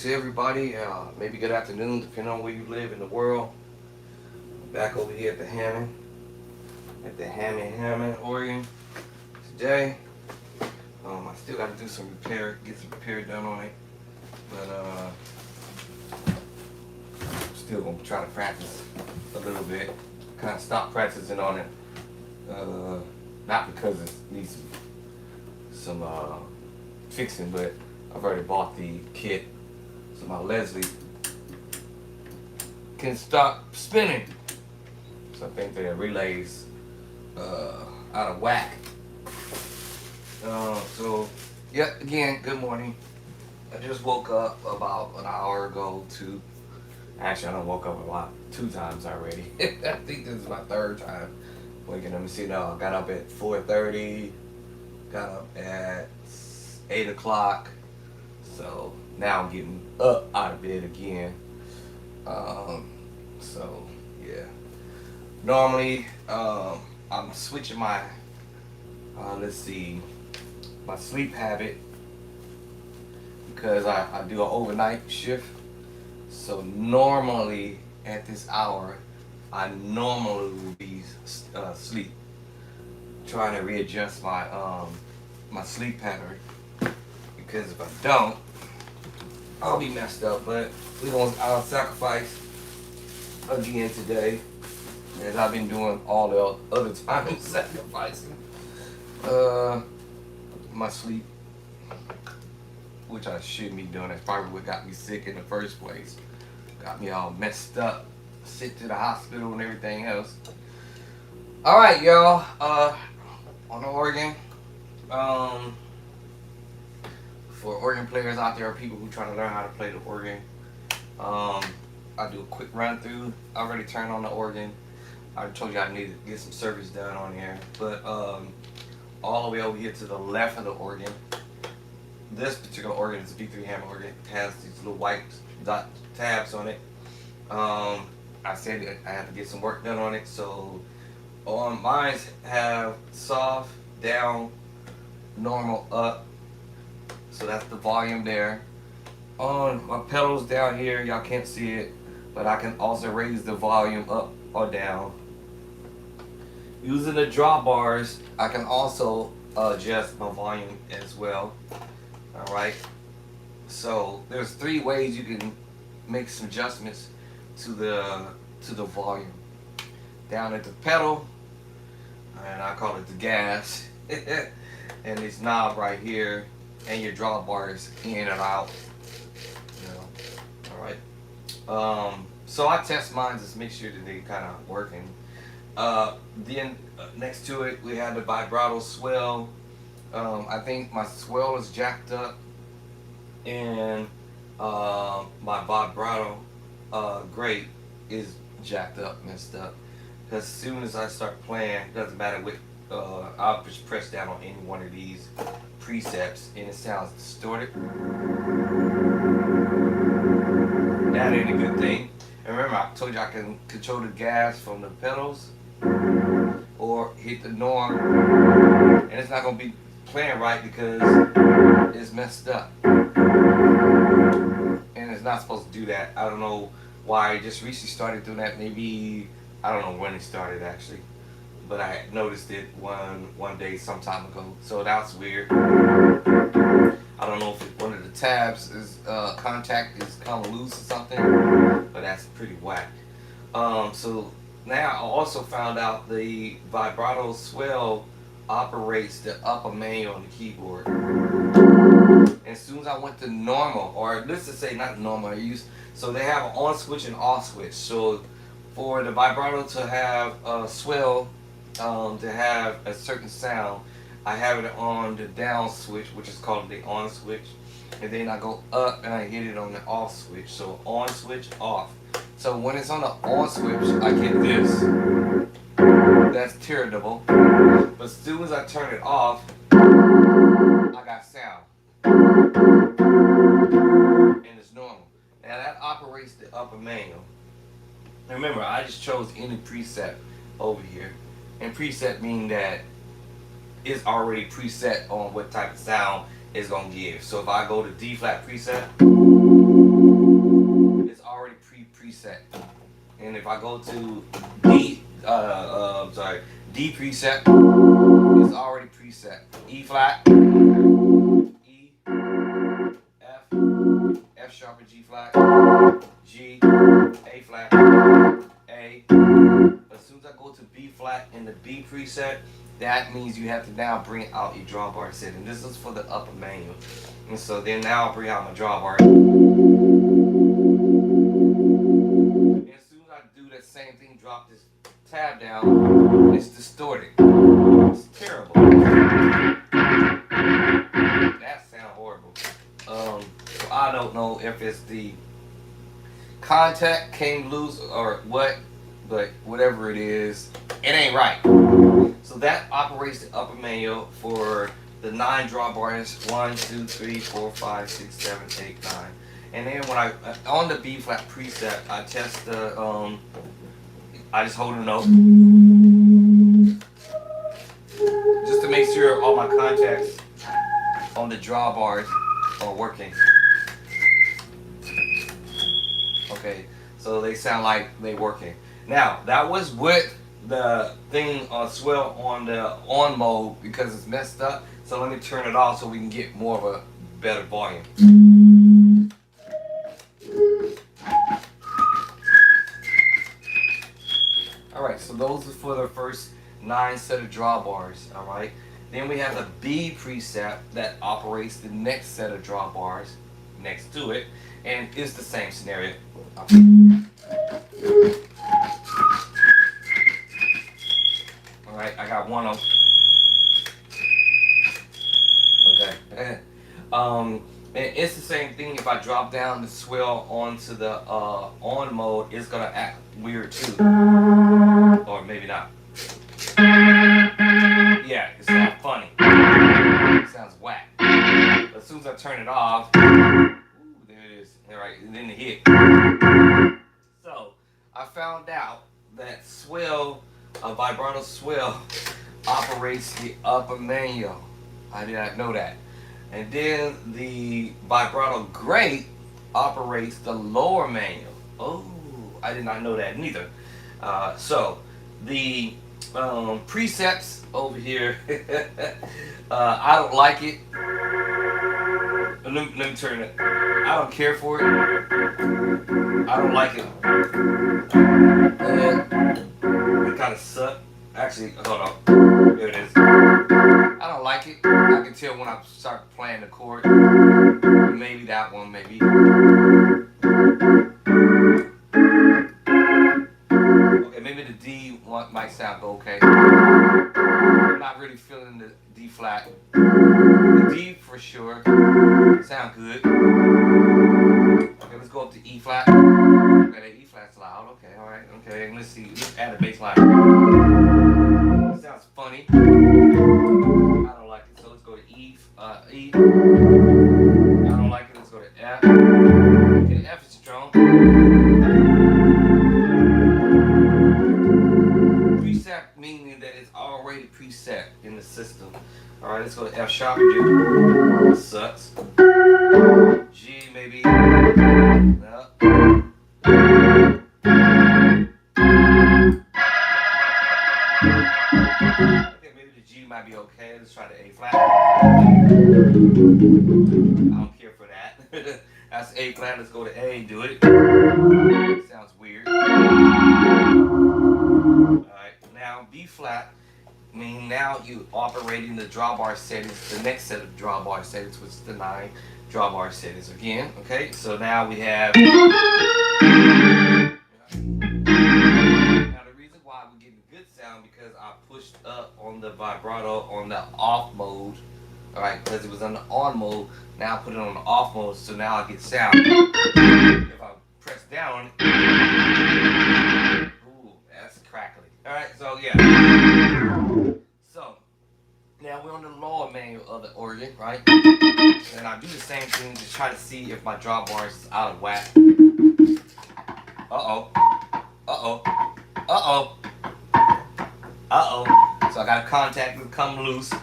to everybody. Maybe good afternoon, depending on where you live in the world. Back over here at the Hammond, Oregon. Today, I still got to do some repair, get some repair done on it. But still gonna try to practice a little bit. Kind of stopped practicing on it. Not because it needs some fixing, but I've already bought the kit, so my Leslie can stop spinning. So I think the relay's out of whack. So yeah, again, good morning. I just woke up about an hour ago. Actually, I done woke up about 2 times already. I think this is my 3rd time waking up. Let me see now. I got up at 4:30. Got up at 8 o'clock. So now I'm getting up out of bed again. So yeah. Normally, I'm switching my my sleep habit because I do an overnight shift. So normally at this hour, I normally would be asleep, trying to readjust my my sleep pattern. Because if I don't, I'll be messed up. But I'll sacrifice again today, as I've been doing all the other times, sacrificing my sleep, which I shouldn't be doing. That's probably what got me sick in the first place. Got me all messed up, sent to the hospital and everything else. All right, y'all. On the organ, for organ players out there, or people who trying to learn how to play the organ, I do a quick run through. I already turned on the organ. I told you I need to get some service done on here, but all the way over here to the left of the organ. This particular organ is a B3 Hammond organ. It has these little white dot tabs on it. I said I had to get some work done on it, so on mine have soft, down, normal, up. So that's the volume there. On my pedals down here, y'all can't see it, but I can also raise the volume up or down. Using the drawbars, I can also adjust my volume as well. Alright, so there's 3 ways you can make some adjustments to the volume. Down at the pedal, and I call it the gas, and this knob right here, and your drawbars in and out. Alright. So I test mine, just make sure that they kind of working. Then next to it, we have the vibrato swell. I think my swell is jacked up, and my vibrato grate is jacked up, messed up. Because as soon as I start playing, doesn't matter what, I'll just press down on any one of these precepts, and it sounds distorted. That ain't a good thing. And remember, I told you I can control the gas from the pedals, or hit the norm, and it's not gonna be playing right because it's messed up, and it's not supposed to do that. I don't know why it just recently started doing that. Maybe I don't know when it started actually, but I noticed it one day some time ago. So that's weird. I don't know if one of the tabs is contact is kind of loose or something, but that's pretty whack. So now I also found out the vibrato swell operates the upper manual on the keyboard. And as soon as I went to normal, or let's just say not normal, so they have an on switch and off switch. So for the vibrato to have a swell, to have a certain sound, I have it on the down switch, which is called the on switch, and then I go up and I hit it on the off switch. So on switch, off. So when it's on the on switch, I get this. That's terrible. But as soon as I turn it off, I got sound. And it's normal. Now that operates the upper manual. Remember, I just chose any preset over here. And preset meaning that it's already preset on what type of sound it's going to give. So if I go to D flat preset, it's already preset. And if I go to D, D preset, it's already preset. E flat, E, F, F sharp and G flat, G, A flat, A. As soon as I go to B flat in the B preset, that means you have to now bring out your drawbar setting. This is for the upper manual. And so then now I'll bring out my drawbar. And as soon as I do that same thing, drop this tab down, it's distorted. It's terrible. That sounds horrible. So I don't know if it's the contact came loose or what, but whatever it is, it ain't right. So that operates the upper manual for the 9 drawbars. 1, 2, 3, 4, 5, 6, 7, 8, 9. And then when I on the B flat preset, I test the I just hold a note just to make sure all my contacts on the drawbars are working. Okay, so they sound like they working. Now that was with the thing swell on the on mode because it's messed up. So let me turn it off so we can get more of a better volume. Alright, so those are for the first 9 set of drawbars. Alright, then we have the B preset that operates the next set of drawbars next to it, and it's the same scenario. Alright, I got one of them. Okay. And it's the same thing. If I drop down the swell onto the on mode, it's gonna act weird too. Or maybe not. Yeah, it sounds funny. It sounds whack. But as soon as I turn it off, ooh, there it is. Alright, and then it hit. So I found out that swell, a vibrato swell, operates the upper manual. I did not know that. And then the vibrato grate operates the lower manual. Oh, I did not know that neither. So the precepts over here, I don't like it. Let me turn it. I don't care for it. I don't like it. It kind of sucks. Actually, hold on. There it is. I don't like it. I can tell when I start playing the chord. Maybe that one, maybe. Okay, maybe the D one might sound okay. I'm not really feeling the D flat. The D for sure. Sound good. Okay, let's go up to E flat. Okay, the E flat's loud. Okay, alright. Okay, let's see. Let's add a bass line. Sounds funny. I don't like it, so let's go to E. E. I don't like it. Let's go to F. Okay, the F is strong. Preset meaning that it's already preset in the system. All right, let's go to F sharp again. This sucks. G maybe. No. Okay, maybe the G might be okay. Let's try the A flat. I don't care for that. That's A flat. Let's go to A and do it. Sounds weird. Alright, now B flat means now you operating the drawbar settings, the next set of drawbar settings, which is the 9 drawbar settings again. Okay, so now we have. Now the reason why we're getting good sound because I pushed up on the vibrato on the off mode. Alright, because it was on the on mode. Now I put it on the off mode, so now I get sound. If I press down, ooh, that's crackly. Alright, so yeah. So now we're on the lower manual of the organ, right? And I do the same thing to try to see if my drawbar is out of whack. Uh-oh. Uh-oh. Uh-oh. Uh-oh. So I got a contact to come loose.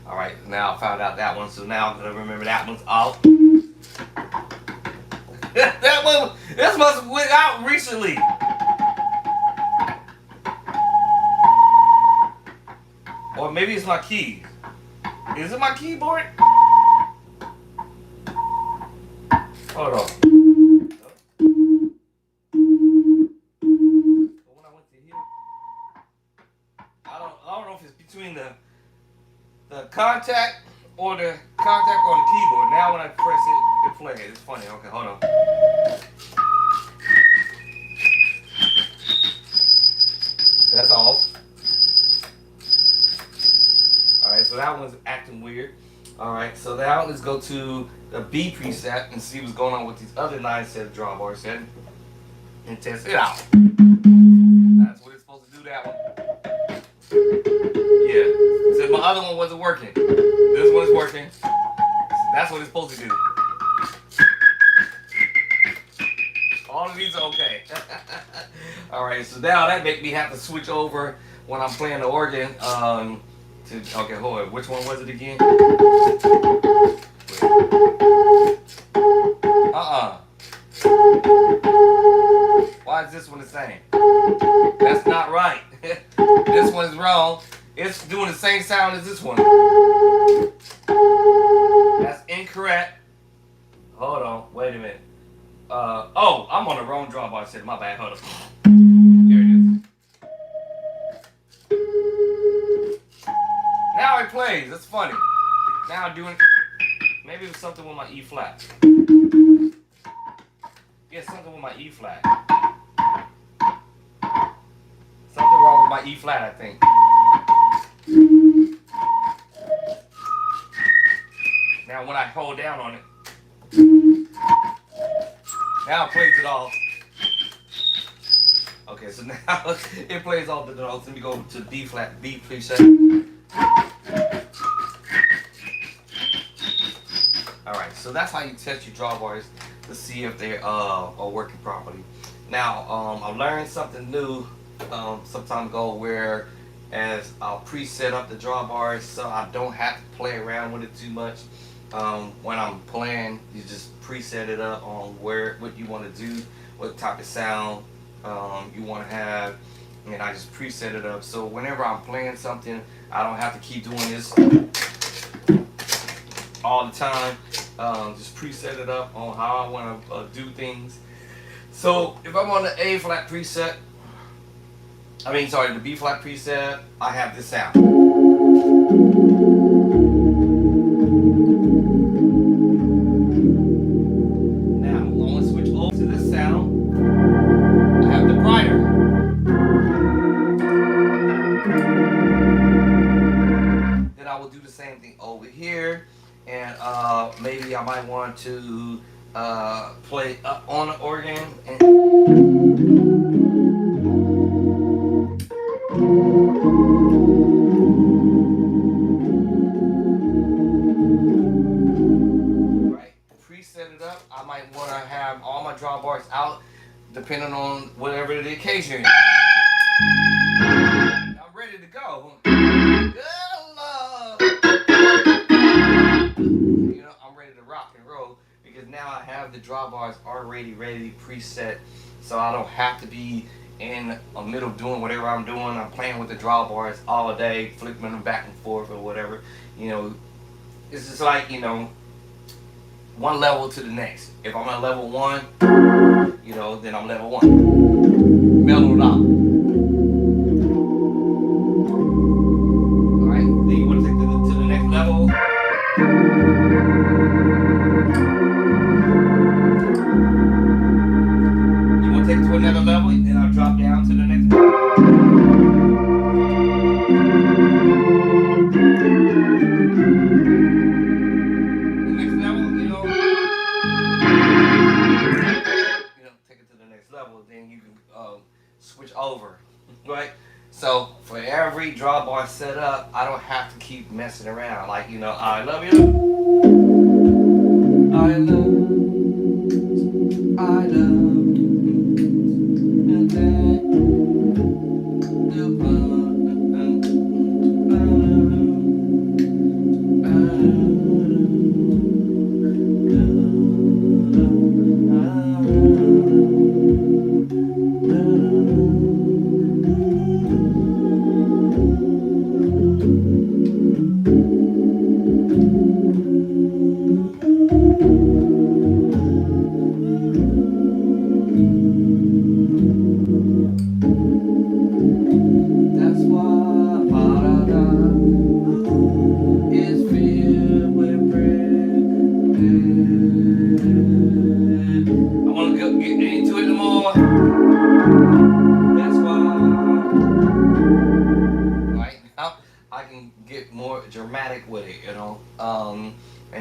Alright, now I found out that one, so now I'm gonna remember that one's out. This must have went out recently. Or maybe it's my keys. Is it my keyboard? Hold on. When I went to here, I don't know if it's between the contact or the contact on the keyboard. Now when I press it, it plays. It's funny. Okay, hold on. That's off. Alright, so that one's acting weird. Alright, so now let's go to the B preset and see what's going on with these other 9 set of drawbar set and test it out. That's what it's supposed to do, that one. Yeah, so my other one wasn't working. This one's working. That's what it's supposed to do. All of these are okay. Alright, so now that make me have to switch over when I'm playing the organ. Okay, hold on. Which one was it again? Why is this one the same? That's not right. This one's wrong. It's doing the same sound as this one. That's incorrect. Hold on. Wait a minute. Oh, I'm on the wrong drawbar set. My bad. Hold on. Here it is. Now it plays. That's funny. Now I'm doing. Maybe it was something with my E flat. Yeah, something with my E flat. Something wrong with my E flat, I think. Now when I hold down on it, now it plays it off. Okay, so now it plays all the notes. Let me go to B flat, B preset. Alright, so that's how you test your drawbars to see if they are working properly. Now, I learned something new some time ago where as I'll preset up the drawbars so I don't have to play around with it too much. When I'm playing, you just preset it up on what you want to do, what type of sound you want to have, and I just preset it up. So whenever I'm playing something, I don't have to keep doing this all the time. Just preset it up on how I want to do things. So if I'm on the A flat preset, the B flat preset, I have this sound. Now I'm going to switch over to this sound. I have the prior. Then I will do the same thing over here. And maybe I might want to play up on the organ. Right, preset it up. I might want to have all my drawbars out, depending on whatever the occasion is. I'm ready to go. I'm ready to rock and roll because now I have the drawbars already ready, preset, so I don't have to be in the middle of doing whatever I'm doing. I'm playing with the drawbars all day, flipping them back and forth or whatever. It's just like, one level to the next. If I'm at level 1, then I'm level 1. Mellowed out. Alright, then you want to take it to the next level. Take it to another level, then I'll drop down to the next level. The next level, take it to the next level, then you can switch over, right? So for every drawbar set up, I don't have to keep messing around. Like, I love you. I love.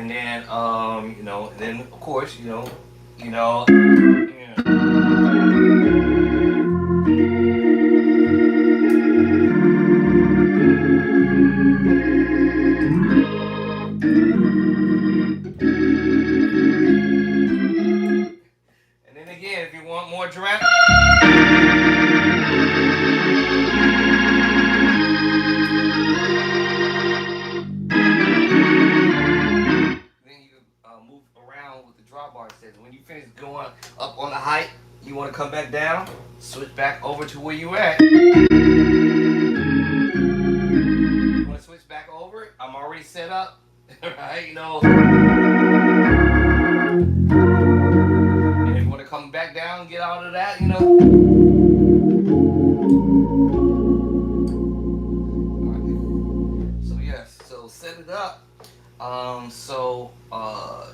and then you know, and then of course, you know, yeah. And then again, if you want more dramatic, then you move around with the drawbar settings. When you finish going up on the height, you want to come back down, switch back over to where you at. You want to switch back over? I'm already set up, right? You know. And if you want to come back down and get out of that, you know. So yes, so set it up.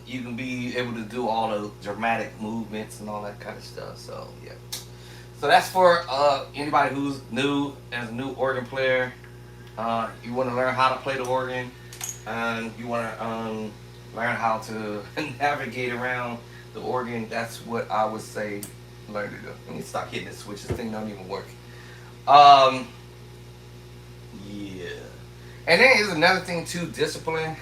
You can be able to do all the dramatic movements and all that kind of stuff. So yeah. So that's for anybody who's new as a new organ player. You want to learn how to play the organ, and you want to learn how to navigate around the organ. That's what I would say. Learn to do. Let me stop hitting this switch. This thing don't even work. Um, yeah. And then here's another thing too: discipline.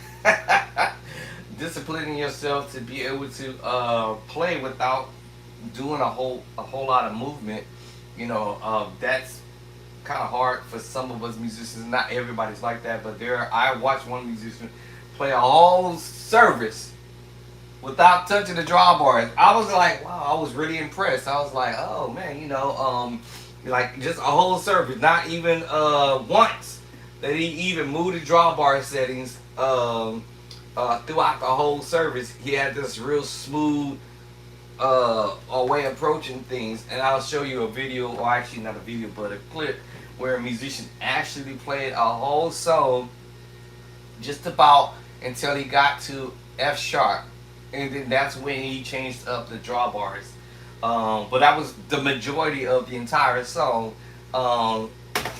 Disciplining yourself to be able to play without doing a whole lot of movement. That's kind of hard for some of us musicians. Not everybody's like that, but I watched one musician play a whole service without touching the drawbars. I was like, wow, I was really impressed. I was like, oh man, like just a whole service, not even once that he even moved the drawbar settings throughout the whole service. He had this real smooth way approaching things, and I'll show you a video, or actually not a video, but a clip where a musician actually played a whole song just about until he got to F sharp, and then that's when he changed up the drawbars. But that was the majority of the entire song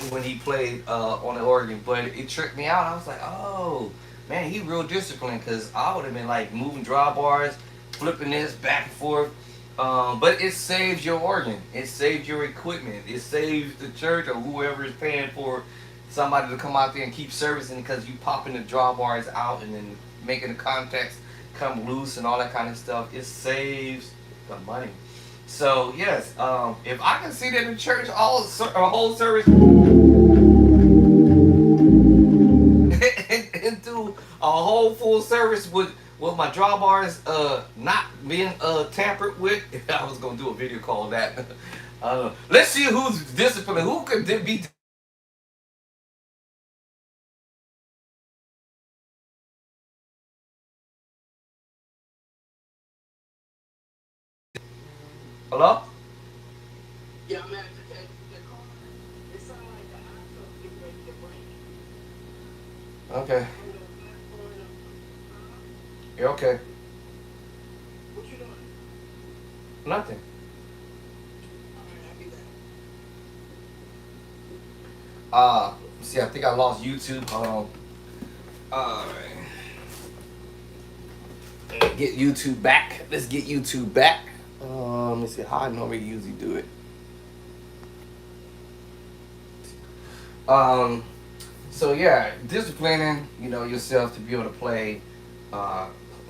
when he played on the organ. But it tricked me out. I was like, oh man, he real disciplined, because I would have been like moving drawbars, flipping this back and forth. But it saves your organ. It saves your equipment. It saves the church or whoever is paying for somebody to come out there and keep servicing, because you popping the drawbars out and then making the contacts come loose and all that kind of stuff. It saves the money. So yes, if I can see that in church, a whole service into a whole full service with my drawbars not being tampered with, I was gonna do a video called that. Let's see who's disciplined. Who could be? Hello? Yeah, I'm at the car. It sounds like the iPhone getting ready to break. Okay. On the platform, You're okay. what you doing? Nothing. All right, I'll be back. See, I think I lost YouTube. Hold on. Alright. Get YouTube back. Let's get YouTube back. Let me see how I normally usually do it. So yeah, disciplining, yourself to be able to play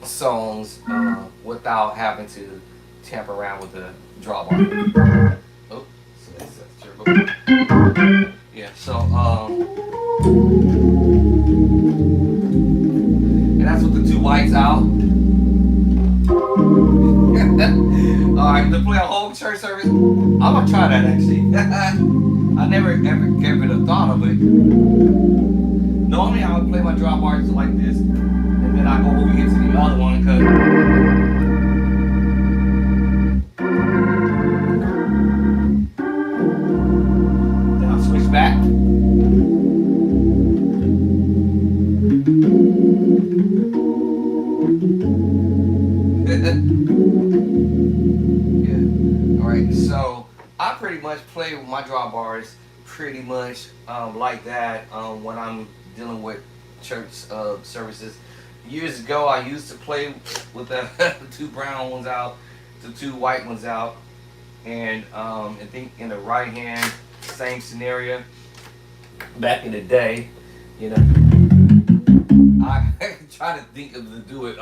songs without having to tamper around with the drawbar. Oh, so that's terrible. Yeah, so and that's with the two whites out. Alright, to play a whole church service. I'm gonna try that actually. I never ever gave it a thought of it. Normally I would play my drawbars like this, and then I go over here to the other one, cause then I'll switch back. Yeah. Alright, so I pretty much play with my drawbars pretty much like that when I'm dealing with church services. years ago, I used to play with the two brown ones out, the two white ones out, and I think in the right hand, same scenario. Back in the day, you know, I try to think of to do it.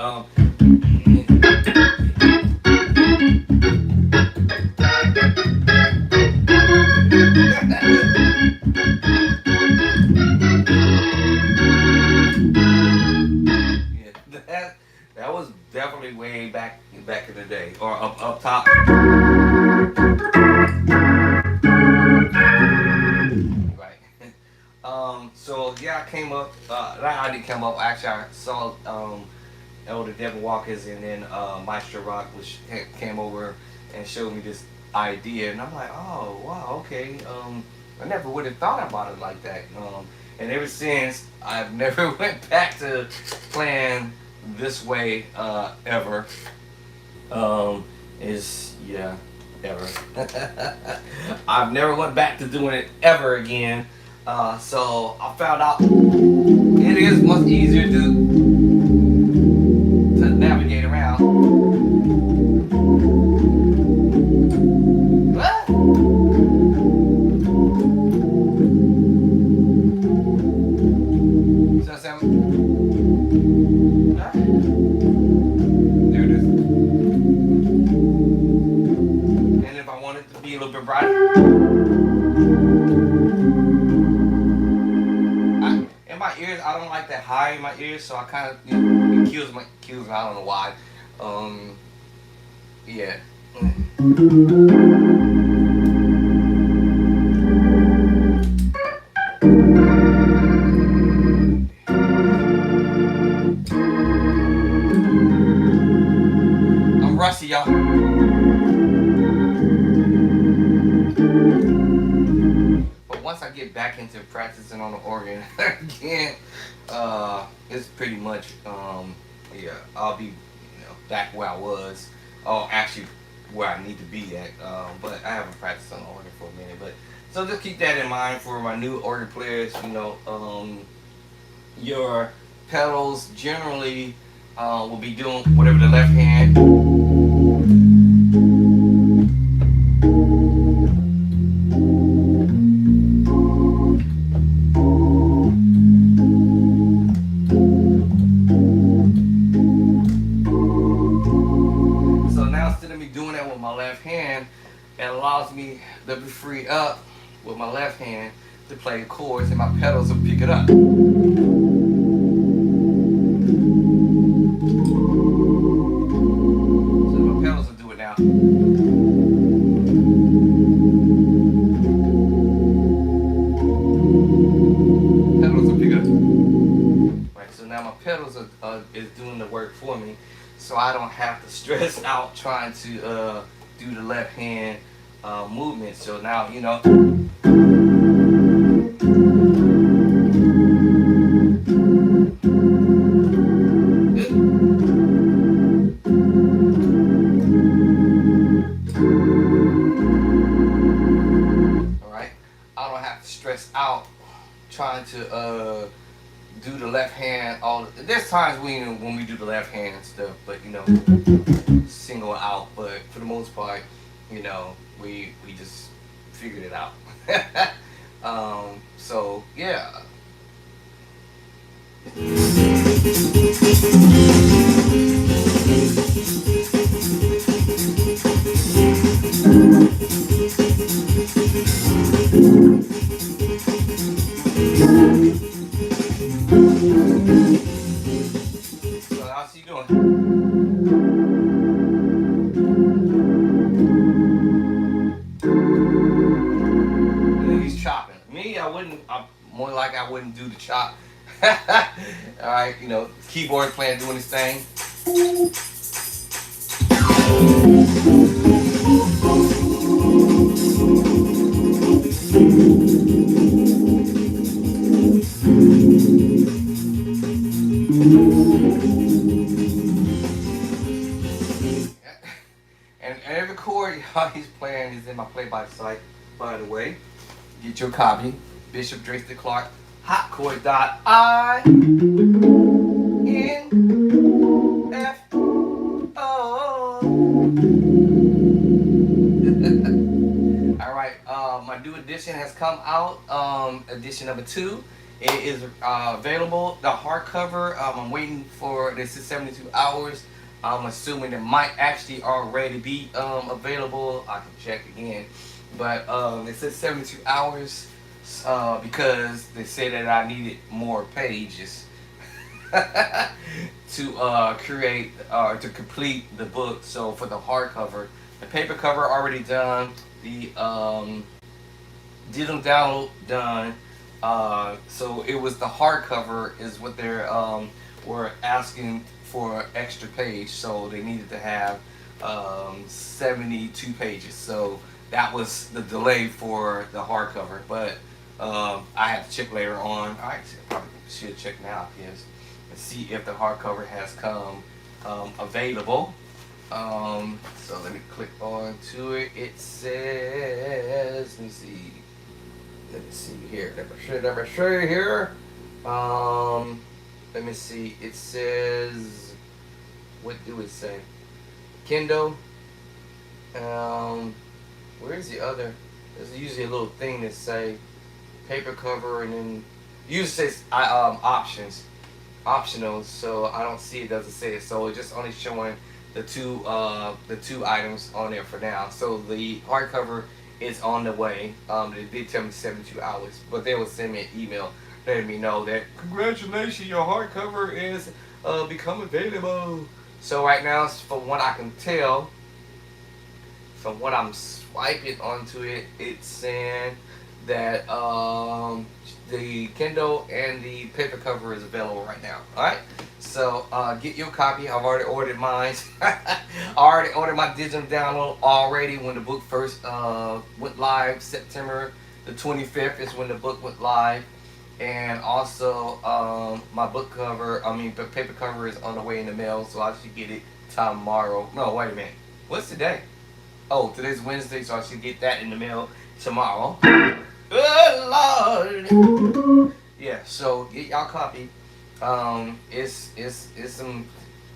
Yeah, that was definitely way back in the day, or up top. Right. So yeah, I came up. I didn't come up. Actually, I saw Elder Devin Walkers and then Maestro Rock, which came over and showed me this idea, and I'm like, oh wow, okay. I never would have thought about it like that. And ever since, I've never went back to playing this way ever. Is yeah, ever. I've never went back to doing it ever again. So I found out it is much easier to navigate around. What? So sound. Huh? There it is. And if I want it to be a little bit brighter, in my ears, I don't like that high in my ears, so I kind of it kills me. I don't know why. Yeah. I'm rusty, y'all. But once I get back into practicing on the organ again, it's pretty much yeah, I'll be back where I was. Oh, actually, where I need to be at. But I haven't practiced on the organ for a minute. But so just keep that in mind for my new organ players. Your pedals generally will be doing whatever the left hand. So now instead of me doing that with my left hand, it allows me to be free up with my left hand to play chords, and my pedals will pick it up. Is doing the work for me, so I don't have to stress out trying to do the left hand movement. So now all right, I don't have to stress out trying to do the left hand. There's times when we do the left hand stuff, but single out. But for the most part, we just figured it out. So yeah. So how's he doing? He's chopping. Me, I wouldn't. I'm more like I wouldn't do the chop. All right, keyboard playing, doing his thing. And every chord he's playing is in my play-by site, by the way. Get your copy. Bishop Drayton Clark. Hotchord.I. N F O. All right, my new edition has come out. Edition number 2. It is available. The hardcover. I'm waiting for this is 72 hours. I'm assuming it might actually already be available. I can check again, but it says 72 hours because they say that I needed more pages to create or to complete the book. So for the hardcover, the paper cover already done. The digital download done. So it was the hardcover is what they're were asking for extra page. So they needed to have 72 pages. So that was the delay for the hardcover. But I have to check later on. I probably should check now, yes, and see if the hardcover has come available. So let me click on to it. It says, let me see here. Let me show you here. Let me see. It says, what do it say? Kindle. Where's the other? There's usually a little thing that say paper cover, and then usually says optional. So I don't see it. Doesn't say it. So it's just only showing the two items on there for now. So the hardcover is on the way. They did tell me 72 hours, but they will send me an email letting me know that congratulations, your hardcover is become available. So right now, from what I can tell, from what I'm swiping onto it, it's saying that the Kindle and the paper cover is available right now. All right, so get your copy. I've already ordered mine. I already ordered my digital download already when the book first went live. September the 25th is when the book went live, and also my book cover. The paper cover is on the way in the mail, so I should get it tomorrow. No, wait a minute. What's today? Oh, today's Wednesday, so I should get that in the mail tomorrow. Good Lord. Yeah, so get y'all copy. It's some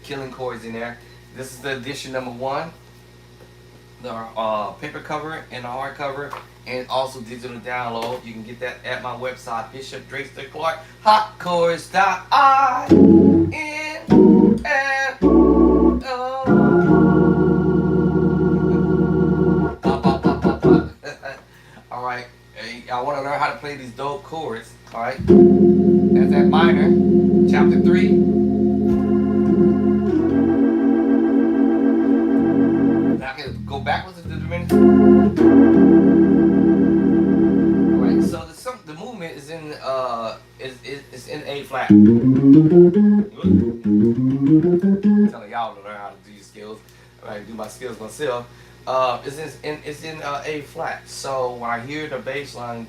killing chords in there. This is the edition number 1. The paper cover and the hardcover, and also digital download. You can get that at my website, Bishop Drayster Clark. Alright, I want to learn how to play these dope chords. Alright, that's that minor, chapter 3. Now I can go backwards into the diminished. Alright, so the movement is in it's in A flat. I'm telling y'all to learn how to do your skills. I do my skills myself. It's in A flat. So when I hear the bass line,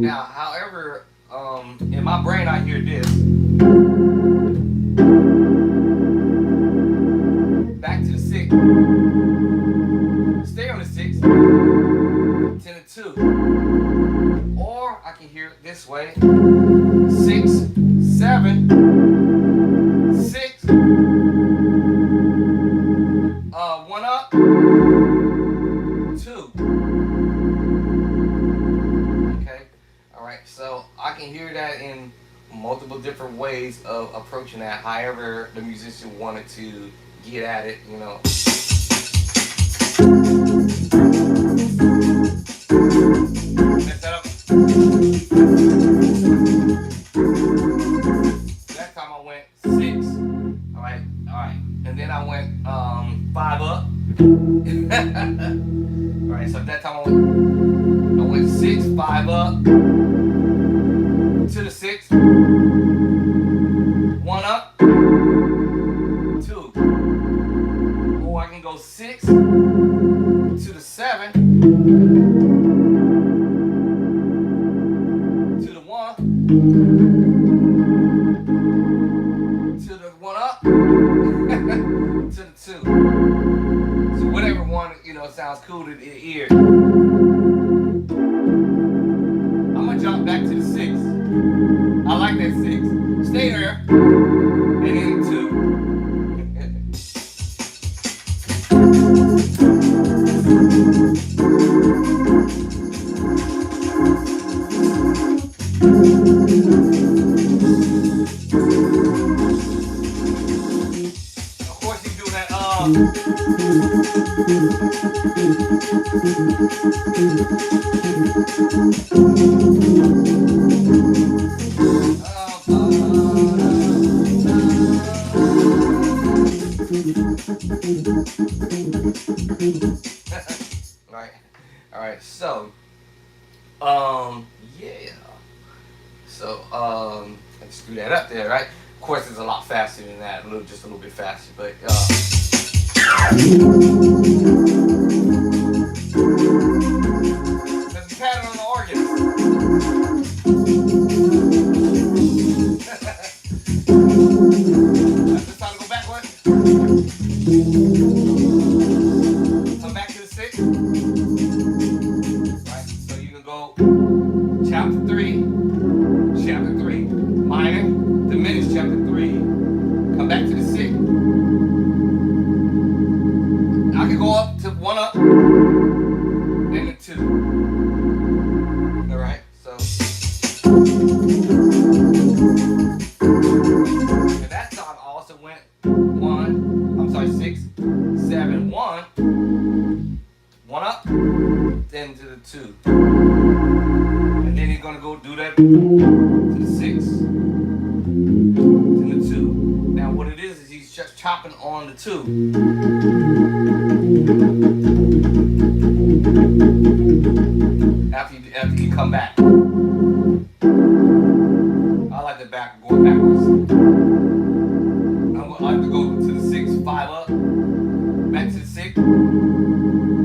now, however, in my brain I hear this. Back to the 6. Stay on the 6. 10 to 2. Or I can hear it this way. 6, 7, 6, 1 up, 2. Okay, all right. So I can hear that in multiple different ways of approaching that. However, the musician wanted to get at it, you know. Set that up. That time I went 6. All right, and then I went 5 up. All right, so that time I went 6, 5 up to the 6, 1 up, 2. Or I can go 6 to the 7, to the 1, to the 1 up, to the 2. So whatever one, sounds cool to the ear. Stay there. And then 2. Of course, you do that. Right. All right. So, yeah. So, let's do that up there, right? Of course, it's a lot faster than that. Just a little bit faster, but there's a pattern on the organ. This time to go backwards. Come back to the 6. Right. So you can go chapter 3, minor, diminished chapter 3. Come back to the 6. I can go up to 1 up, then the 2. All right. So and that time I also went 6, 7, 1. 1 up, then to the 2. And then he's gonna go do that to the 6, to the 2. Now what it is he's just chopping on the 2. After you come back. I like the going backwards. I like to go to the 6, 5 up, back to the 6.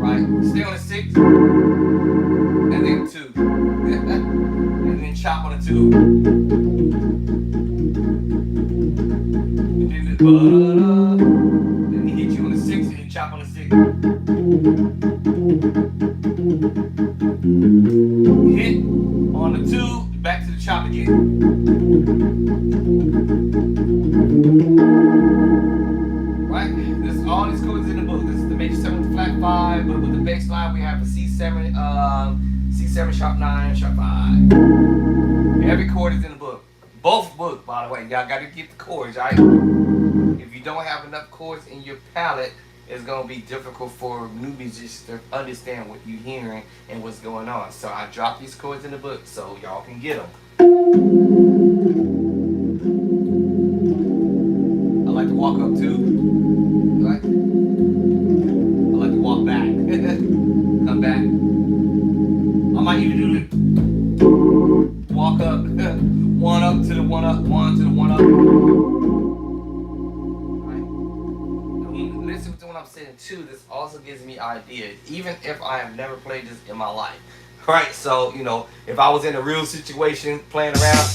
Right, stay on the 6, and then 2, and then chop on the 2, and then he hit you on the 6, and you chop on the 6. Hit on the 2, back to the chop again. Right, this all these chords in the book. This is the major 7 with flat 5, but with the bass line we have a C7, C7 sharp 9, sharp 5. Every chord is in the book. Both books, by the way. Y'all got to get the chords, right? If you don't have enough chords in your palette, it's gonna be difficult for new musicians to understand what you're hearing and what's going on. So I dropped these chords in the book so y'all can get them. I like to walk up too. Right? I like to walk back. Come back. I might even do the walk up. 1 up to the 1 up, 1 to the 1 up. Right. Listen to what I'm saying too. This also gives me ideas, even if I have never played this in my life. Right? So, you know, if I was in a real situation playing around.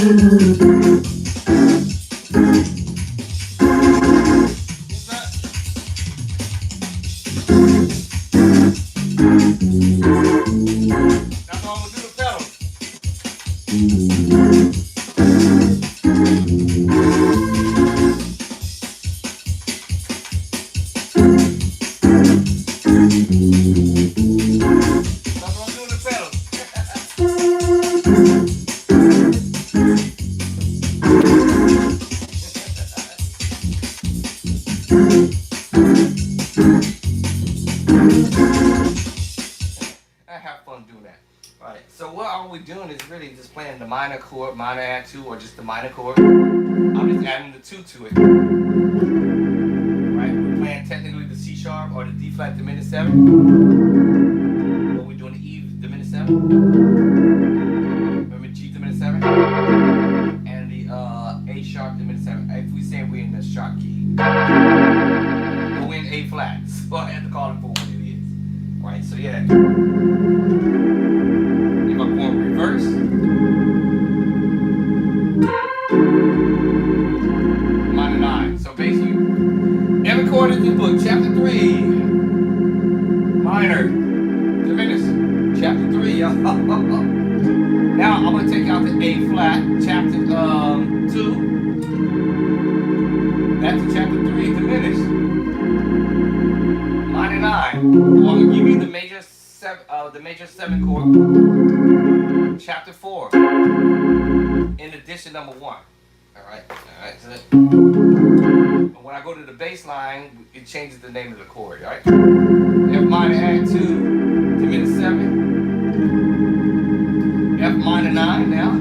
That's all I'm gonna do the pedals. That's what I'm doing the pedals. I have fun doing that. Alright, so what all we're doing is really just playing the minor chord, minor add 2, or just the minor chord. I'm just adding the 2 to it. Right, we're playing technically the C sharp or the D flat diminished 7. But we're doing the E diminished 7. Remember G diminished 7? And the A sharp diminished 7. If we say we're in the sharp key. But we're in A flat. So I have to call it for what it is. Right, so yeah. If I'm going reverse. Minor 9. So basically, every chord in the book, chapter 3. Minor. Diminished. Chapter 3, y'all. Now I'm going to take out the A flat, chapter 2. That's the chapter 3 diminished. Minor 9. I'm going to give you the major 7 chord. Chapter 4. In addition number 1. Alright. So when I go to the bass line, it changes the name of the chord, right? F minor add 2, diminished 7. F minor 9 now.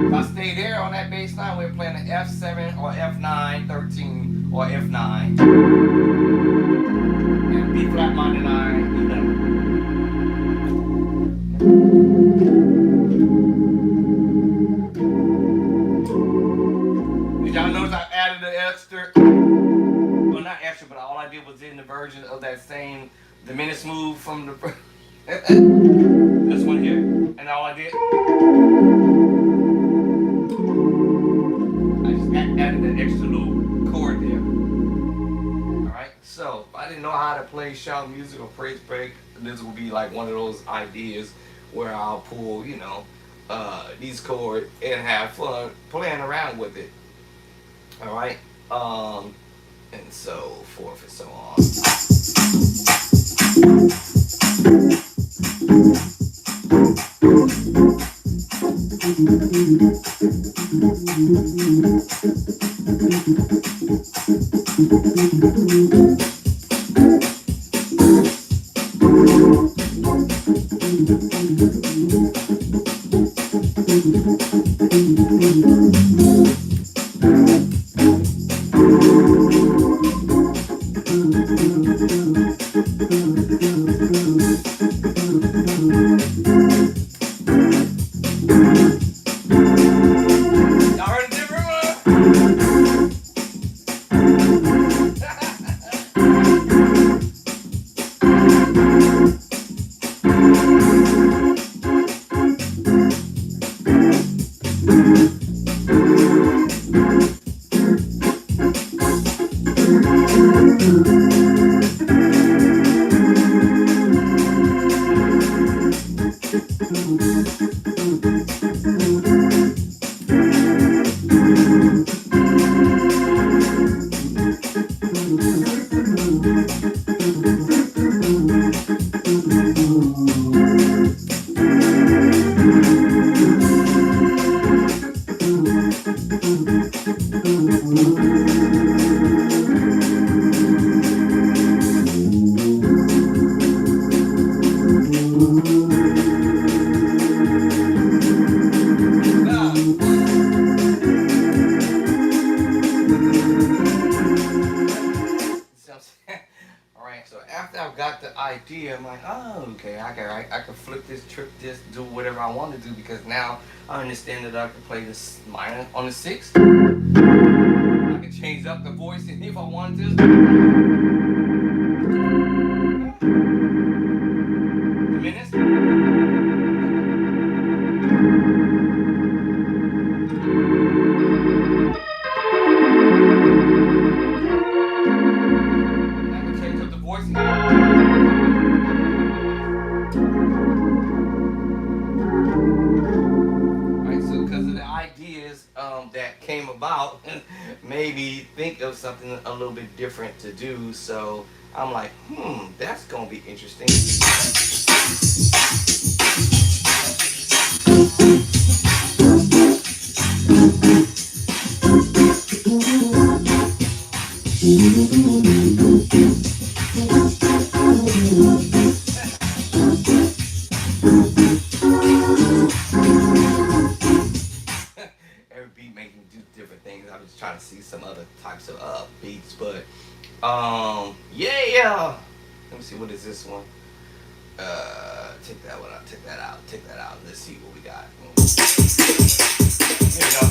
If I stay there on that bass line, we're playing the F7 or F9, 13 or F9. And B flat minor 9, Did y'all notice I added the extra? Well, not extra, but all I did was in the version of that same diminished move from the this one here, and all I did, I just added that extra little chord there. All right. So if I didn't know how to play shout music or praise break, this would be like one of those ideas where I'll pull, these chords and have fun playing around with it. All right, and so forth and so on. idea. I'm like, oh, okay, I can flip this, trip this, do whatever I want to do, because now I understand that I can play this minor on the sixth. I can change up the voice if I wanted to. The minutes. came about made me think of something a little bit different to do. So I'm like, that's gonna be interesting. Every beat making do different things. I'm just trying to see some other types of beats, but yeah. Let me see, what is this one? Take that one out. Take that out. Take that out. Let's see what we got. Here we go.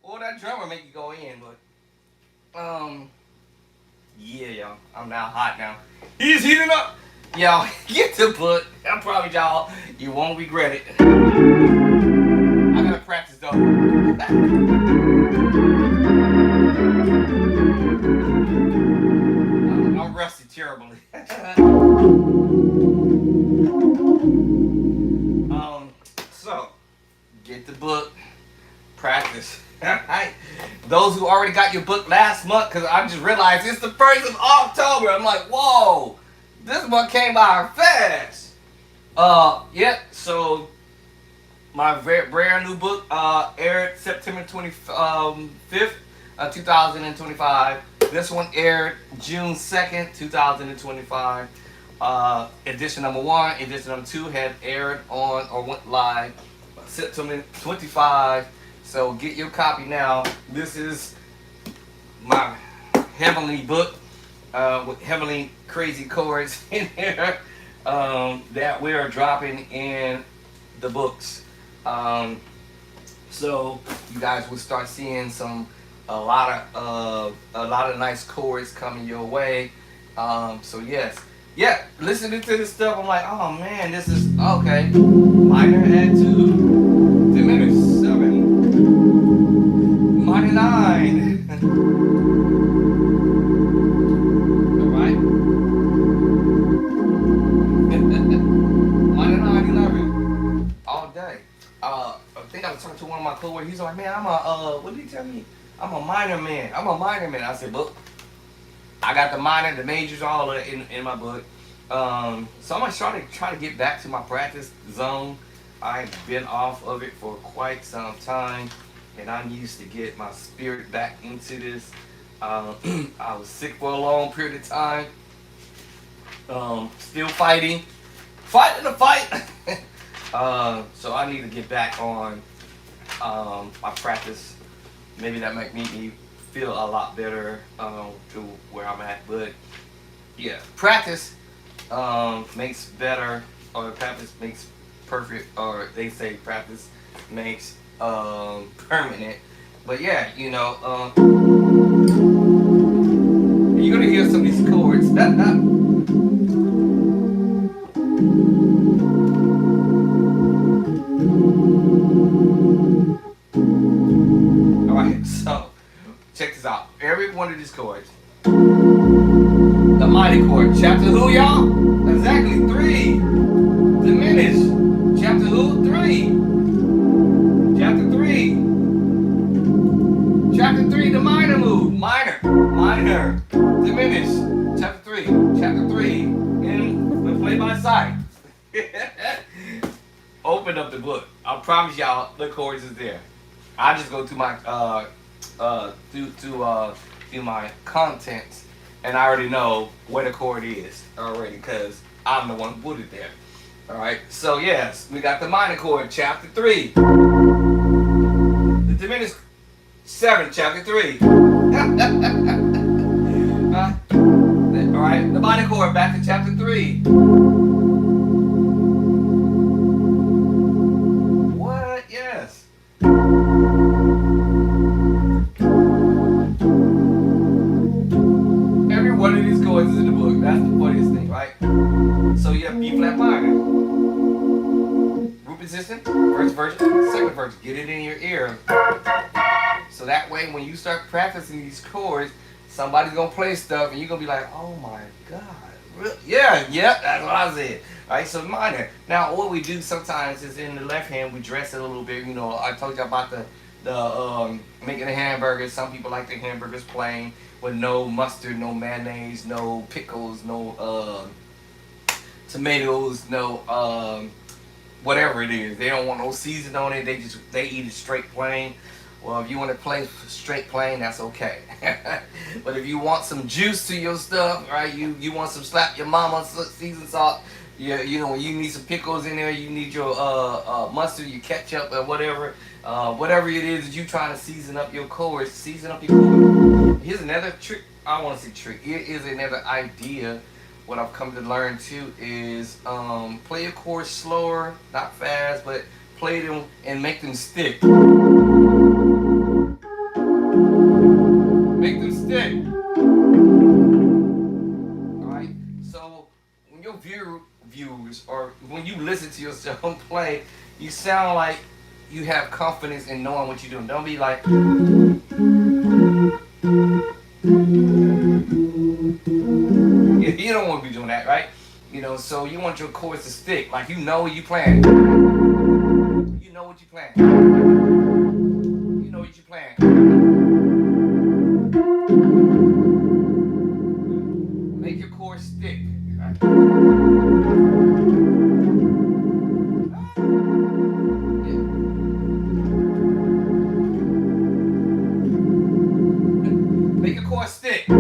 Well, that drummer make you go in, but yeah, y'all, I'm now hot now. He's heating up. Y'all get the book. I promise y'all, you won't regret it. I gotta practice though. I'm rusty terribly. So get the book, practice. Alright? Those who already got your book last month, because I just realized it's the 1st of October. I'm like, whoa, this month came by fast. Yep, so my brand new book aired September 25th, 2025. This one aired June 2nd, 2025. Edition number 1, edition number 2 had aired on or went live September 25. So get your copy now. This is my heavenly book with heavenly crazy chords in there that we are dropping in the books. So you guys will start seeing a lot of nice chords coming your way. So yes, yeah. Listening to this stuff, I'm like, oh man, this is okay. Minor add 2, diminished 7, minor 9. All right. Minor 9, 11. All day. I think I was talking to one of my coworkers. He's like, man, what did he tell me? I'm a minor man. I said, but I got the minor, the majors, all in my book. So I'm gonna try to get back to my practice zone. I've been off of it for quite some time, and I used to get my spirit back into this. I was sick for a long period of time. Still fighting the fight. So I need to get back on my practice. Maybe that might make me feel a lot better to where I'm at. But yeah, practice makes better, or practice makes perfect, or they say practice makes permanent. But yeah, you're gonna hear some of these chords. Alright, so check this out. Every one of these chords. The mighty chord. Chapter who, y'all? Exactly 3. Diminished. Chapter who? 3. Chapter 3. Chapter 3, the minor move. Minor. Diminished. Chapter 3. Chapter 3. And the play by sight. Open up the book. I promise y'all the chords is there. I just go to my through my contents, and I already know where the chord is already because I'm the one who put it there. All right. So yes, we got the minor chord, chapter 3. The diminished 7, chapter 3. All right. The minor chord, back to chapter 3. What? Yes. Every one of these chords is in the book. That's the funniest thing, right? So you have B flat minor, root position, first verse, second verse. Get it in your ear, so that way when you start practicing these chords, somebody's gonna play stuff and you're gonna be like, oh my god, really? Yeah, that's what I said. All right, so minor. Now what we do sometimes is in the left hand we dress it a little bit. I told you about the making the hamburgers. Some people like the hamburgers plain with no mustard, no mayonnaise, no pickles, no tomatoes, no whatever it is. They don't want no season on it. They eat it straight plain. Well, if you want to play straight plain, that's okay. But if you want some juice to your stuff, right? You want some slap your mama seasoned salt. Yeah, you need some pickles in there. You need your mustard, your ketchup, or whatever. Whatever it is that you trying to season up your chords, season up your chords. Here's another trick. I want to say trick. Here is another idea. What I've come to learn too is play your chords slower, not fast, but play them and make them stick. Make them stick. Alright? So when your viewer chords, or when you listen to yourself play, you sound like you have confidence in knowing what you're doing. Don't be like, you don't want to be doing that, right? You know, so you want your chords to stick, like you know what you playing. You know what you playing. You know what you playing. Make your chords stick. Right? Yeah. Make your chords stick. The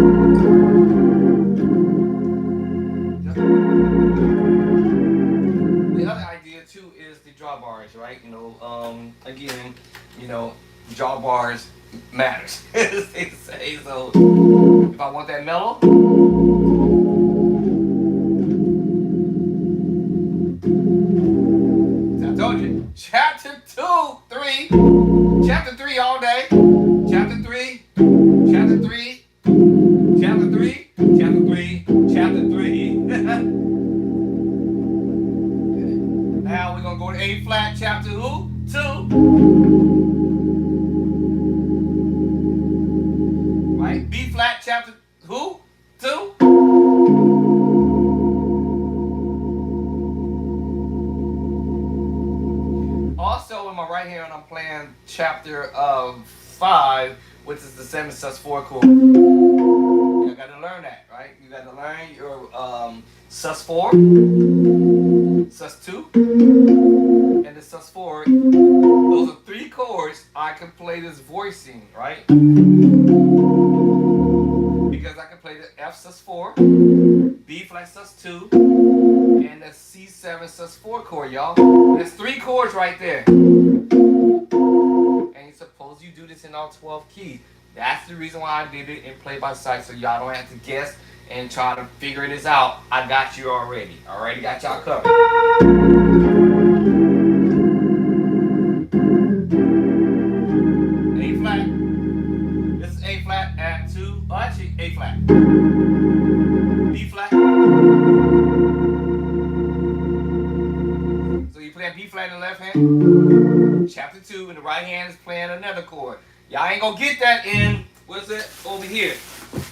other idea too is the drawbars, right? You know, again, you know, drawbars matters. They say so. If I want that mellow, I told you, chapter 2, 3, chapter 3 all day, chapter 3, chapter 3, chapter 3, chapter 3, chapter 3. Now we're gonna go to A flat, chapter 2. Right? B flat, chapter 2. Also in my right hand, I'm playing chapter 5, which is the 7 sus4 chord. You gotta learn that, right? You gotta learn your sus4, sus2, and the sus4. Those are 3 chords I can play this voicing, right? Because I can play the F sus4, B flat sus2, and the C7 sus4 chord, y'all. There's 3 chords right there. And you're supposed you do this in all 12 keys. That's the reason why I did it in play by sight, so y'all don't have to guess and try to figure this out. I got you already. Already got y'all covered. A flat. This is A flat at 2. Oh, actually, A flat. B flat. So you play B flat in the left hand. Chapter 2 in the right hand is playing another chord. Y'all ain't gonna get that in, what's it, over here.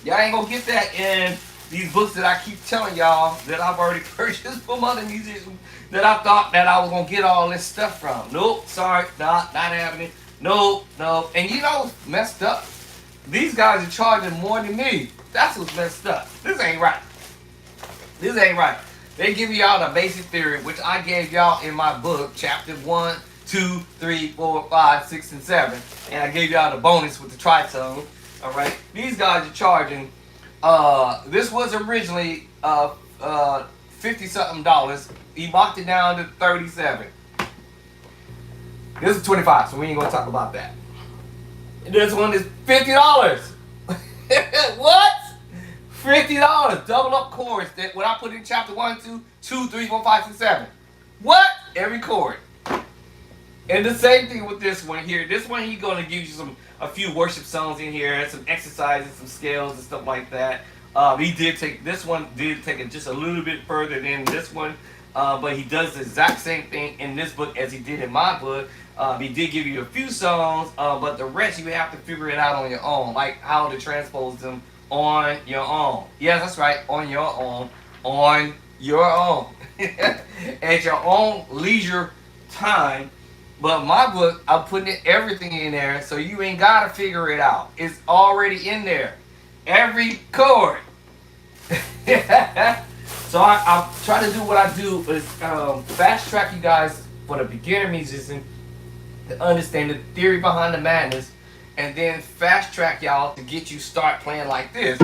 Y'all ain't gonna get that in these books that I keep telling y'all that I've already purchased from other musicians that I thought that I was gonna get all this stuff from. Nope, sorry, not happening. Nope. And you know what's messed up? These guys are charging more than me. That's what's messed up. This ain't right. This ain't right. They give y'all the basic theory, which I gave y'all in my book, chapter 1, 2, 3, 4, 5, 6, and 7. And I gave y'all the bonus with the tritone. Alright? These guys are charging, this was originally 50-something dollars. He marked it down to 37. This is 25, so we ain't gonna talk about that. This one is $50. What? $50. Double up chords that when I put in chapter 1, 2, 3, 4, 5, 6, 7. What? Every chord. And the same thing with this one here. This one he's gonna give you a few worship songs in here, and some exercises, some scales and stuff like that. He did take this one take it just a little bit further than this one, but he does the exact same thing in this book as he did in my book. He did give you a few songs, but the rest you have to figure it out on your own, like how to transpose them on your own. Yes, that's right, on your own, at your own leisure time. But my book, I'm putting everything in there, so you ain't gotta figure it out. It's already in there, every chord. So I try to do what I do is fast track you guys for the beginner musician to understand the theory behind the madness, and then fast track y'all to get you start playing like this.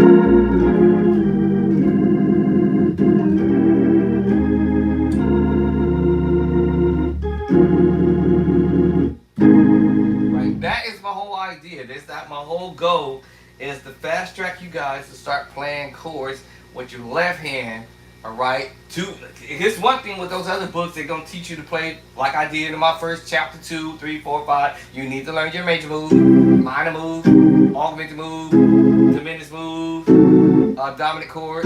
Right, that is my whole idea. That's not my whole goal, is to fast track you guys to start playing chords with your left hand. Alright, here's one thing with those other books, they're going to teach you to play like I did in my first chapter 2, 3, 4, 5. You need to learn your major move, minor move, augmented move, diminished move, dominant chord,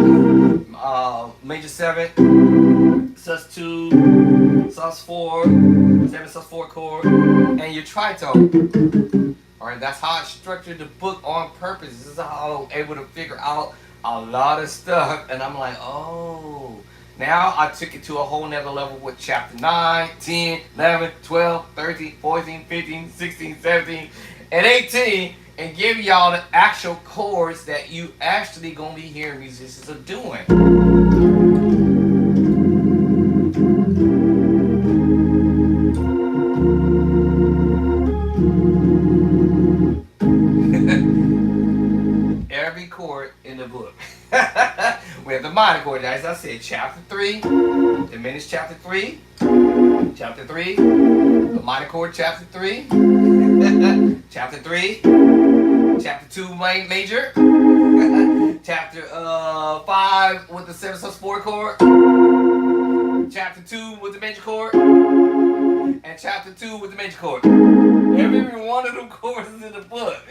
major 7, sus2, sus4, 7 sus4 chord, and your tritone. Alright, that's how I structured the book on purpose. This is how I was able to figure out a lot of stuff. And I'm like, oh. Now I took it to a whole nother level with chapter 9, 10, 11, 12, 13, 14, 15, 16, 17, and 18. And give y'all the actual chords that you actually gonna be hearing musicians are doing. Every chord in the book. We have the minor chord, as I said, chapter 3, diminished chapter 3, chapter 3, the minor chord, chapter 3, chapter 3, chapter 2 major, chapter 5 with the 7 sus4 chord, chapter 2 with the major chord, and chapter 2 with the major chord. Every one of them chords is in the book.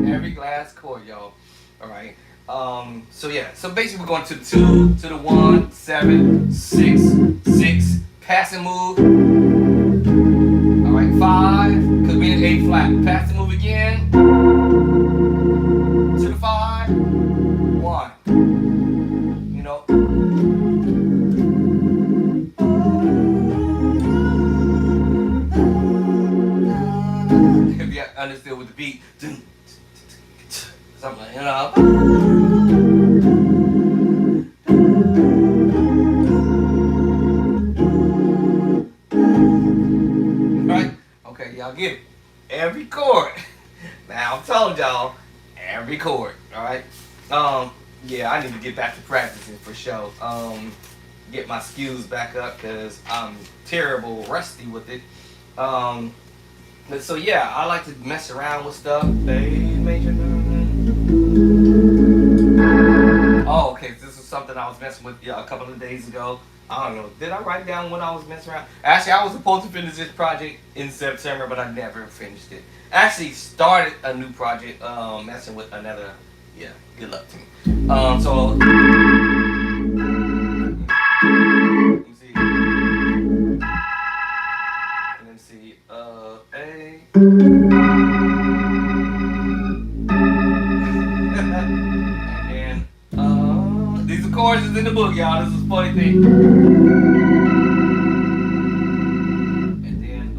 Every last chord, y'all. Alright. So yeah. So basically we're going to the 2, to the 1, 7, 6, 6, pass and move. Alright, 5, because we're in A flat. Pass and move again. To the 5, 1. You know. If you understood with the beat. Something like, you know. Right? Okay, y'all get it. Every chord. Now I'm telling y'all, every chord. Alright? Yeah, I need to get back to practicing for sure. Get my skills back up because I'm terrible, rusty with it. But so yeah, I like to mess around with stuff. A major. Oh, okay. This is something I was messing with a couple of days ago. I don't know. Did I write down when I was messing around? Actually, I was supposed to finish this project in September, but I never finished it. Actually, started a new project, messing with another. Yeah, good luck to me. So let me see. Let me see. A. These are chords is in the book, y'all. This is a funny thing. And then,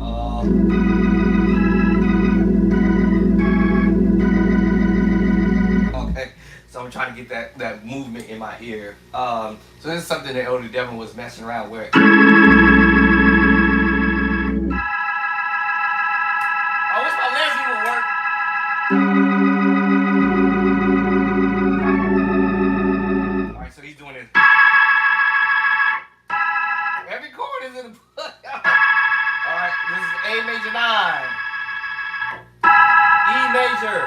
okay. So I'm trying to get that movement in my ear. So this is something that Elder Devin was messing around with. I wish my Leslie would work. Alright, so he's doing this. Every chord is in the book. Alright, this is A major 9. E major,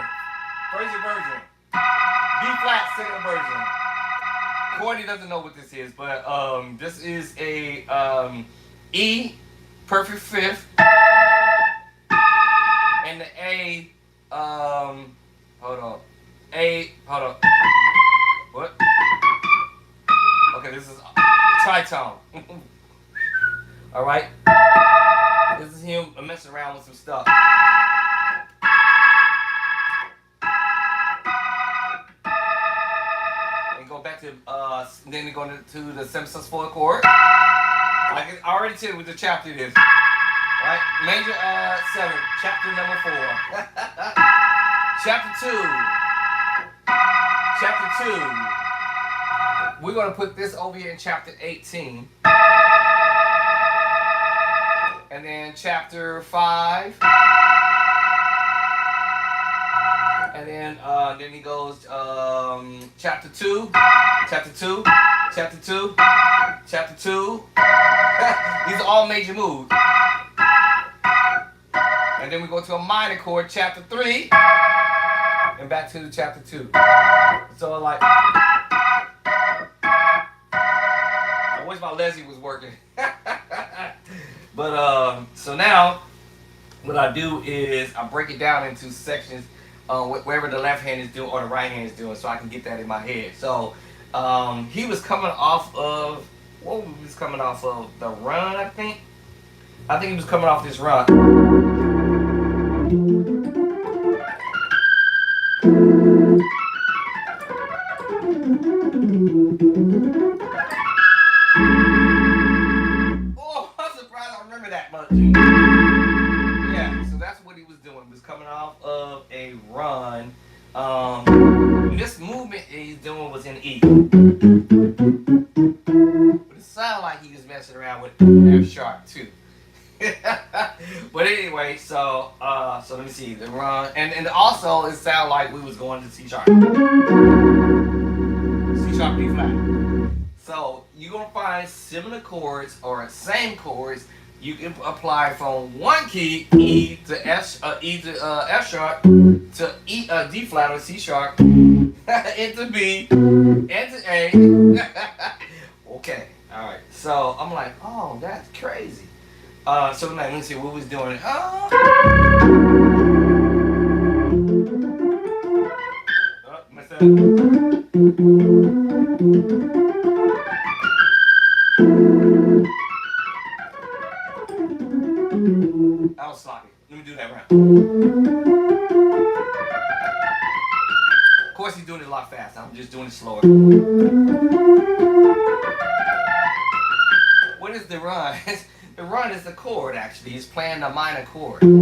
first version. B flat, second version. Courtney doesn't know what this is, but this is a E perfect fifth, and the A hold on. What? Okay, this is tritone. Alright? This is him messing around with some stuff. And go back to then go to the 7 sus4 chord. Like I already said with the chapter it is. Right? Major 7, chapter number 4. Chapter 2. Chapter 2. We're gonna put this over here in chapter 18. And then chapter 5. And then he goes chapter 2, chapter 2, chapter 2, chapter 2. These are all major moves. And then we go to a minor chord, chapter 3, and back to the chapter 2. So like, I wish my Leslie was working. But so now what I do is I break it down into sections, wherever the left hand is doing or the right hand is doing, so I can get that in my head. So he was coming off of what was he coming off of the run, I think. I think he was coming off this run. Oh, I'm surprised I remember that much. Yeah, so that's what he was doing. He was coming off of a run. This movement he's doing was in E. But it sounded like he was messing around with F sharp too. But anyway, so let me see the run, and also it sounded like we was going to C sharp, C sharp B flat. So you're gonna find similar chords or same chords you can apply from one key E to F, F sharp to E, D flat or C sharp into B into A. Okay, all right. So I'm like, oh, that's crazy. So like, let's see what was doing. Oh, messed up. I was sloppy. Let me do that round. Of course, he's doing it a lot faster. I'm just doing it slower. What is the run? The run is the chord, actually. He's playing the minor chord. It's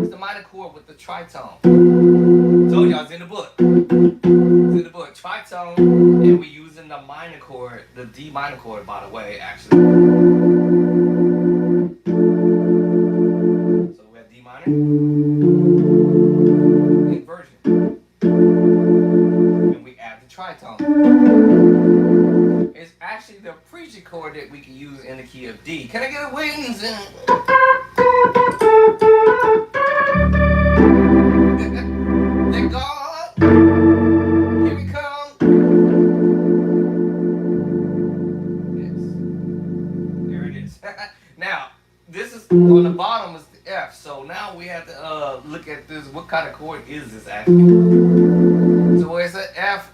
the minor chord with the tritone. Told y'all it's in the book. It's in the book. Tritone, and we're using the minor chord, the D minor chord, by the way, actually. So we have D minor. Inversion. And we add the tritone. It's actually the preacher chord that we can use in the key of D. Can I get a witness? Let God, here we come. Yes, there it is. Now, this is on the bottom is the F. So now we have to look at this. What kind of chord is this actually? So it's an F.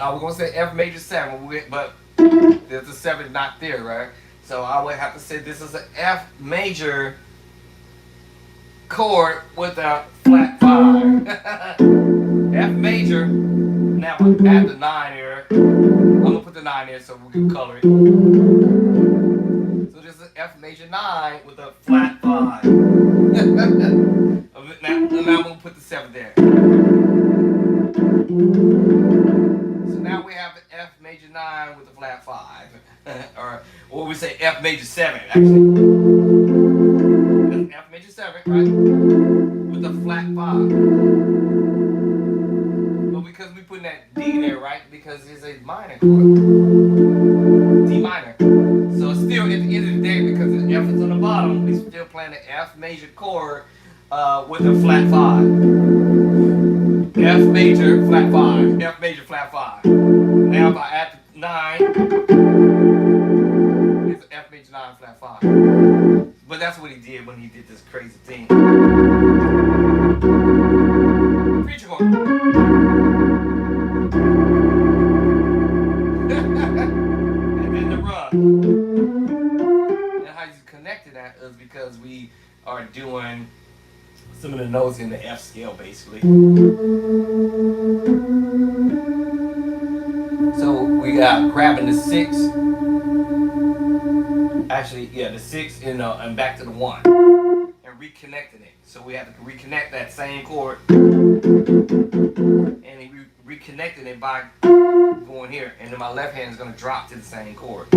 We're gonna say F major 7, but there's a 7 not there, right? So I would have to say this is an F major chord with a flat 5. F major. Now I'm gonna add the 9 here. I'm gonna put the 9 here so we can color it. So this is F major 9 with a flat 5. now I'm gonna put the 7 there. So now we have an F major 9 with a flat 5. or we say F major 7, actually. That's F major 7, right? With a flat 5. But because we put that D there, right? Because it's a minor chord. D minor. So still at the end of the day, because the F is on the bottom, we're still playing the F major chord with a flat 5. F major, flat 5. F major, flat 5. Now if I add the 9, it's an F major 9, flat 5. But that's what he did when he did this crazy thing. Preacher chord. And then the run. And how you connected that is because we are doing some of the notes in the F scale, basically. So we got grabbing the 6. Actually, yeah, the 6 and back to the 1. And reconnecting it. So we have to reconnect that same chord. And reconnecting it by going here. And then my left hand is going to drop to the same chord.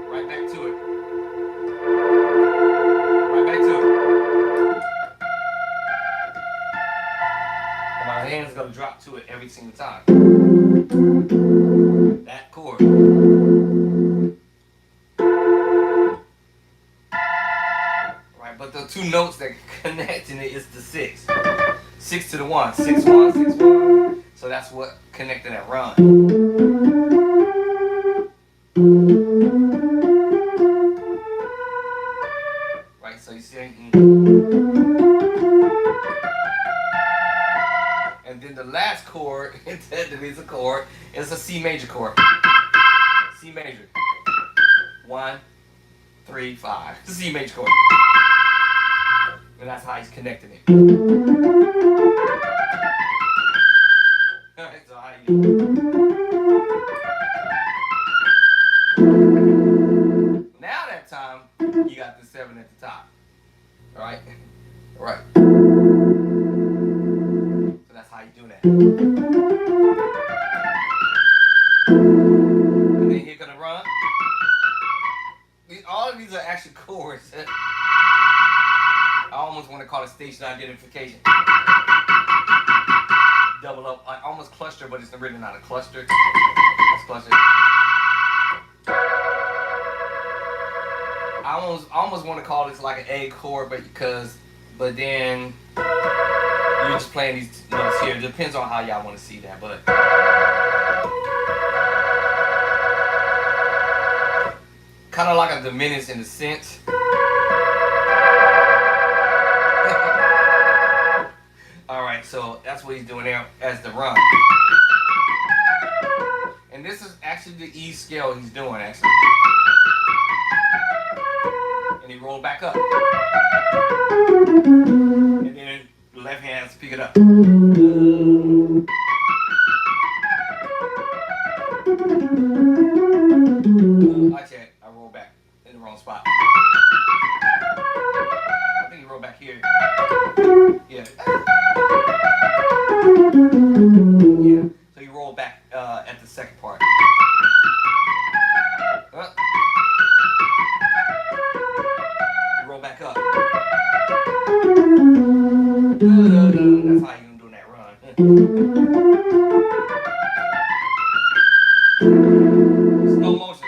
Right back to it. Right back to it. And my hand is going to drop to it every single time. That chord. Right, but the two notes that connecting it is the 6. 6 to the 1. 6 1 6 1. So that's what connecting that run. Right, so you see, and then the last chord, that is a chord, is a C major chord. C major. 1, 3, 5. C major chord. And that's how he's connecting it. Alright, so how you now that time you got the 7 at the top. Alright? Alright. So that's how you do that. And then here gonna run. All of these are actually chords. I almost want to call it station identification. Double up, almost cluster, but it's really not a cluster. It's cluster. I almost want to call this like an A chord, but then you're just playing these notes here. It depends on how y'all want to see that, but kind of like a diminished in a sense. All right, so that's what he's doing there as the run. And this is actually the E scale he's doing, actually. And he rolled back up. And then the left hand has to pick it up. I check. I roll back in the wrong spot. I think he rolled back here. Yeah. Yeah. So you roll back at the second part. You roll back up. That's how you're doing that run. Slow motion.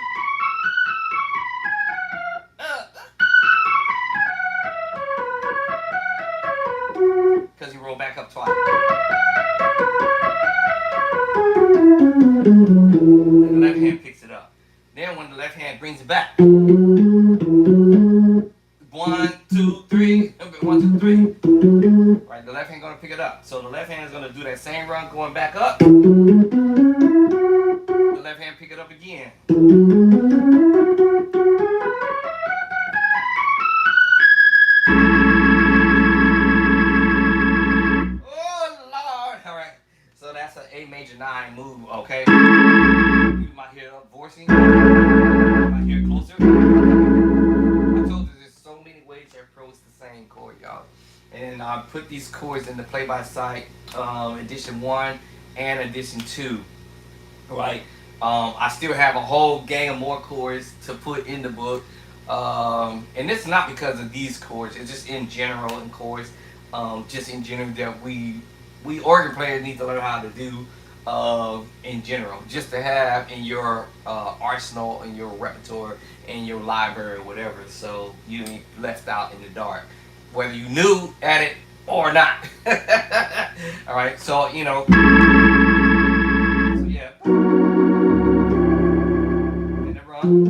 Because you roll back up twice. And the left hand picks it up. Then when the left hand brings it back. 1, 2, 3. 1, 2, 3. Right, the left hand gonna pick it up. So the left hand is gonna do that same run going back up. The left hand pick it up again. That's an A major 9 move, okay? You might hear it up voicing. You might hear it closer. I told you there's so many ways to approach the same chord, y'all. And I put these chords in the play-by-sight edition 1 and edition 2, right? I still have a whole gang of more chords to put in the book. And it's not because of these chords, it's just in general in chords. Just in general that we organ players need to learn how to do in general, just to have in your arsenal, in your repertoire, in your library, or whatever, so you ain't left out in the dark, whether you knew at it or not. All right, so you know, so yeah, and the run.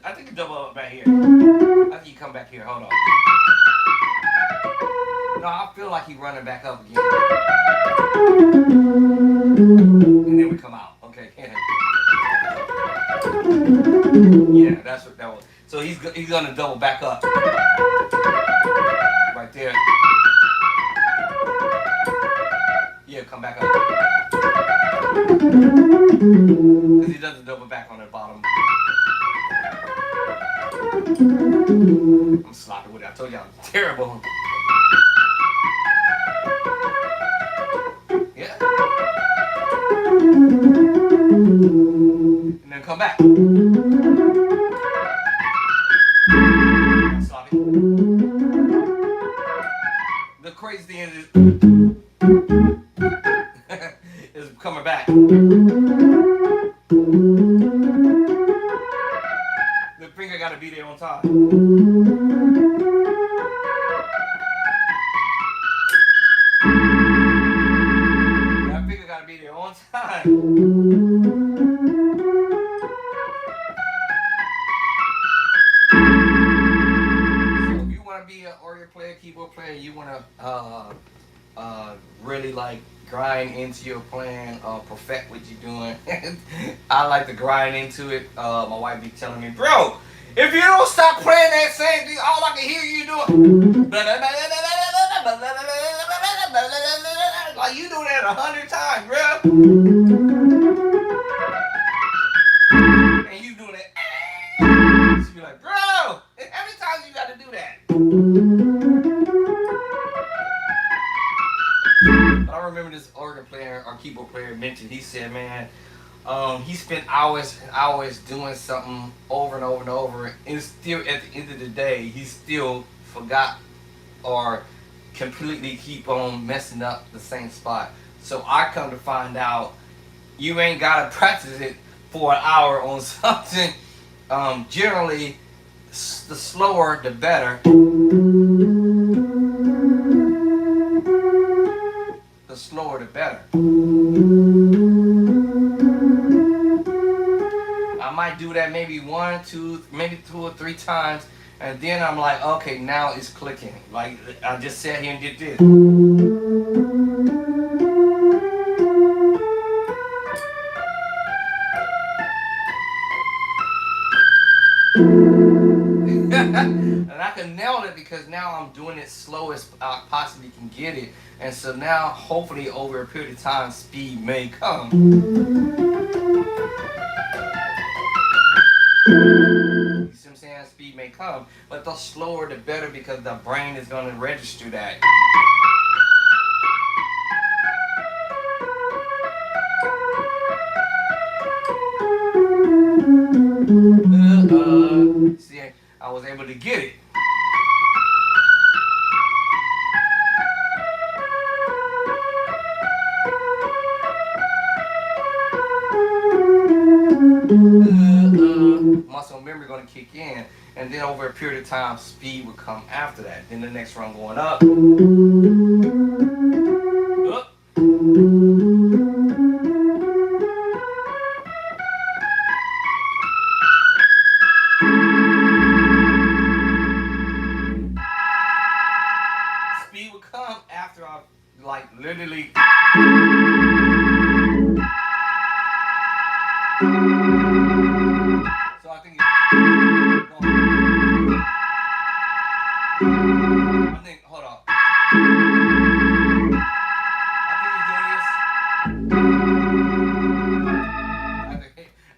I think you double up back here. I think you come back here. Hold on. No, I feel like he's running back up again. And then we come out. Okay. Yeah, that's what that was. So he's gonna double back up. Right there. Yeah, come back up. Because he doesn't double back on the bottom. I'm sloppy with it. I told you I'm terrible. Yeah. And then come back. I'm sloppy. The crazy thing is coming back. The finger got to be there on top. keyboard player, you wanna really like grind into your plan, perfect what you're doing. I like to grind into it. My wife be telling me, bro, if you don't stop playing that same thing, all I can hear you doing. Like you do that 100 times, bro. And you doing that. She be like, bro, how many times you gotta do that? But I remember this organ player or keyboard player mentioned, he said, man, he spent hours and hours doing something over and over and over, and still at the end of the day, he still forgot or completely keep on messing up the same spot. So I come to find out you ain't gotta practice it for an hour on something. Generally, the slower the better. The slower the better. I might do that maybe one, two, maybe 2 or 3 times, and then I'm like, okay, now it's clicking. Like I just sat here and did this. And I can nail it because now I'm doing it slow as I possibly can get it. And so now, hopefully, over a period of time, speed may come. You see what I'm saying? Speed may come. But the slower the better because the brain is going to register that. See, I was able to get it. Muscle memory going to kick in, and then over a period of time, speed will come after that. Then the next run going up. Up. Speed will come after I like literally. So I think hold on.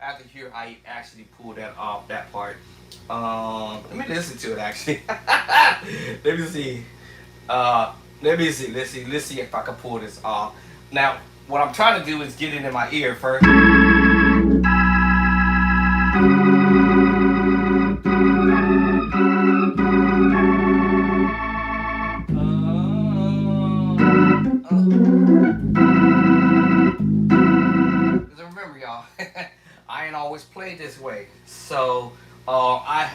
After here, I actually pulled that off, that part. Let me listen to it actually. Let me see. Let's see if I can pull this off. Now, what I'm trying to do is get it in my ear first. Because remember, y'all, I ain't always played this way. So, I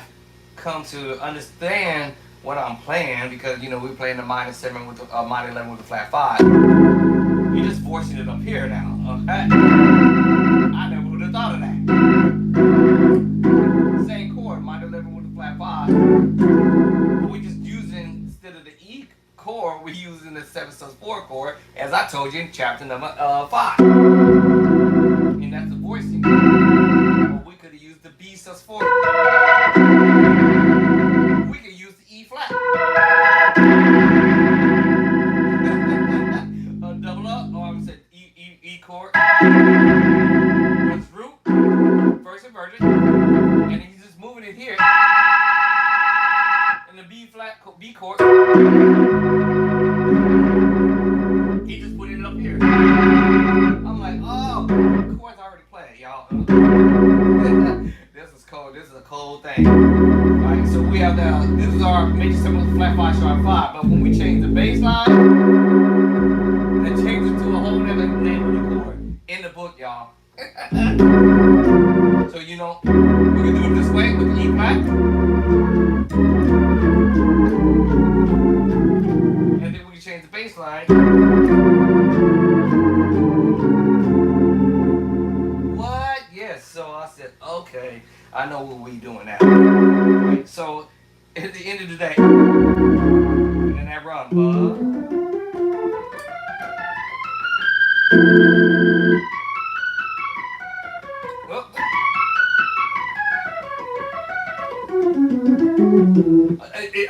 come to understand what I'm playing because, you know, we're playing the minor 7 with the minor 11 with the flat 5. You're just forcing it up here now, okay? I never would have thought of that. Same chord, minor 11 with the flat 5. But we're just using, instead of the E chord, we're using the 7/4 chord, as I told you in chapter number 5. And that's the voicing. Or we could have used the B/4. We could use the E flat. Double up, or I would say E chord. First root, first inverted, and then he's just moving it here. And the B flat, B chord. He just put it up here. I'm like, oh, the chord's already played, y'all. This is cold. This is a cold thing. Alright, so we have now, this is our major 7 flat 5 sharp 5. But when we change the bass line, then change it to a whole other name of the chord in the book, y'all. So you know, we can do it this way with the E flat. And then we can change the bass line. What? Yes. So I said, okay, I know what we're doing now. Right? So at the end of the day, and that run, bud. Oh.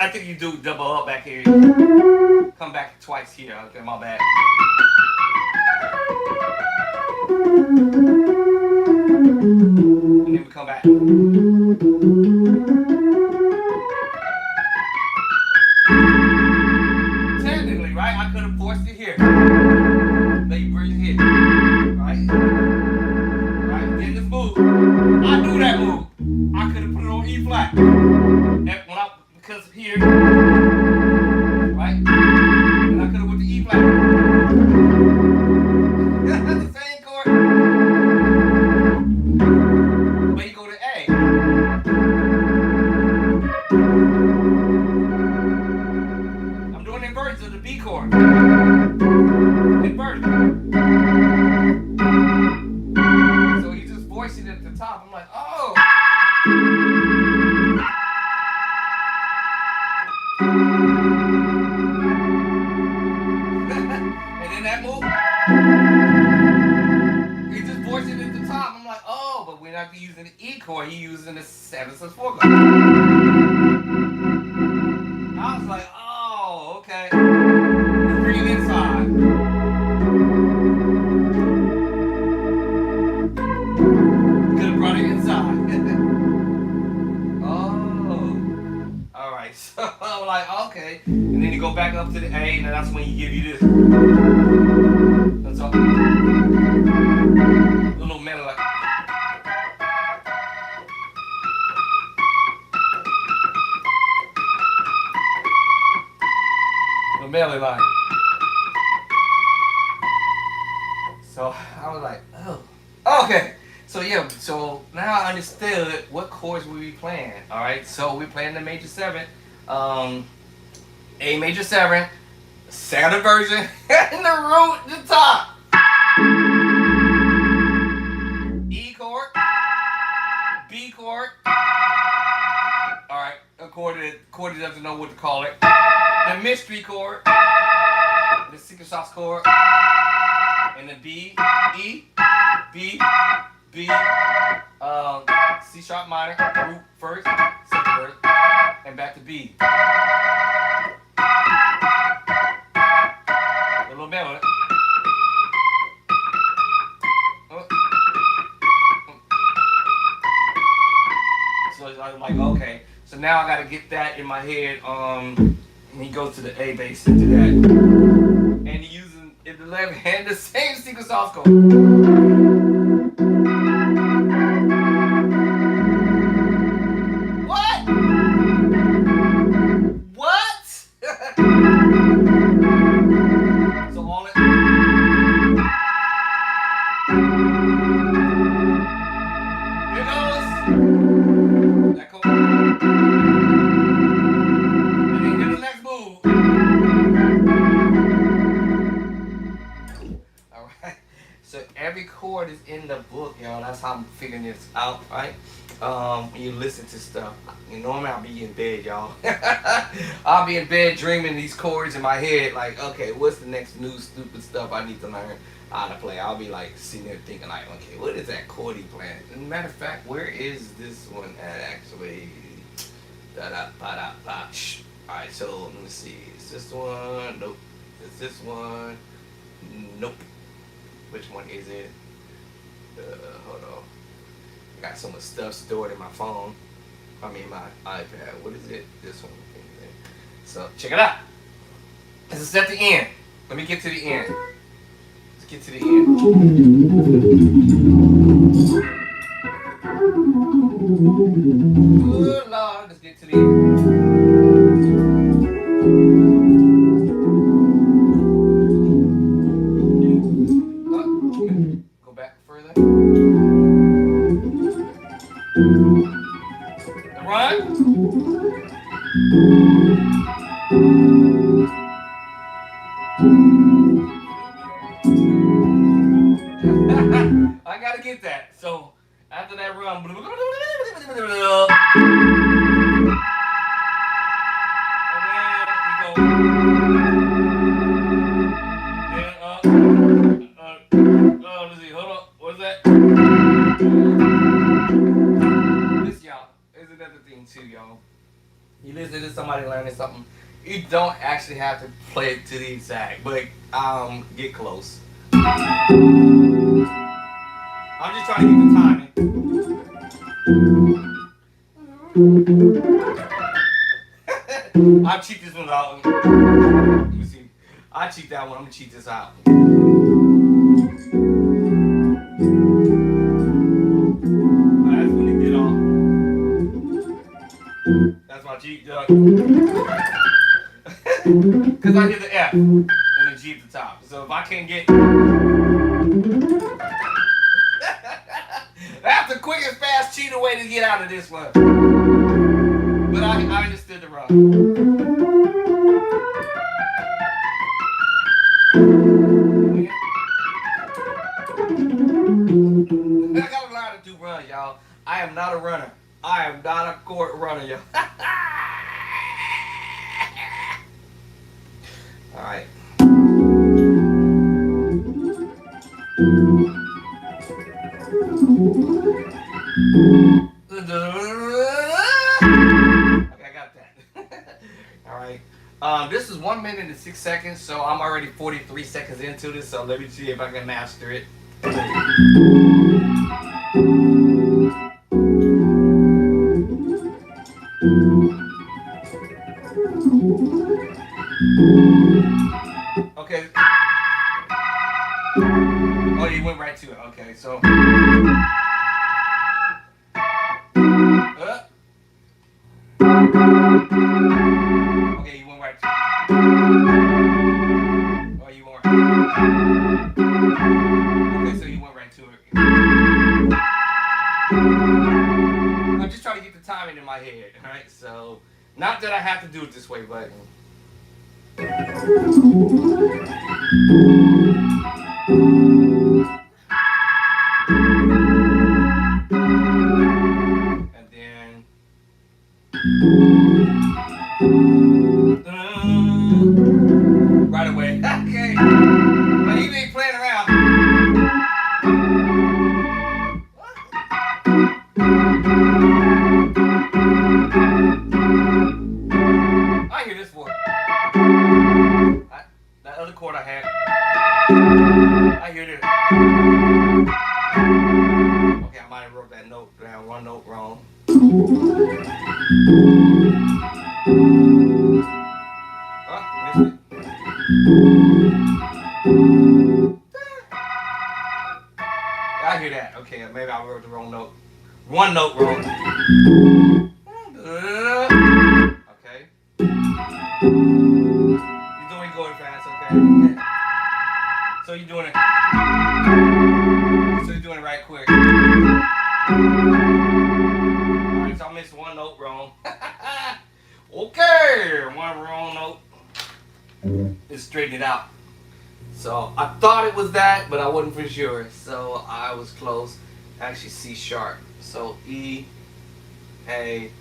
I think you do double up back here. Come back twice here. Okay, my bad. And then we come back. Technically, right? I could have forced it here. Let you breathe here. Right? Right? Then this move. I knew that move. I could have put it on E flat. Because here. Right? And I could have went to E flat. That's the same chord. But you go to A. I'm doing inversions of the B chord. Inverted. So you just voice it at the top. I'm like, oh. And then that move. He just voiced it at the top. I'm like, oh, but we're not using the E chord. He's using the 7/4 chord. I was like, oh, okay. Bring it inside. Could have brought it inside. Oh. Alright, so I'm like, okay. And then you go back up to the A, and that's when he give you this. That's all. A little melody like. A melody line. So I was like, oh. Okay. So yeah, so now I understood what chords we be playing. Alright, so we're playing the major 7. A major 7, second inversion, and the root at the top. E chord, B chord. Alright, a chord that doesn't know what to call it. The mystery chord, the secret sauce chord, and the B, E, B, B, C sharp minor, root first, second verse, and back to B. A little melody. So I was like, okay. So now I gotta get that in my head. And he goes to the A bass into that. And he using in the left hand the same secret sauce chord. What? What? So all it. Here goes. That chord. And then hit the next move. Alright. So every chord is in the book, y'all. That's how I'm figuring this out, right? When you listen to stuff. Normally I'll be in bed, y'all. I'll be in bed dreaming these chords in my head, like, okay, what's the next new stupid stuff I need to learn how to play? I'll be like sitting there thinking like, okay, what is that chord he playing? And matter of fact, where is this one at actually? Da-da-ba-da-ba. Alright, so let me see. Is this one? Nope. Is this one? Nope. Which one is it? Hold on. I got so much stuff stored in my phone. I mean my iPad. What is it? This one. So check it out. This is at the end. Let me get to the end. Let's get to the end. Good Lord, let's get to the end. Go back further. The run. I gotta get that. So after that run, and then we go. something too, y'all. You listen to somebody learning something, you don't actually have to play it to the exact, but get close. I'm just trying to get the timing. I'll cheat this one out. Let me see. I'll cheat that one. I'm gonna cheat this out. That's when it get off. That's my cheat, Doug. Because I hit the F and the G at the top. So if I can't get. That's the quickest, fast cheater way to get out of this one. But I understood the run. I got a lot to do run, y'all. I am not a runner. I am not a chord runner, y'all. Alright. Okay, I got that. Alright. This is 1 minute and 6 seconds, so I'm already 43 seconds into this, so let me see if I can master it. Okay. Oh, you went right to it. Okay, so. Okay, you went right to it. Oh, you went right. Okay, so you went right to it. I'm just trying to get the timing in my head, alright? So, not that I have to do it this way, but. And then. Right away. Okay. But he ain't playing around. I hear this one. That other chord I had. I hear this. Okay, I might have wrote that note down, one note wrong. Missed it. I hear that. Okay, maybe I wrote the wrong note. One note wrong. Okay. You're doing going fast, okay? So you're doing it. So you're doing it right quick. Alright, so I missed one note wrong. Okay, one wrong note. Let's straighten it out. So I thought it was that, but I wasn't for sure. So I was close. Actually, C sharp. So E, A,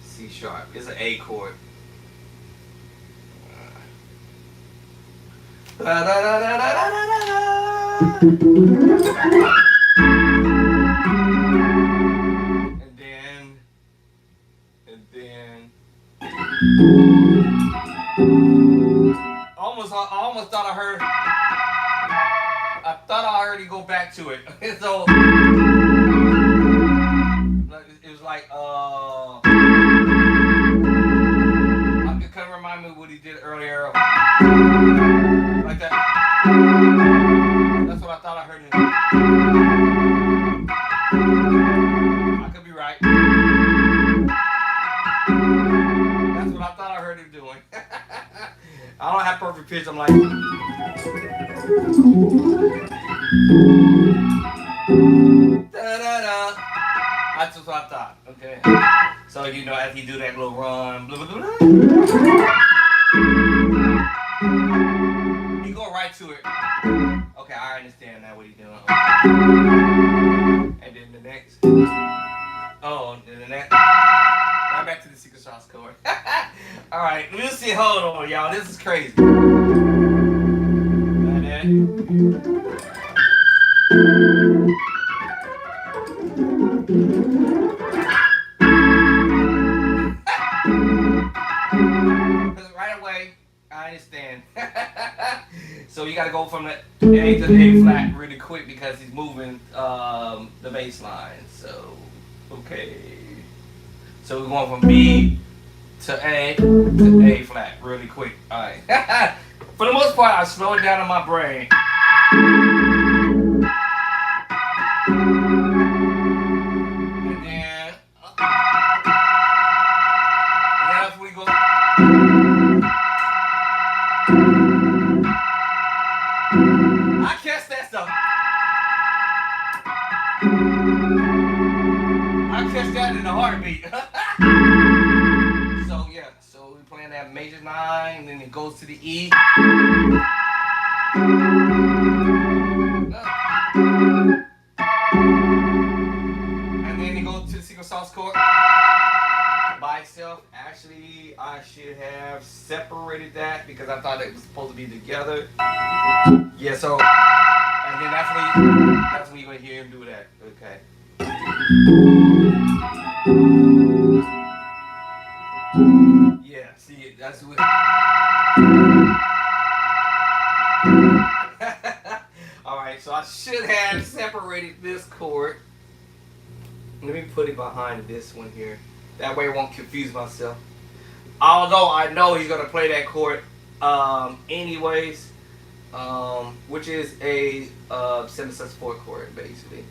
C sharp. It's an A chord. And then. I almost thought I heard. I thought I heard you go back to it. So it was like it kind of remind me of what he did earlier. Like that. That's what I thought I heard him. I could be right. That's what I thought I heard him doing. I don't have perfect pitch. I'm like. Da-da-da. That's what I thought. Okay. So you know, as you do that little run, blah, blah, blah, blah. You go right to it. Okay, I understand now what he's doing. And then the next. Oh, and then the next. Right back to the secret sauce chord. All right, we'll see. Hold on, y'all. This is crazy. And then. I understand. So you gotta go from the A to the A flat really quick because he's moving the bass line. So okay. So we're going from B to A flat really quick. Alright. For the most part I slow it down in my brain. And then that's when we go. I catch that stuff. I catch that in a heartbeat. So yeah, so we're playing that major 9, and then it goes to the E. And then it goes to the secret sauce chord by itself. Actually, I should have separated that because I thought it was supposed to be together. Yeah, so and then that's when you're gonna hear him do that. Okay. Yeah, see, that's what. Alright, so I should have separated this chord. Let me put it behind this one here. That way I won't confuse myself. Although I know he's going to play that chord anyways, which is a 7/4 chord, basically.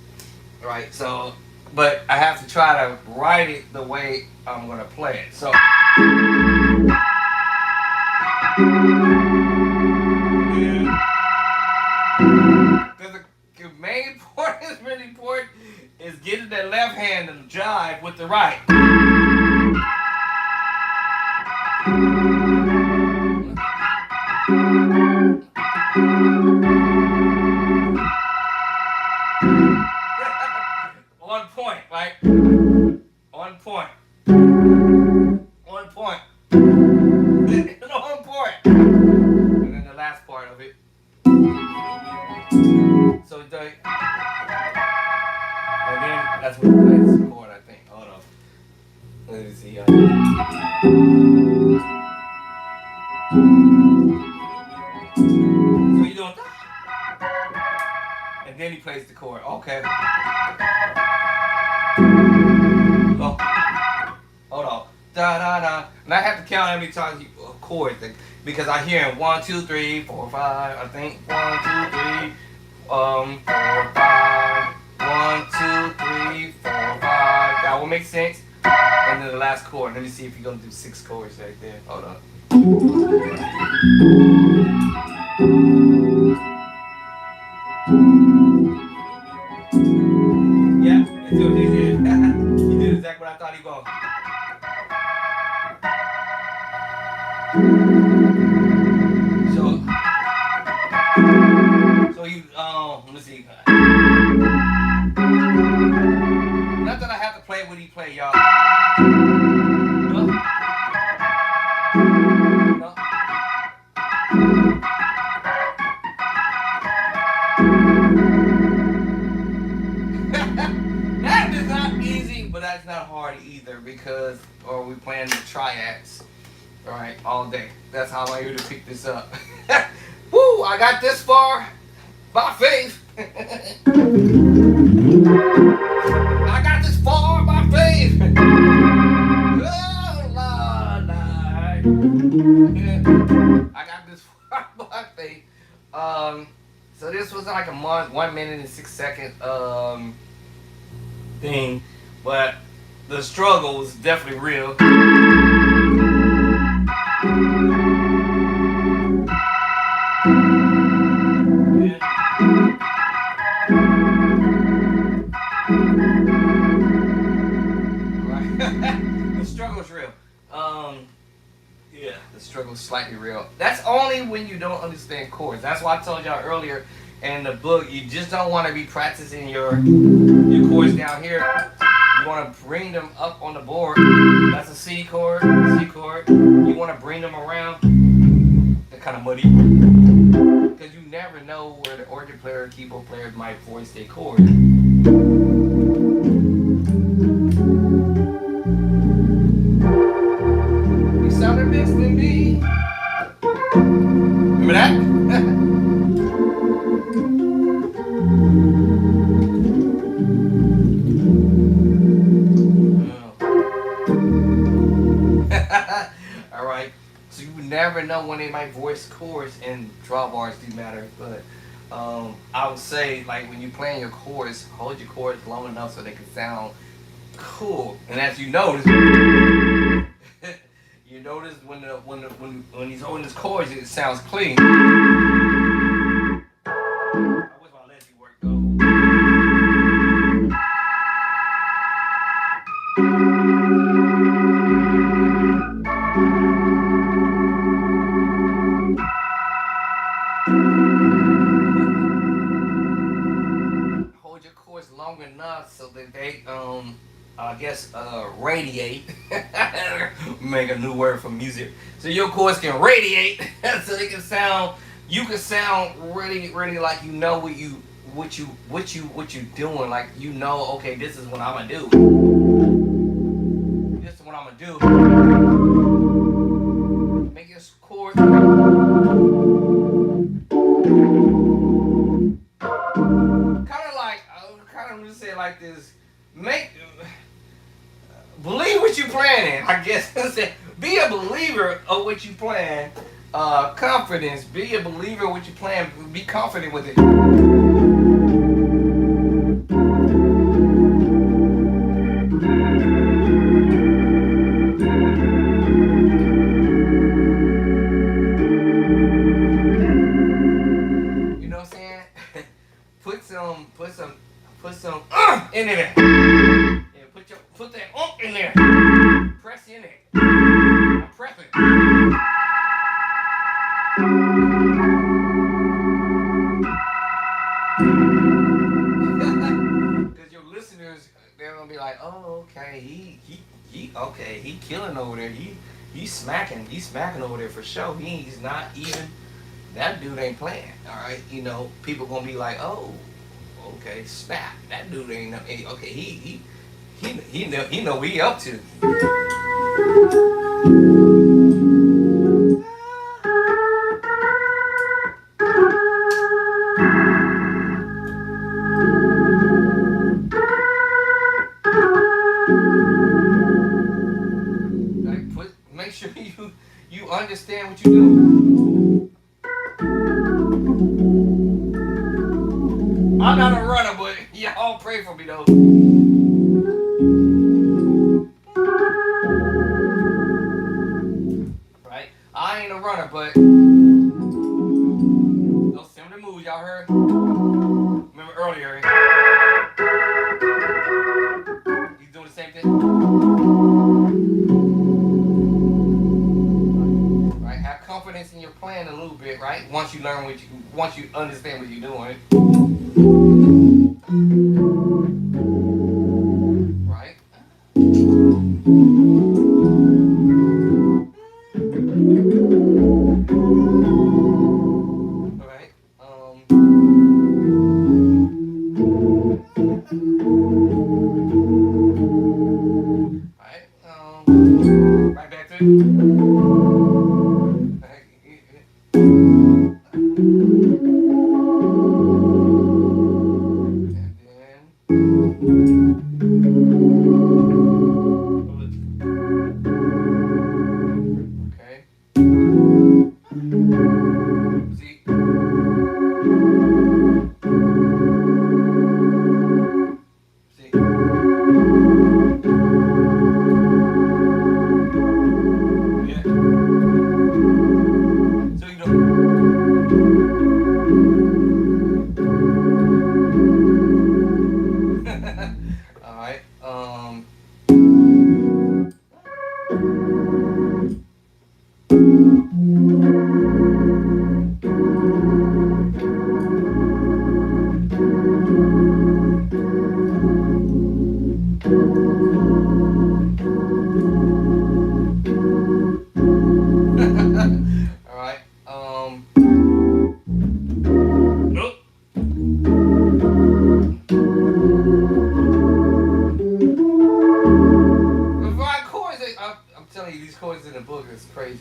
Alright, so, but I have to try to write it the way I'm going to play it. So. Because the main part is really important is getting that left hand to jive with the right. On point, right? On point. On point. On point. And then the last part of it. So and then that's when he plays the chord, I think. Hold on. Let me see. So you doing, and then he plays the chord. Okay. Oh. Hold on. Da da da. And I have to count how many times he chords because I hear him 1, 2, 3, 4, 5. I think 1, 2, 3. 4, 5. 1, 2, 3, 4, 5. That will make sense. And then the last chord. Let me see if you're gonna do 6 chords right there. Hold on. Yeah, that's what he did. He did exactly what I thought he was going. So you let me see. Not that I have to play what he play, y'all. No. No. That is not easy, but that's not hard either because we playing the triads, all right, all day. That's how I'm able to pick this up. Woo! I got this far by faith. I got this far by faith. Oh, Lord. I got this far by faith. So this was like a 1 minute and 6 second thing, but the struggle was definitely real. The struggle's real. Yeah, the struggle's slightly real. That's only when you don't understand chords. That's why I told y'all earlier in the book, you just don't want to be practicing your chords down here. You want to bring them up on the board. That's a C chord, C chord. You want to bring them around. They're kind of muddy. Because you never know where the organ player or keyboard player might voice their chord. You sounded best to me. All right. So you never know when they might voice chords, and drawbars do matter. But I would say, like when you playing your chords, hold your chords long enough so they can sound cool. And as you notice, you notice when he's holding his chords, it sounds clean. I wish my legs would work though. Hold your chords long enough so that they I guess radiate. Make a new word for music. So your chords can radiate so they can sound, you can sound really like you know what you doing, like you know, okay, this is what I'm gonna do. This is what I'm gonna do. Make your chord kind of like, kind of just say it like this. Make believe what you planning. I guess be a believer of what you plan. Confidence. Be a believer of what you plan. Be confident with it. You know what I'm saying? Put some in there. Yeah, put that in there. Press in it. I'm pressing. Because your listeners, they're gonna be like, oh, okay, he killing over there. He's smacking over there for sure. He's not even, that dude ain't playing. All right, you know, people gonna be like, oh, okay, snap. That dude ain't okay. He know what he up to. Like make sure you understand what you do. I'm not a runner, but y'all pray for me though. Right? I ain't a runner, but those similar moves y'all heard. Remember earlier? He's doing the same thing. Right? Have confidence in your plan a little bit, right? Once you understand what you're doing. Right? Right? Right back to it. Okay. See? See? Yeah. So you all right. All right. Nope. Find chords. I'm telling you, these chords in the book is crazy.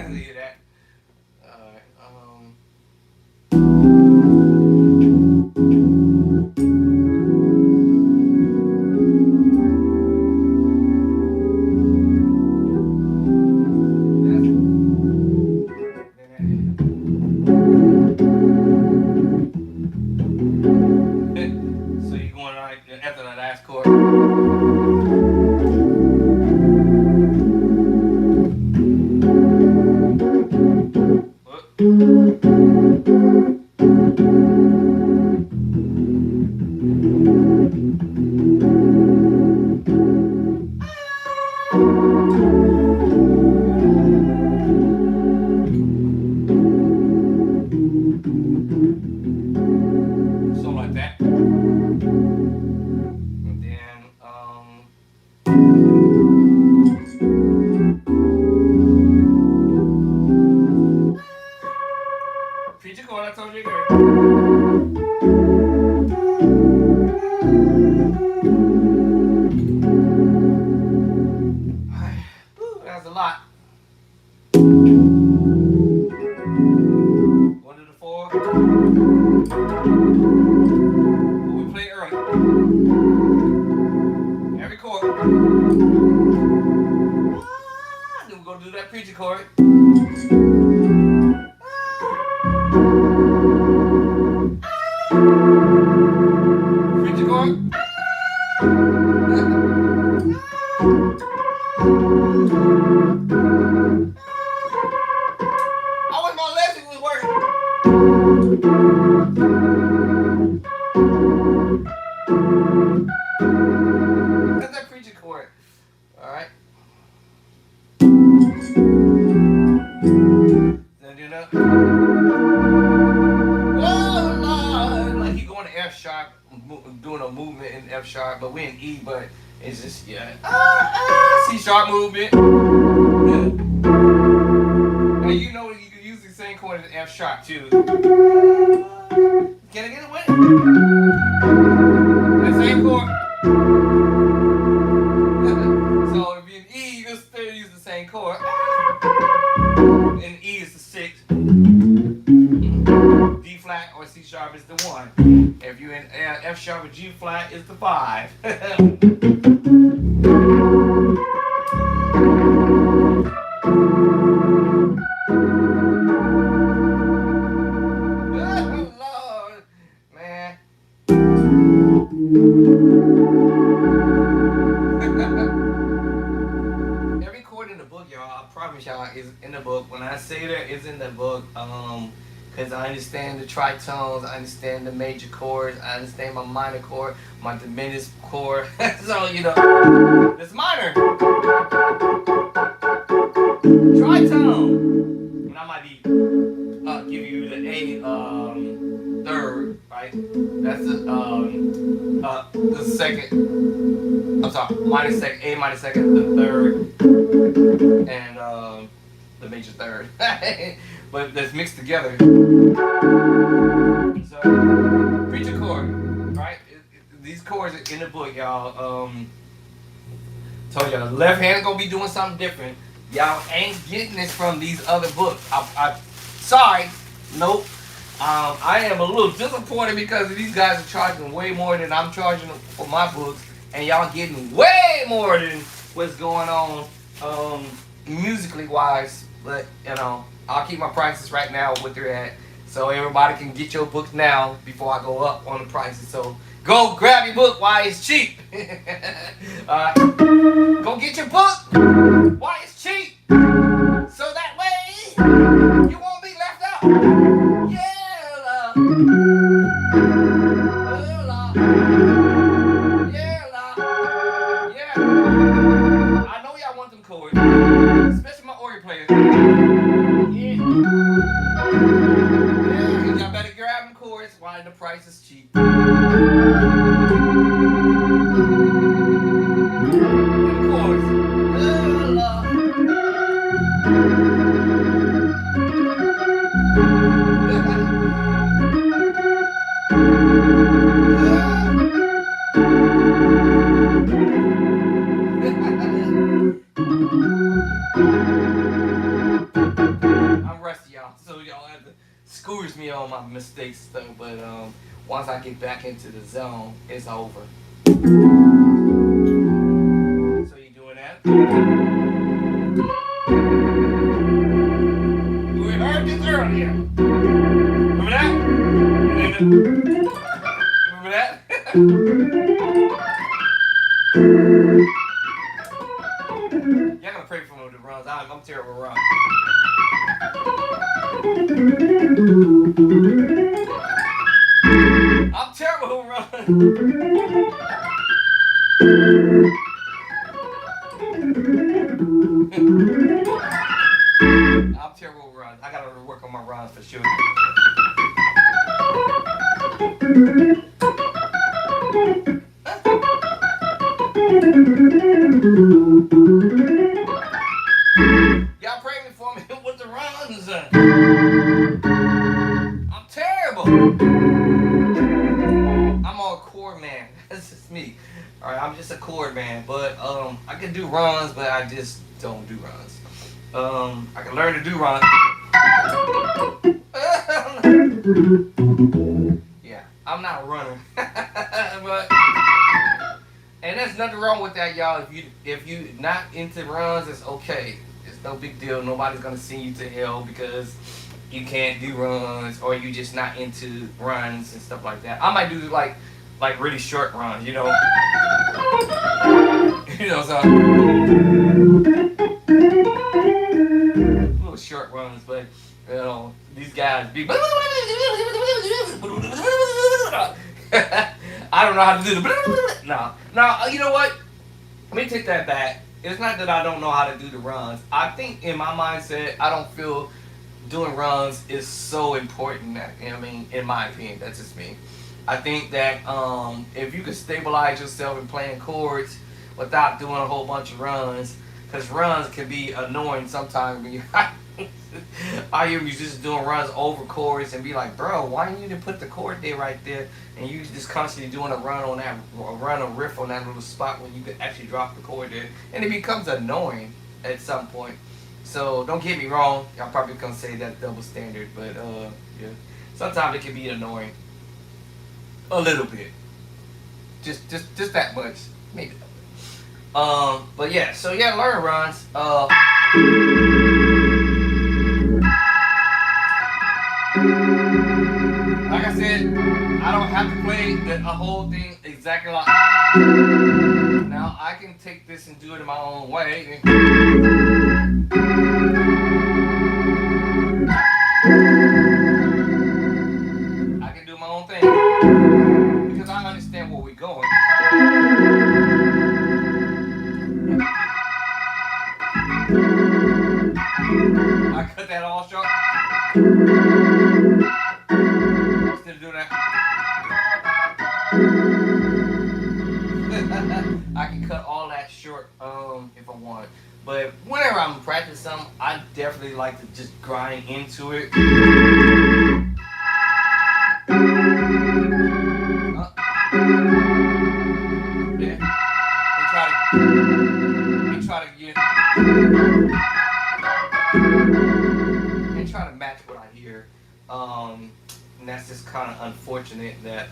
Hear that? Alright, so you're going right after the last chord. Something like that. And then, preacher chord, I told you again. Whew, that's a lot. 1 to the 4. What we played earlier. Every chord. Then we're gonna do that preacher chord. Preacher chord. I wish my lesson was working. That's that preacher chord. Alright. Then do that. Oh Lord! Like he going to F sharp, doing a movement in F sharp, but we in E, but it's just, yeah. C sharp movement. And you know you can use the same chord as F sharp too. Can I get away? That same chord. So if you're in E, you can still use the same chord. And E is the 6. D flat or C sharp is the 1. If you're in F sharp or G flat, it's the 5. Lord, man. Every chord in the book, y'all, I promise y'all, is in the book. When I say that, it's in the book. Because I understand the tritones, I understand the major chords, I understand my minor chord, my diminished chord. So, you know, it's minor. Tritone. And I might be give you the A third, right? That's the second. I'm sorry, minor second, A minor second, the third, and the major third. But that's mixed together. So, preacher chord, right? These chords are in the book, y'all. Told y'all, the left hand gonna be doing something different. Y'all ain't getting this from these other books. Sorry, nope. I am a little disappointed because these guys are charging way more than I'm charging for my books, and y'all getting way more than what's going on musically wise. But you know, I'll keep my prices right now what they're at, so everybody can get your books now before I go up on the prices. So go grab your book while it's cheap. Go get your book while it's cheap, so that way you won't be left out. Yeah, love. Oh, love. Yeah, love. Yeah. I know y'all want them chords, especially my organ players. Yeah. Yeah, y'all better grab them chords while the price is cheap. once I get back into the zone, it's over. So you doing that? We heard this earlier. Remember that? Remember that? Y'all gonna pray for me with the runs. I'm terrible at runs. I'm terrible at runs. I'm terrible at runs. I gotta work on my runs for sure. Y'all pray me for me with the runs. I'm terrible. I'm a chord man. That's just me. Alright, I'm just a chord man. But I can do runs, but I just don't do runs. I can learn to do runs. Yeah, I'm not a runner. But and there's nothing wrong with that, y'all. If you not into runs, it's okay. It's no big deal. Nobody's gonna send you to hell because you can't do runs or you just not into runs and stuff like that. I might do like really short runs, you know. You know, so little short runs, but you know, these guys be I don't know how to do the no. Now, you know what? Let me take that back. It's not that I don't know how to do the runs. I think in my mindset, I don't feel doing runs is so important. That, you know what I mean, in my opinion, that's just me. I think that if you can stabilize yourself in playing chords without doing a whole bunch of runs, because runs can be annoying sometimes when you I hear musicians doing runs over chords and be like, bro, why you need to put the chord there right there and you just constantly doing a run on that, a riff on that little spot when you could actually drop the chord there, and it becomes annoying at some point. So don't get me wrong, y'all probably gonna say that's double standard, but yeah, sometimes it can be annoying, a little bit, just that much, maybe. But yeah, so yeah, learn runs. Like I said, I don't have to play a whole thing exactly like. Now I can take this and do it in my own way. I can do my own thing because I understand where we're going. I cut that all short. Instead of doing that. I can cut all that short if I want. But whenever I'm practicing something, I definitely like to just grind into it. Yeah. And try to get and try to match what I hear. And that's just kind of unfortunate that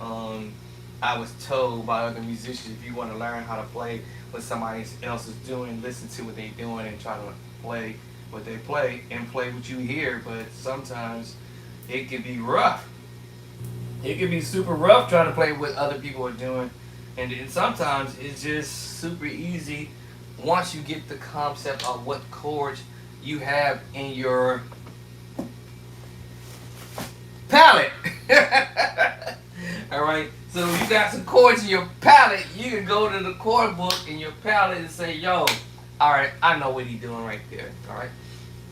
I was told by other musicians, if you want to learn how to play what somebody else is doing, listen to what they're doing and try to play what they play and play what you hear. But sometimes it can be rough. It can be super rough trying to play what other people are doing. And then sometimes it's just super easy once you get the concept of what chords you have in your palette. Alright, so you got some chords in your palette, you can go to the chord book in your palette and say, yo, alright, I know what he's doing right there. Alright?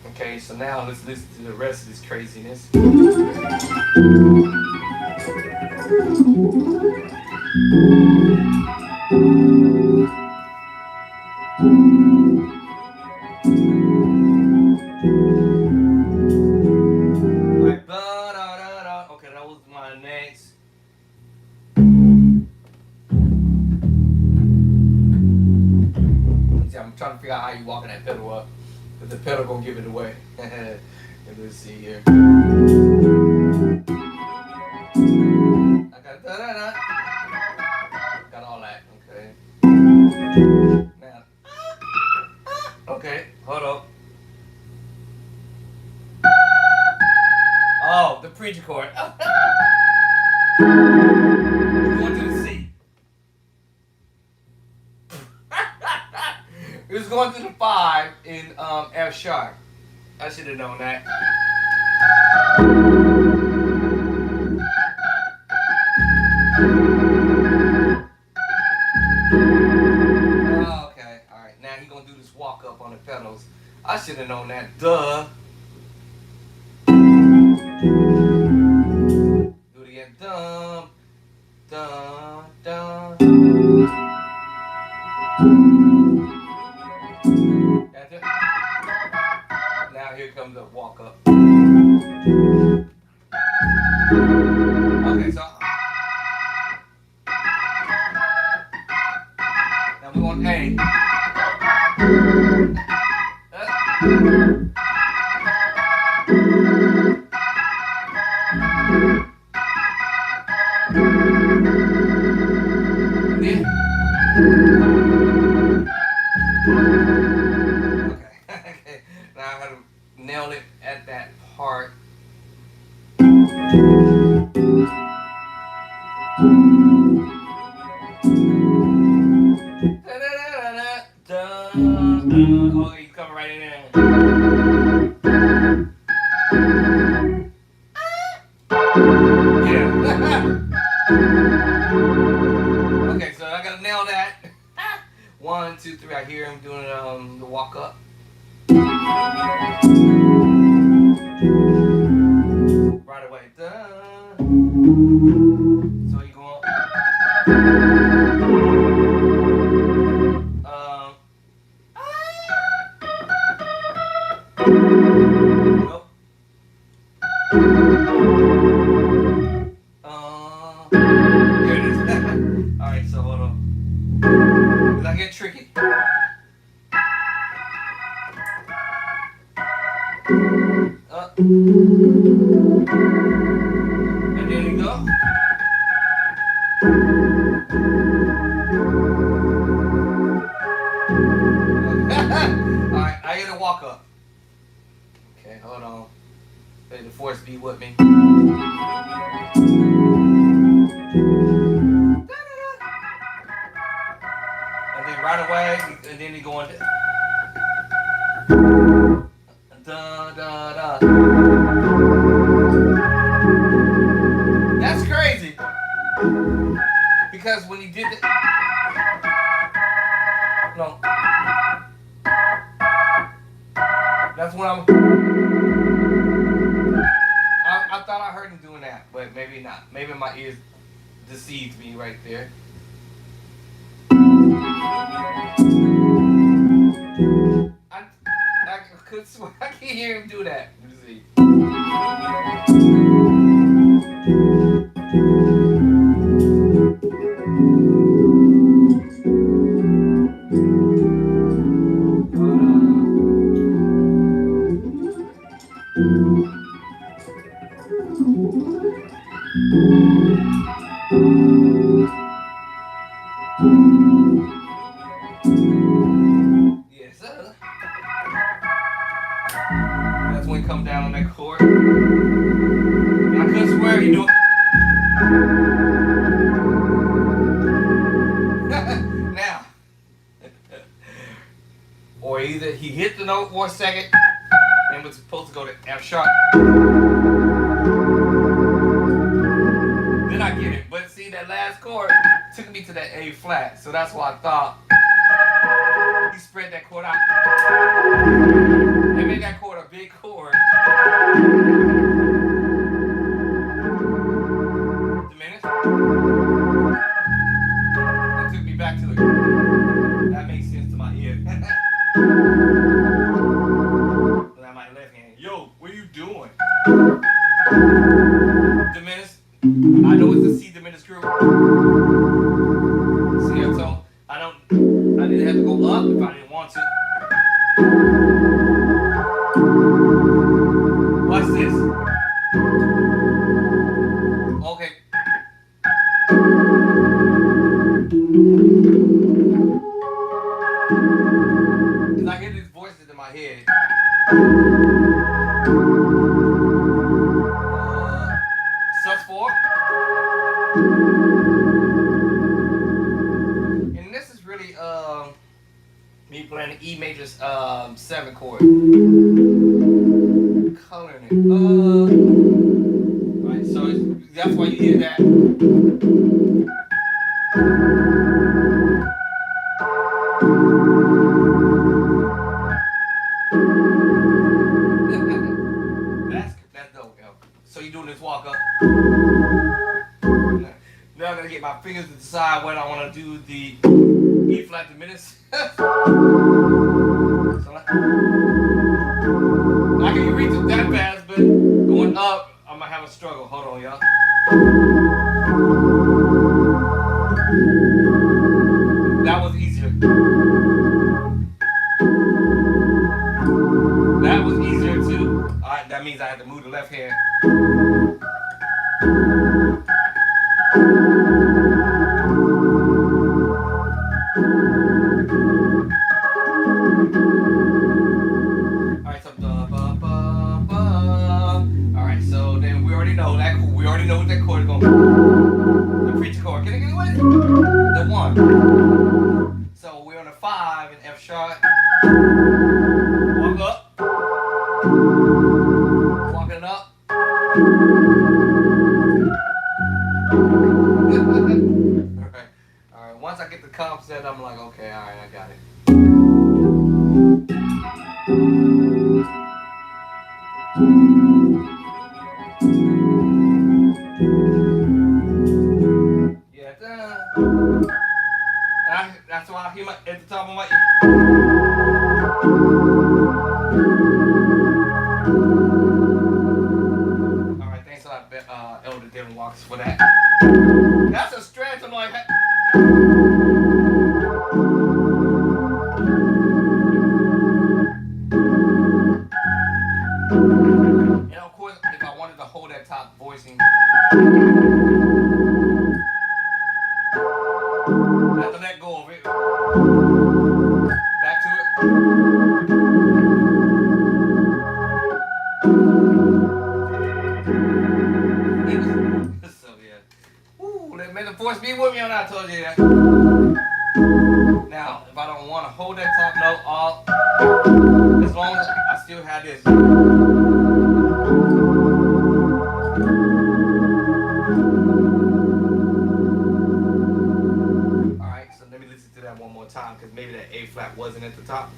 Okay, so now let's listen to the rest of this craziness. Okay, that was my next. See, I'm trying to figure out how you walking that pedal up, but the pedal gonna give it away. Let's see here. I got da-da-da. Got all that. Okay. Now. Okay. Hold up. Oh, the preacher chord. We're going to the C. It was going to the 5 in F sharp. I should have known that. Oh, okay. Alright. Now he's going to do this walk up on the pedals. I should have known that. Duh. Do it again. Dum. Dun. Dun. That's it. Now here comes the walk up. Okay, so now we want A. Okay. Now I gotta nail it at that part. Oh, you coming right in there. Yeah. Okay, so I gotta nail that. 1, 2, 3. I hear him doing the walk up. Right away. So you go. Nope. Here it is. Alright, so hold on. Did that get tricky? And there you go. Alright, I get a walk up. Okay, hold on. Let the force be with me. And then right away, and then you go into da da da. That's crazy. Because when you did it, no, that's when I thought I heard him doing that, but maybe not. Maybe my ears deceived me right there. I could swear I can't hear him do that. Let me see. Yes, sir. That's when he come down on that chord. And I couldn't swear he do it. Now, or either he hit the note for a second and was supposed to go to F sharp. Then I get it. But see, that last chord took me to that A flat. So that's why I thought he spread that chord out. They made that chord a big chord. Diminished. That took me back to the. That makes sense to my ear. Now my left hand. Yo, what are you doing? Diminished. I know it's a C diminished groove. See, so I didn't have to go up if I didn't want to. Watch this. Okay. Because I hear these voices in my head. Sus4. And this is really me playing the E major 7 chord. Coloring it. Right, so that's why you hear that. that's dope, yo. So you doing this walk up. Now I'm gonna get my fingers to decide whether I want to do the E flat diminished. So I can reach it that fast, but going up, I might have a struggle. Hold on, y'all. That was easier. That was easier too. Alright, that means I have to move the left hand. Alright, so alright, so then we already know that we already know what that chord is going to be. The preacher chord. Can I get it with it? The 1. So we're on a 5 in F sharp. Walk up. Walking up. Alright, once I get the comp set, I'm like, okay, alright, I got it. Yeah, that's why I hear at the top of my ear. Alright, thanks a lot, Elder Devin Walks, for that. That's a stretch. I'm like, and of course, if I wanted to hold that top voicing, I have to let go of it. Back to it. So yeah. Woo, may the force be with me on that. I told you that. Now, if I don't want to hold that top note off, as long as I still have this. Alright, so let me listen to that one more time, because maybe that A flat wasn't at the top.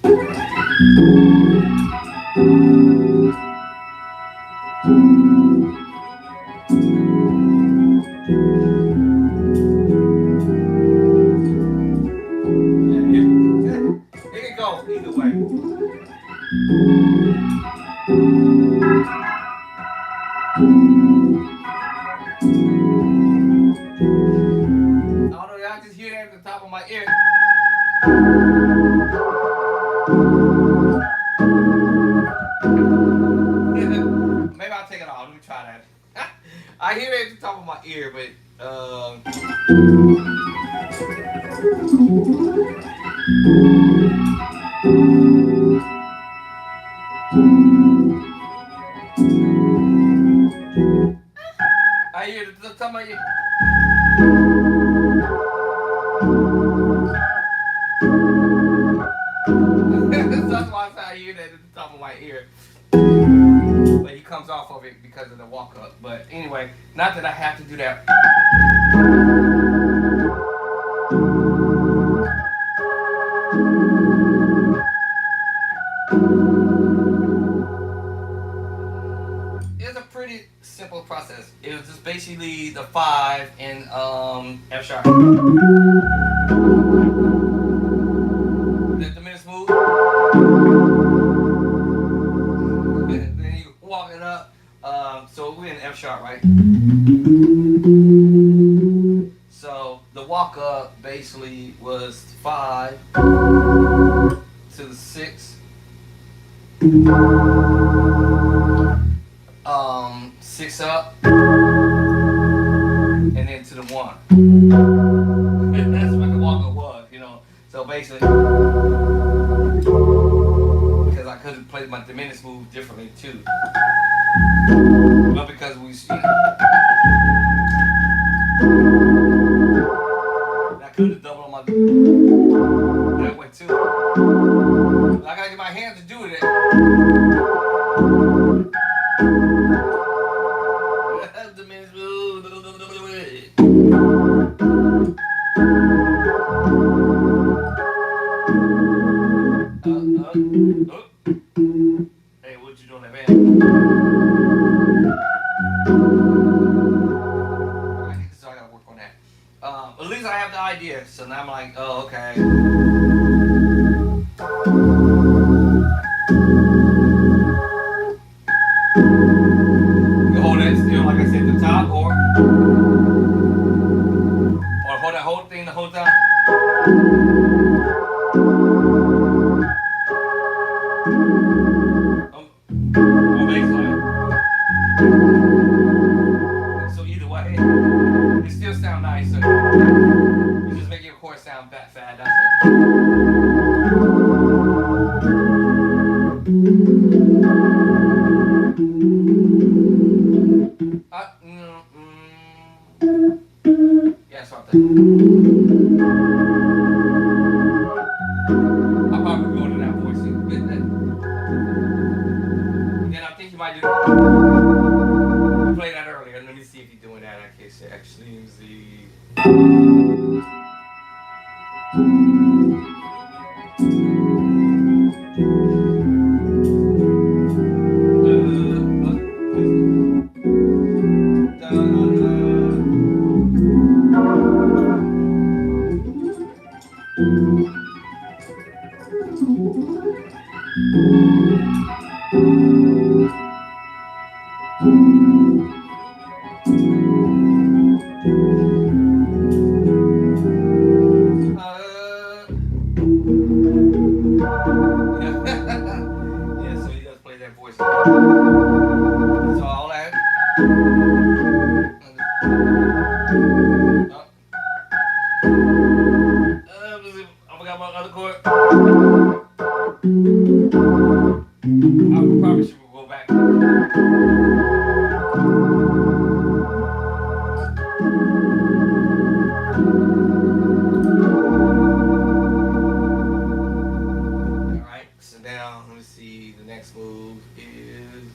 It can go either way. Although y'all just hear that at the top of my ear. Maybe I'll take it off. Let me try that. I hear it at the top of my ear, but I hear it at the top of my ear. That's why I hear that at the top of my ear. But he comes off of it because of the walk up. But anyway, not that I have to do that. It's a pretty simple process. It was just basically the 5 in F sharp. The diminished move. Then you walk it up. So we're in F sharp, right? So the walk up basically was 5 to the 6. 6 up, and then to the 1. That's what the walk basically, because I could have played my diminished move differently too. But because we, I could have doubled on my that way too. But I gotta get my hands to do it. Diminished move. Hey, what you doing there, man? So I gotta work on that. At least I have the idea. So now I'm like, oh, okay. You hold that still, like I said, at the top, or hold that whole thing the whole time. So either way, it still sound nice. So you just make your chord sound fat. That's it. Yeah, something. I'll probably go to that voicing. Then I think you might do. Play that earlier. Let me see if you're doing that. I guess actually use the. Yeah, so he does play that voice. So all that. I forgot my other chord. I probably should go back. Alright, so now let me see. The next move is.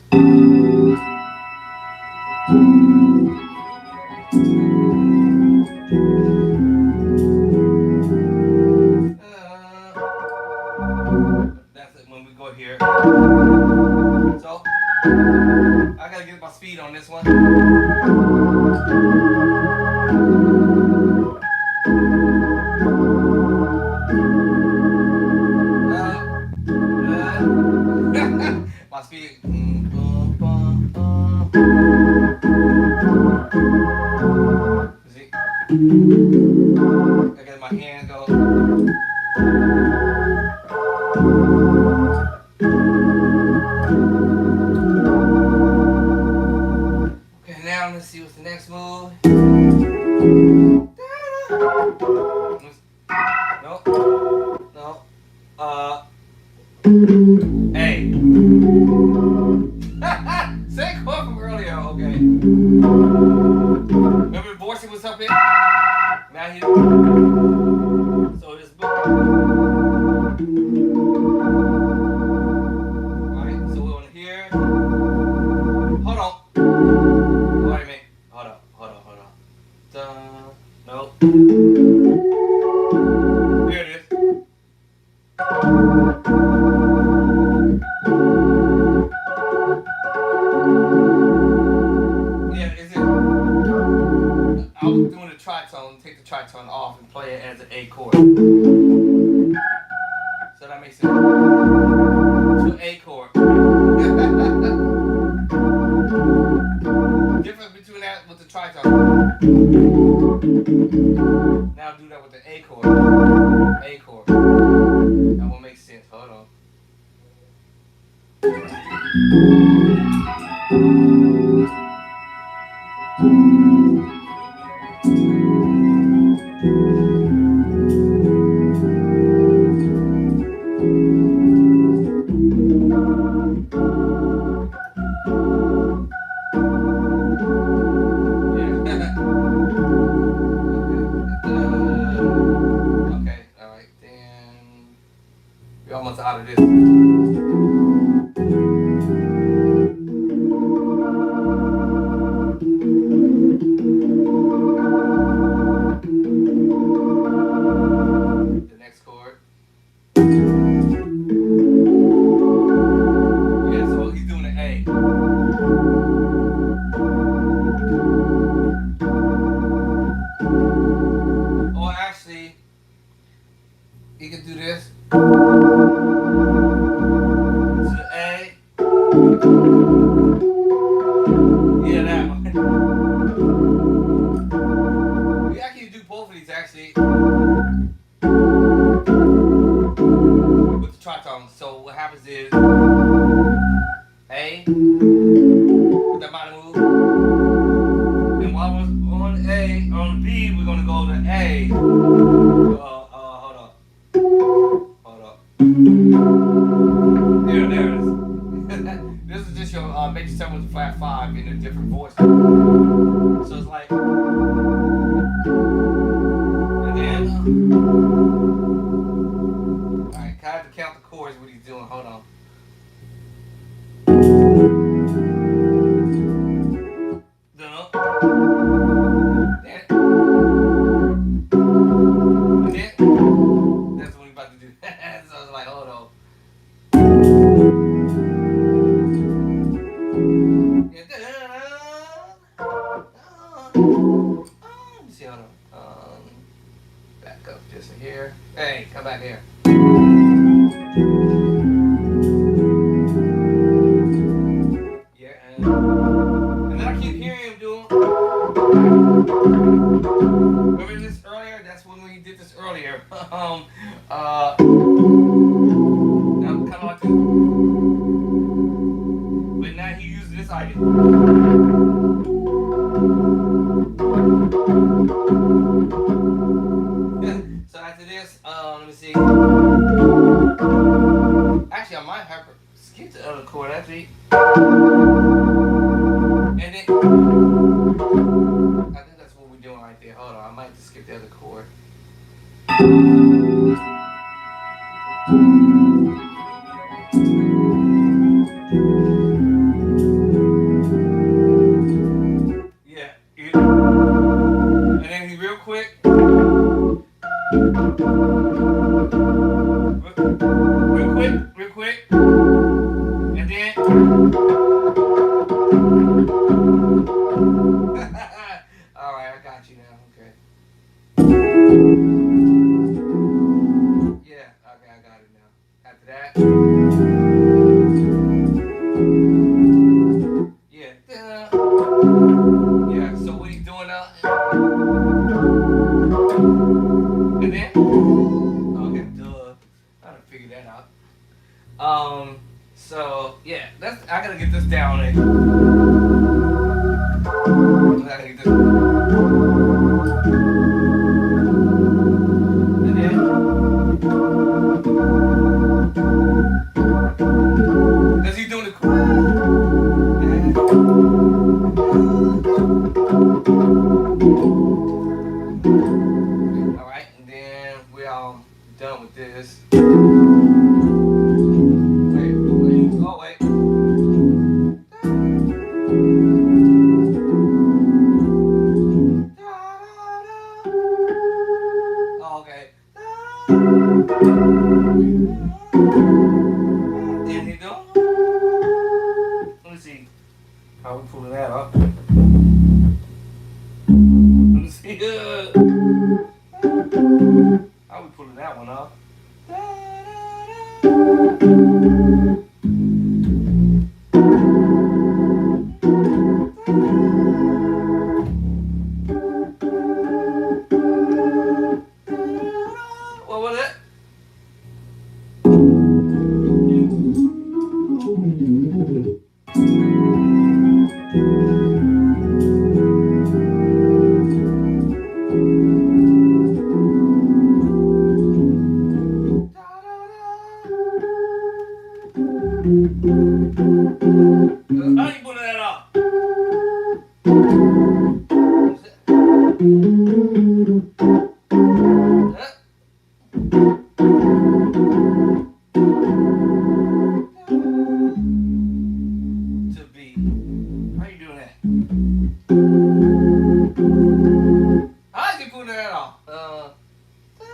That's it when we go here. So I gotta get my speed on this one. My speed. See? I got my hand go. Okay, now let's see what's the next move. No. No. Hey. Same chord from earlier, okay. Remember Borsey was up here? Now he. So this book. Alright, so we're on here. Hold on. Wait a minute. Hold on. No. Here it is. Yeah, is it? I was doing the tritone, take the tritone off and play it as an A chord. So that makes sense. So A chord. Difference between that with the tritone. Now do that with the A chord. A chord. That won't make sense. Hold on. out of this. The next chord. Yeah, so he's doing an A. Or actually, he can do this. To the A. Yeah, that one. We actually do both of these actually with the tritone. So what happens is A with that minor move. And while we're on A, on B, we're gonna go to A. Hold up. Hold up. There it is. This is just your major 7 with the flat 5 in a different voice. So it's like, and then, alright, kind of have to count the chords what he's doing. Hold on. Then up. Then. And then. That's what we're about to do. So it's like, hold on. Yeah, let me see, hold on. Back up just here. Hey, come back here. Yeah, and then I keep hearing him doing. Remember this earlier? That's when we did this earlier. Now kind of like this. But now he uses this idea. So after this, let me see. Actually, I might have skipped the other chord actually. And then I think that's what we're doing right there. Hold on, I might just skip the other chord. Yeah. And then he real quick. Real quick. And then. Alright, I got you now. Okay. Yeah, okay, I got it now. After that. Yeah. Yeah, so what he's doing now. And then. Okay, duh. I done figured that out. So yeah, that's I gotta get this down. I gotta get this. And then. Cause he's doing the chord. Alright, and then we're all done with this. Wait. Oh, wait. Oh, okay. Then he go. Let me see. How we pulling that up? Let me see. How we pulling that one up? What was it? How you pulling that up?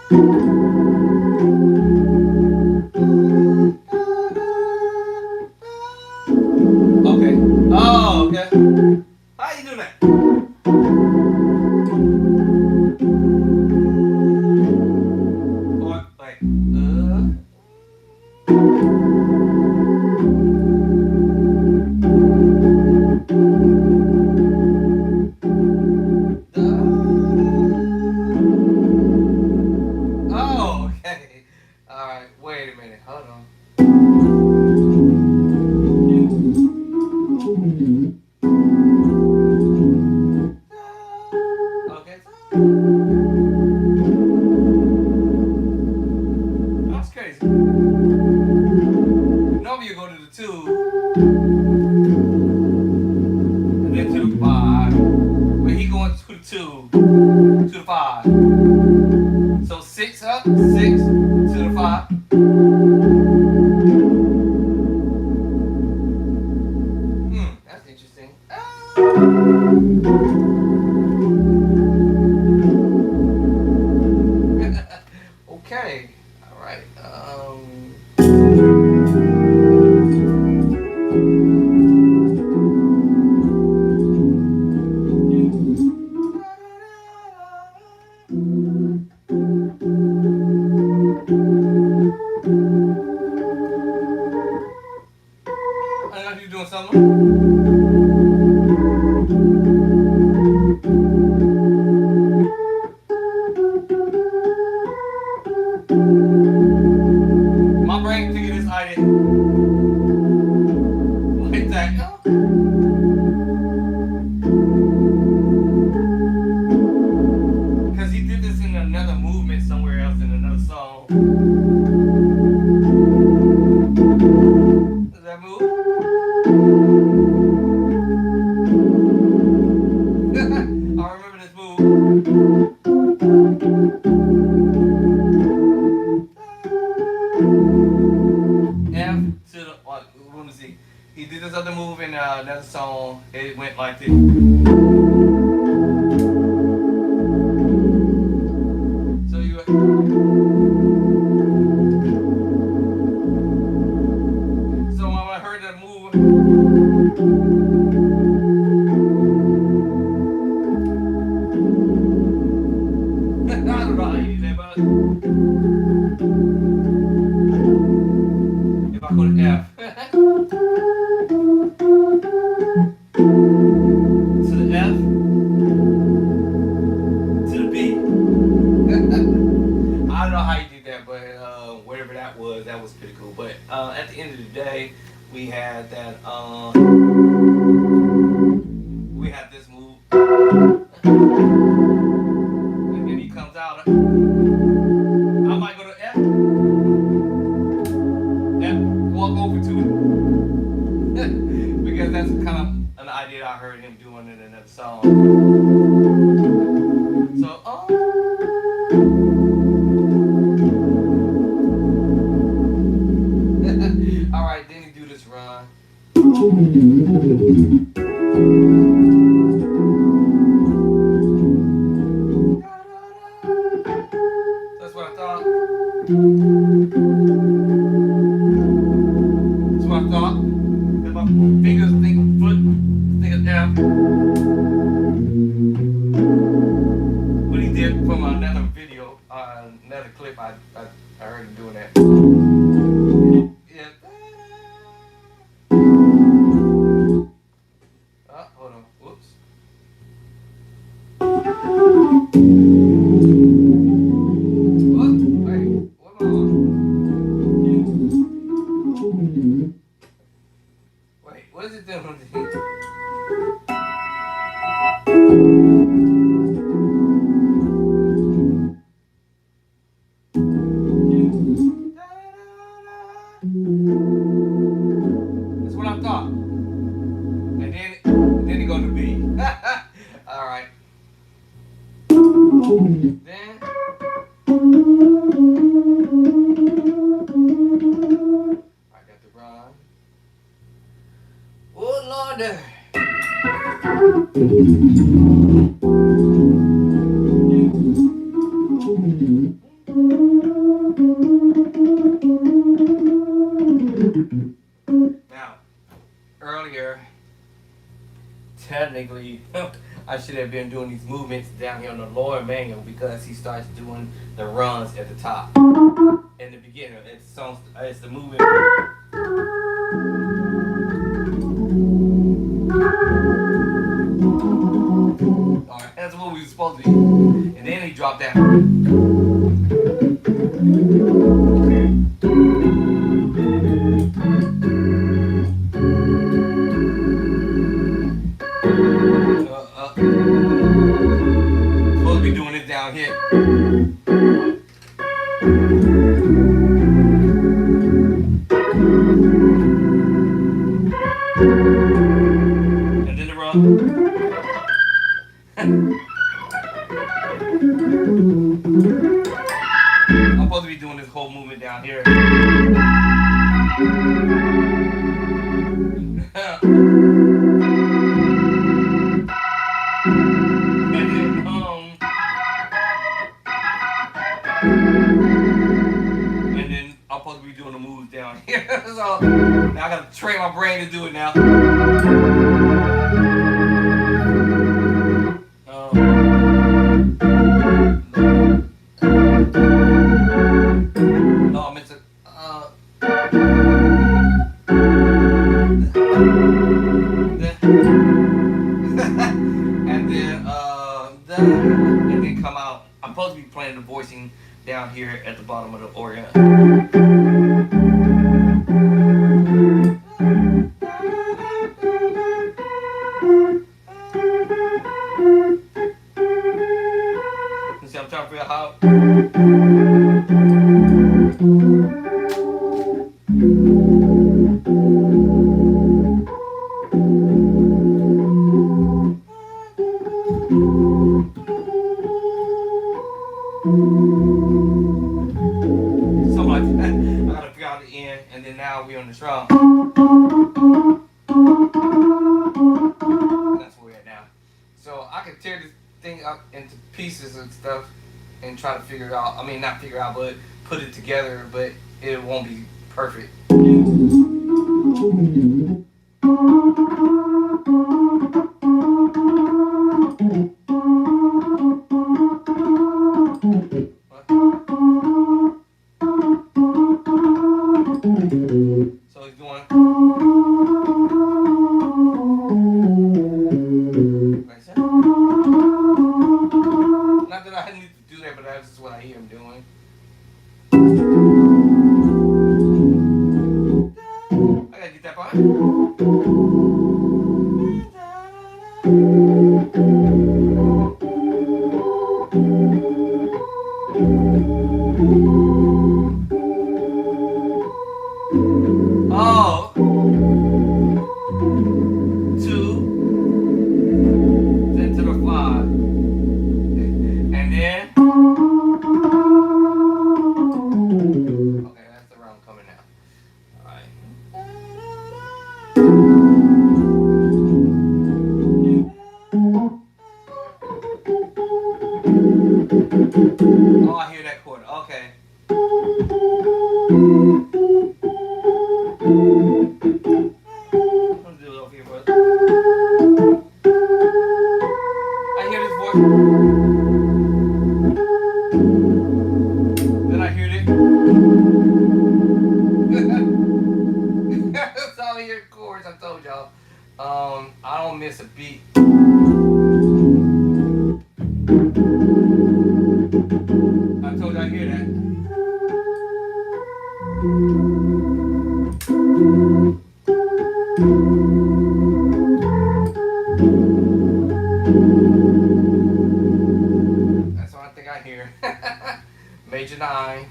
Okay. Oh, okay. How you do that? Or like, oh, okay. All right. Wait a minute. Hold on. Okay. That's crazy. Normally you go to the two and then to the five, but he going to the two to the five. So 6 up, 6 to the 5. That's interesting. Okay. All right. I know you're doing something. My brain figured this idea. Like that. Because he did this in another movement somewhere else in another song. Does that move? I remember this move. F to the, let me see. He did this other move in another song. It went like this. So you. So when I heard that move. I don't know how you do that, but if I go to F to the F to the B. I don't know how you did that, but whatever that was pretty cool. But at the end of the day, we had that. We had this move. And then he comes out. I might go to F. F. Walk over to it. Because that's kind of an idea I heard him doing in another song. So, alright, then he do this run. That's what I thought. That's what I thought. If my fingers think foot, think of F. What he did from another video, another clip, I heard him doing that. Yeah. Hold on. Whoops. What? Wait, what am I on? Wait, what is it doing? That's what I thought. And then he go to B. Alright. Then I got the run. Oh Lord. technically, I should have been doing these movements down here on the lower manual because he starts doing the runs at the top. In the beginning, it's the movement. Alright, that's what we were supposed to be. And then he dropped that. Supposed to be doing it down here. And then the run. I'm supposed to be doing this whole movement down here. And then I'm supposed to be doing the moves down here. So now I gotta train my brain to do it now. No, I meant to. And then come out. I'm supposed to be playing the voicing down here at the bottom of the organ. You see, I'm trying to figure out how. Something like that. I gotta figure out the end, and then now we're on the drum. That's where we're at now. So I can tear this thing up into pieces and stuff and try to figure it out. I mean, not figure out, but put it together, but it won't be perfect. So he's doing like that. Not that I need to do that, but that's just what I hear him doing. I gotta get that part. Oh, 2, then to the 5, and then, okay, that's the round coming now. All right. Oh, I hear that chord. Okay. I hear this voice. Then I hear it. That's all I hear chords, I told y'all. I don't miss a beat. I told you I hear that. That's what I think I hear. Major 9.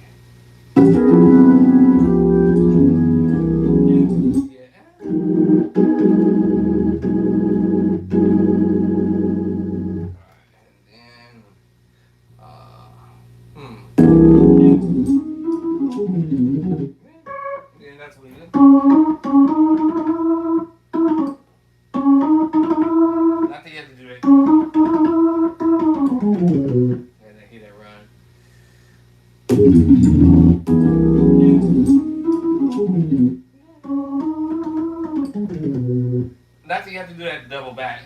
Yeah, that's what it is. Not that you have to do it. And I hear that run. Not that you have to do that double back.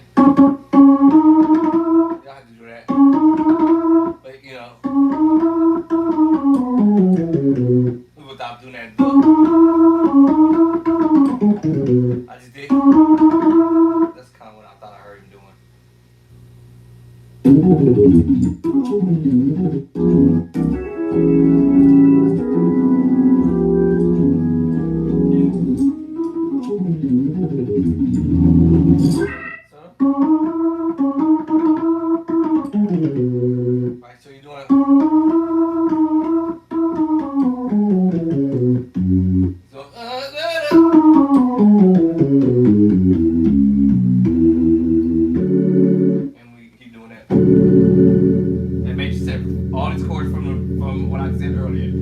chord here.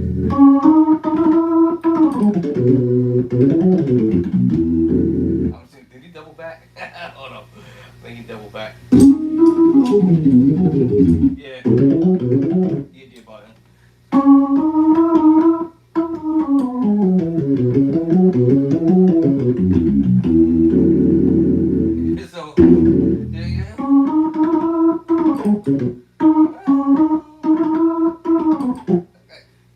Did he double back? Hold on. I think he double back. Yeah. He did about him. So, yeah.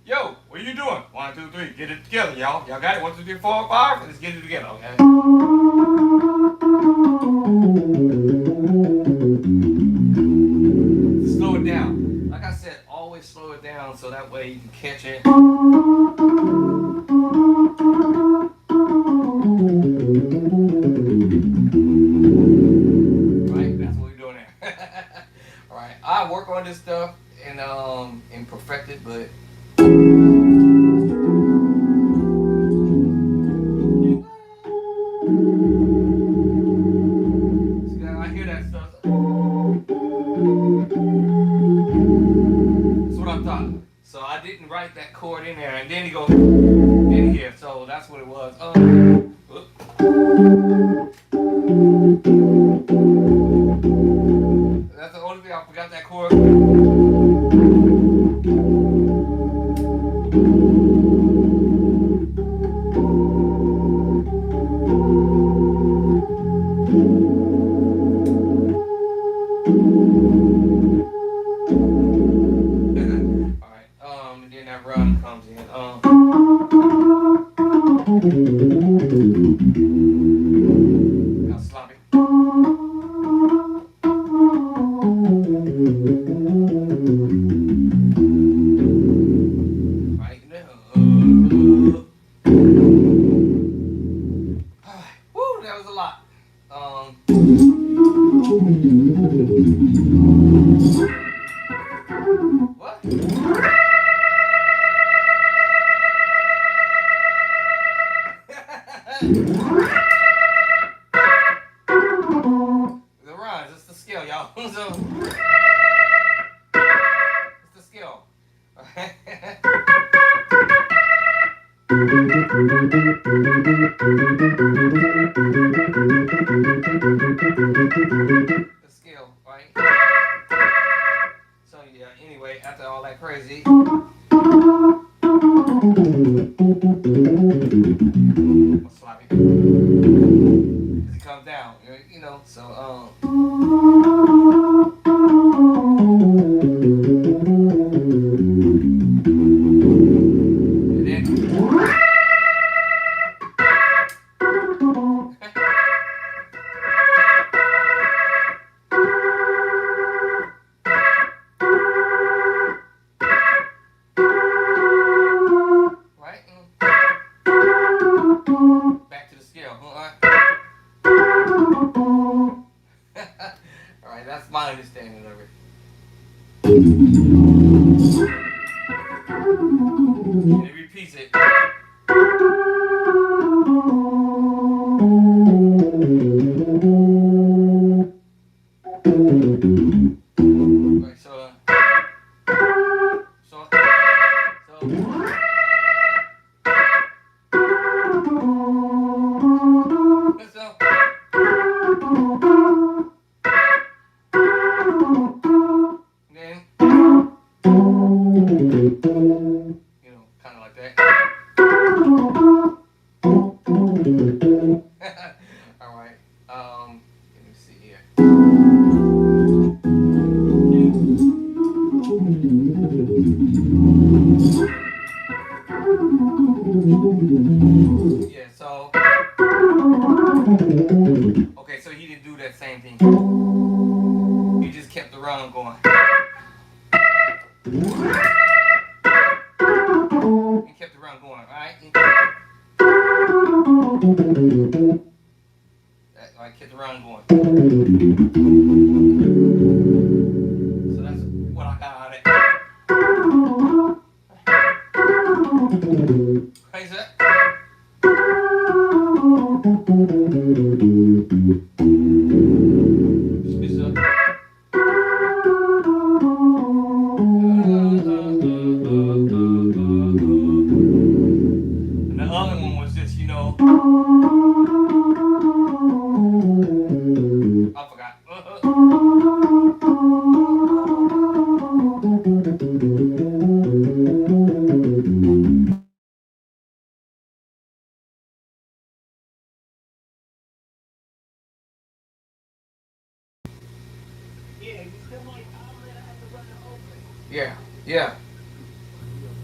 Yo, what are you doing? 1, 2, 3. Get it together, y'all. Y'all got it? 1, 2, 3, 4, 5. Let's get it together, okay? Slow it down. Like I said, always slow it down so that way you can catch it. Right? That's what we're doing there. Alright. I work on this stuff and perfect it, but I hear that stuff. That's what I'm talking. So I didn't write that chord in there, and then he goes in here. So that's what it was. That's the only thing I forgot that chord. And then that run comes in. Now sloppy. Right now. Woo, that was a lot. What? The rhymes, it's the scale, y'all. So, it's the scale. The scale, right? So yeah, anyway, after all that crazy. Sloppy. Because it comes down, you know, so and then right? Back to the scale. Alright, that's my understanding of it. And it repeats it. Right, so then, you know, kind of like that. All right. Let me see here. Yeah. So. Okay. So he didn't do that same thing. He just kept the run going. He kept the run going, all right? Alright, kept the run going. So that's what I got out of it. Crazy that? Yeah.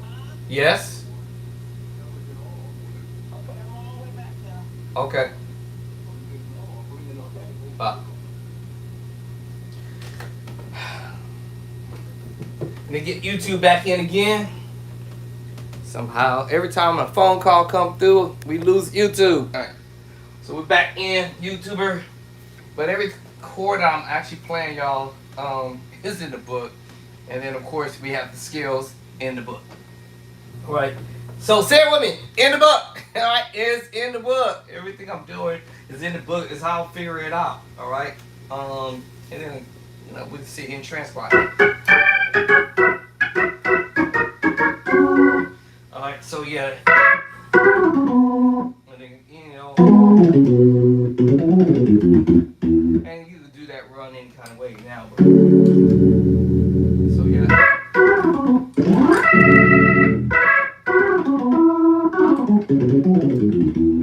Huh? Yes. Okay, I'm all the way back now. Okay. Okay. Uh, Let me get YouTube back in again. Somehow, every time a phone call come through, we lose YouTube. All right. So we're back in YouTuber, but every chord I'm actually playing, y'all, is in the book, and then of course we have the skills in the book. All right. So say it with me. In the book. All right. It's in the book. Everything I'm doing is in the book. Is how I'll figure it out. All right. And then we'll sit here and transcribe. All right. So yeah. And then and you can do that run any kind of way now. But, so yeah.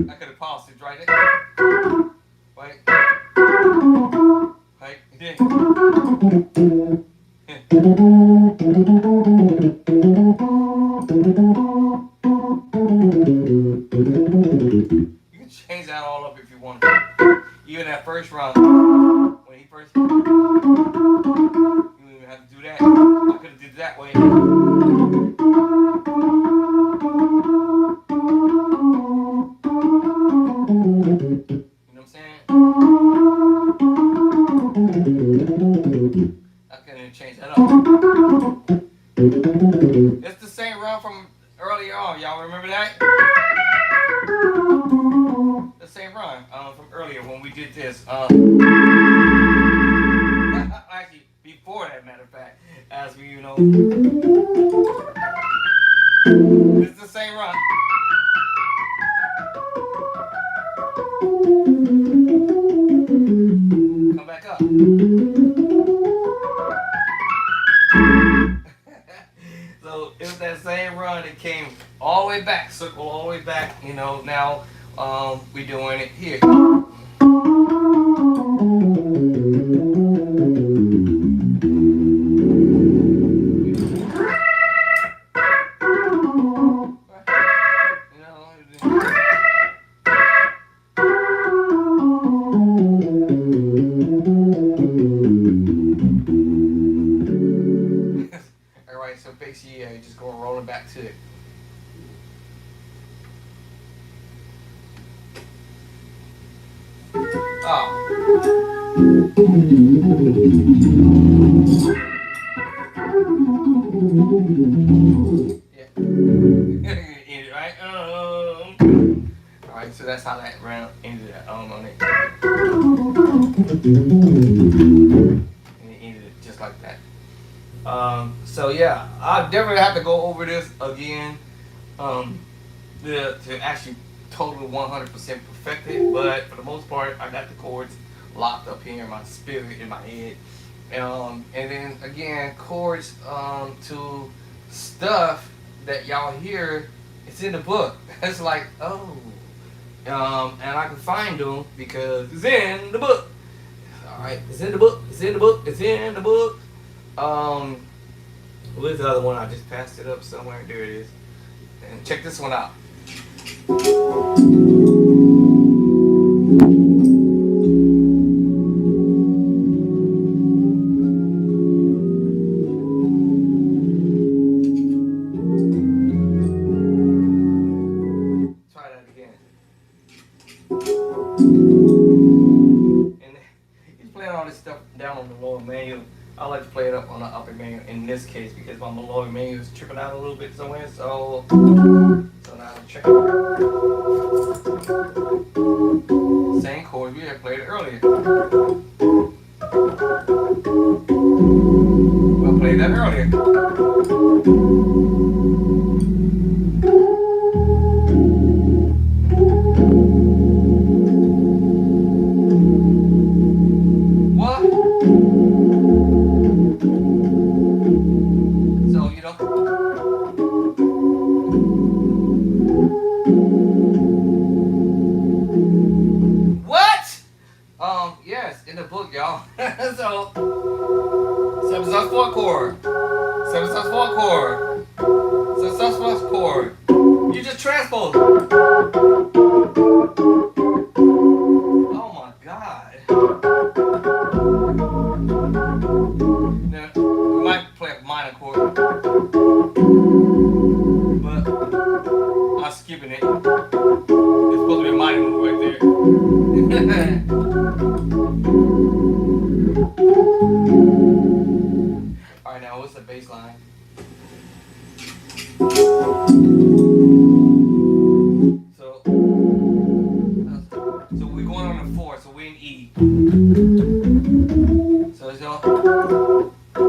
I could have paused it right there. Right. Right. Then. You can change that all up if you want to. Even that first run, when he first, you don't even have to do that. I could have did it that way. You know what I'm saying? I couldn't change that up. It's the same run from earlier on. Y'all remember that? The same run from earlier when we did this. Actually, before that, matter of fact, as we, it's the same run. Come back up. So it was that same run that came all the way back, circle all the way back. Now we're doing it here. All right, so basically, you're just going rolling back to it. Oh. Yeah. Right? Alright, so that's how that round ended on it. And it ended it just like that. So yeah, I definitely have to go over this again. To actually total 100% perfect it, but for the most part, I got the chords locked up here in my spirit, in my head. And then again, chords to stuff that y'all hear, it's in the book. It's like, oh, and I can find them because it's in the book. All right, it's in the book. It's in the book. It's in the book. Where's the other one? I just passed it up somewhere. There it is. And check this one out. Try that again. And he's playing all this stuff down on the lower manual. I like to play it up on the upper manual in this case because my lower manual is tripping out a little bit somewhere. So now I'm checking. Same chord we had played earlier. We'll play that earlier. What? So, what? Yes, in the book, y'all. So, 7 sus 4 chord. 7 7 sus4 chord. 7 sus4 chord. You just transpose it. Oh my God. Now, we might play a minor chord, but I'm skipping it. It's supposed to be a minor move right there. Alright, now what's the bass line? So we're going on the 4, so we're in E. So let's go 4,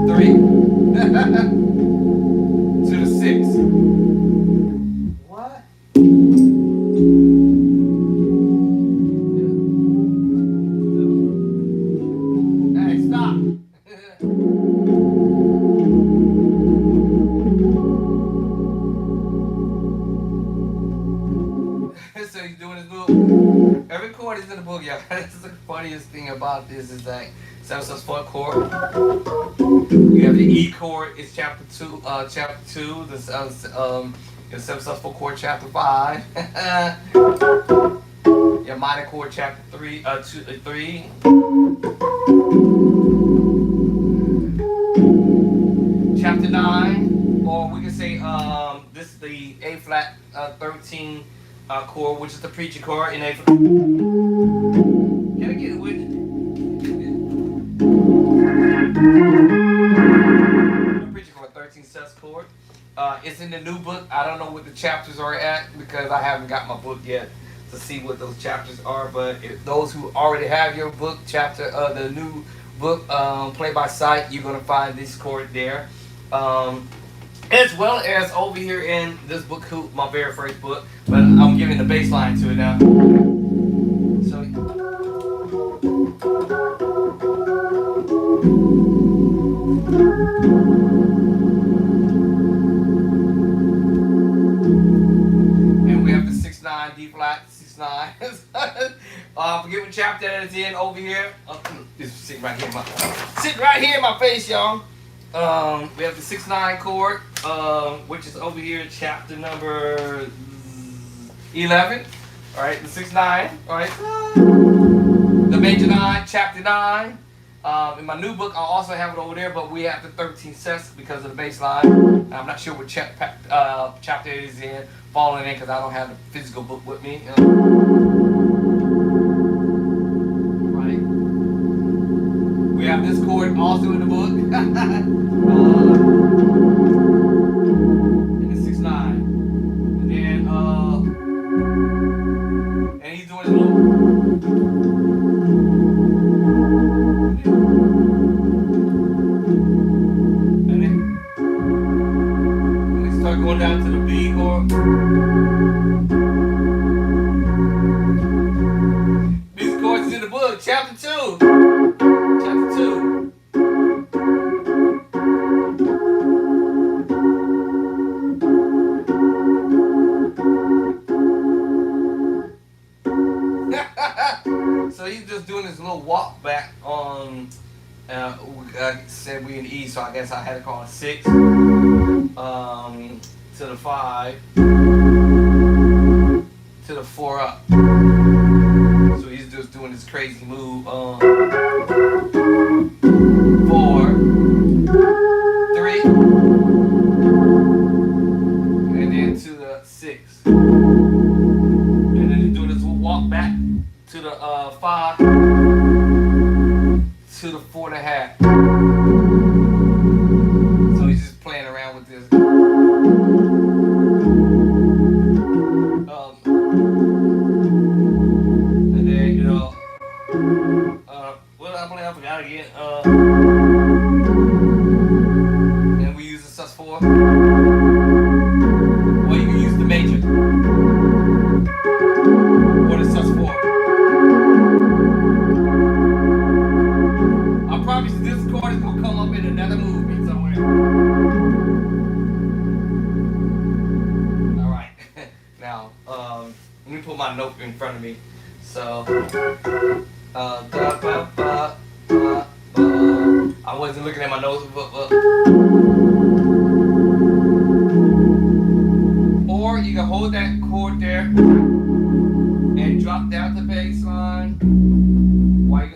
3 to the 6. What? Hey, stop. So he's doing his little. Every chord is in the book, y'all. That's the funniest thing about this is that 7 sus4 chord. You have the E chord. It's chapter 2. Chapter 2. The 7 sus4 chord, chapter 5. Your minor chord, chapter 3. 3. Chapter 9, or we can say this is the A flat 13 chord, which is the preacher chord in A flat. Can I get it with it? The preacher chord, 13 sus chord. It's in the new book. I don't know what the chapters are at because I haven't got my book yet to see what those chapters are. But if those who already have your book chapter, the new book, play by sight, you're gonna find this chord there. As well as over here in this book, my very first book, but I'm giving the bass line to it now. So, and we have the 6/9 D flat 6/9. Forget what chapter that is in over here. It's sitting right here in my face, y'all. We have the 6/9 chord, which is over here in chapter number 11. All right, the 6/9. All right, the major 9, chapter 9. In my new book, I also have it over there, but we have the 13 sus because of the bass line. I'm not sure what chapter it is in, falling in because I don't have the physical book with me. Right. We have this chord also in the book. And the 6/9. And then, and he's doing his little. And then we start going down to the B chord. These chords is in the book, chapter 2. Chapter 2. So he's just doing this little walk back on. I said we in E, so I guess I had to call it 6. To the 5. To the 4 up. So he's just doing this crazy move. 4, 3, and then to the 6. And then he's doing this little walk back to the 5, to the 4.5. So he's just playing around with this. And then, you know, I forgot again. And we use the sus4. Well, you can use the major. Or the sus4. I promise you this chord is going to come up in another movie somewhere. Alright. Now, let me put my note in front of me. So, da ba ba ba ba. I wasn't looking at my notes, but or you can hold that chord there and drop down the bass line. While you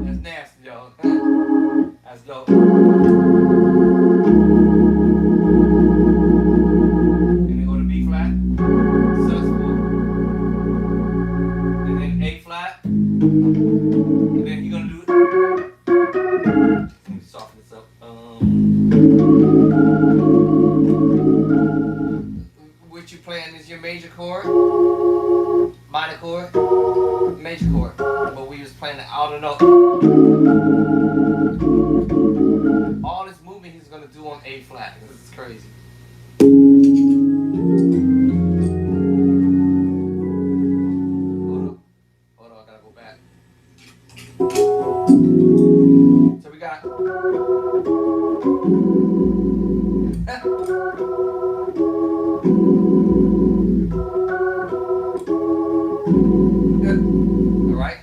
that's nasty, y'all. That's dope. And then go to B flat, sus4, and then A flat, and then you're gonna do it. Let me soften this up. What you playing is your major chord, minor chord, major chord. But we was playing the outer note. All this movement he's gonna do on A flat. This is crazy. Hold on, I gotta go back. So we got alright?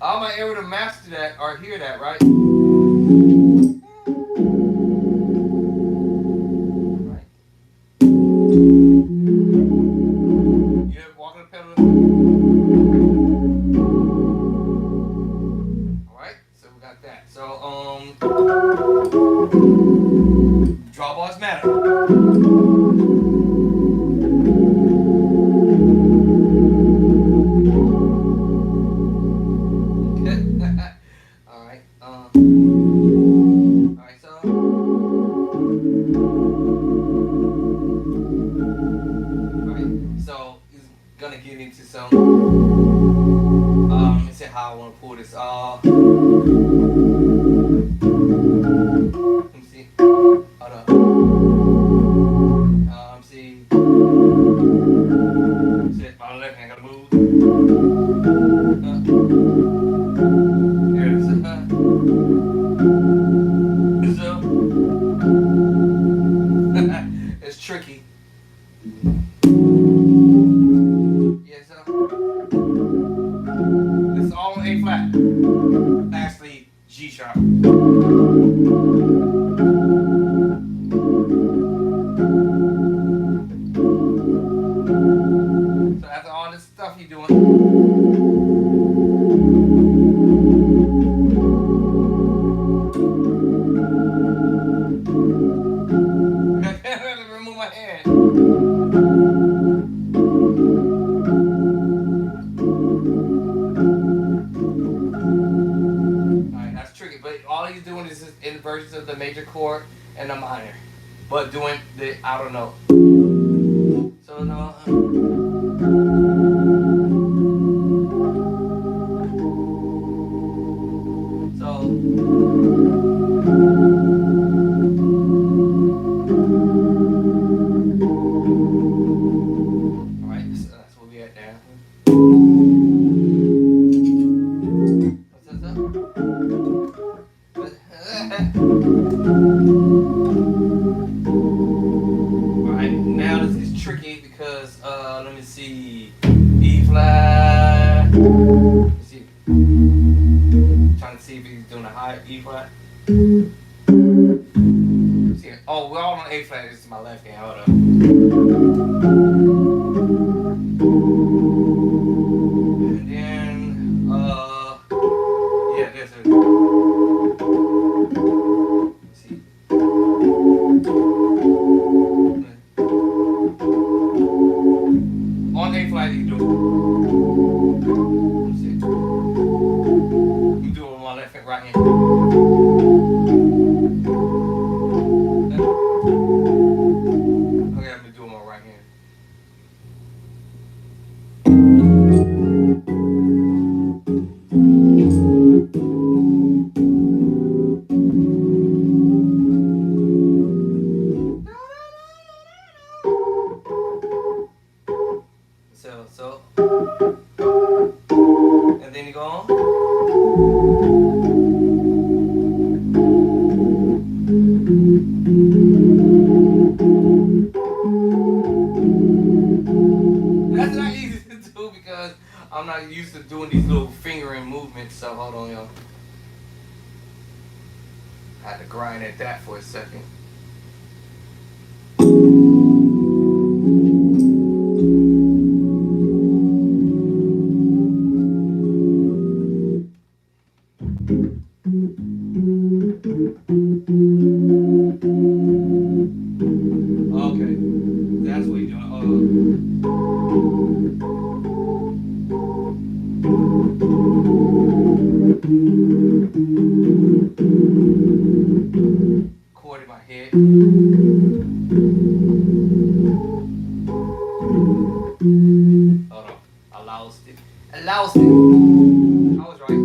All my able to master that or hear that, right? Right. You're walking the pedal. Alright, so we got that. So drawbars matter. Alright, so he's gonna get into some let me see how I wanna pull this let me see. Hold up. See. Sit my left hand, gotta move. Here it is. So it's tricky. Yeah, so this is all on A flat. Actually, G sharp. So after all this stuff you're doing, remove my hand. Alright, that's tricky, but all he's doing is just inversions of the major chord and the minor, but doing the outer note. So no. Alright, so that's where we at now. What's this up? Alright, now this is tricky because let me see. E flat. Let me see. Trying to see if he's doing a high E flat. See, oh, we're all on A flat. This is my left hand. Hold up. And then, yeah, there's a. Let's see. On A flat, you do. Let's see. You do it with my left hand, right hand. Okay, I'm gonna do it with my right hand. So, and then you go on. That's not easy to do because doing these little fingering movements. So hold on, y'all. I had to grind at that for a second. Okay, that's what you're doing. Chord in my head. Hold on, I lost it. I lost it. I was right.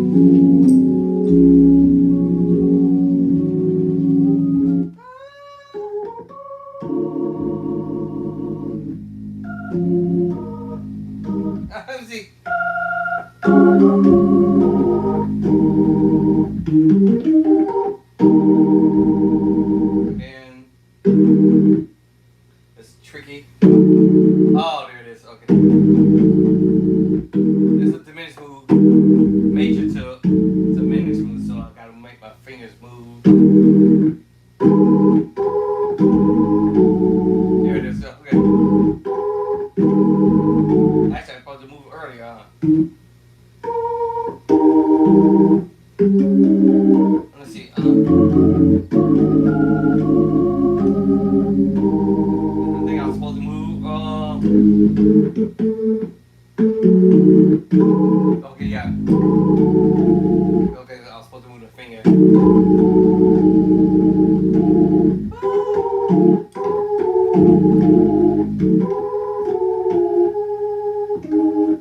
Let me see. And it's tricky. Oh, there it is. Okay. It's a diminished move, major to diminished move, so I gotta make my fingers move. There it is. Okay. Actually, I'm supposed to move earlier, huh? Let's see. I think I was supposed to move. Okay, yeah. Okay, I was supposed to move the finger.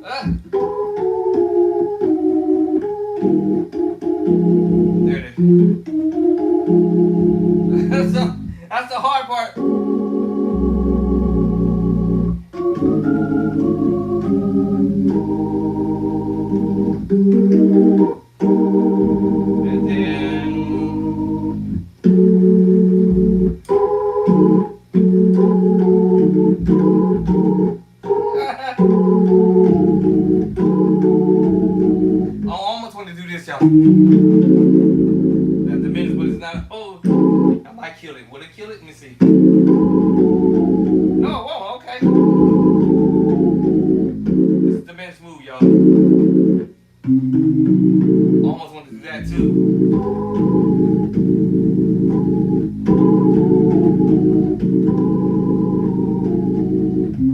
Ah. There it is. That's the hard part. And then I almost want to do this, y'all. That's the minutes, but it's not. Oh, I might kill it. Will it kill it? Let me see. No, whoa, okay. This is the minutes move, y'all. Almost want to do that too.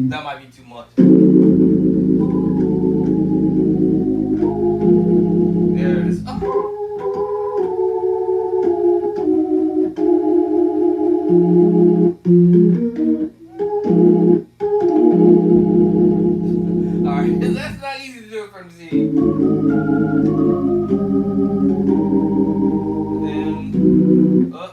That might be too much. There it is. Oh. Alright, that's not easy to do it from the Z. And then up.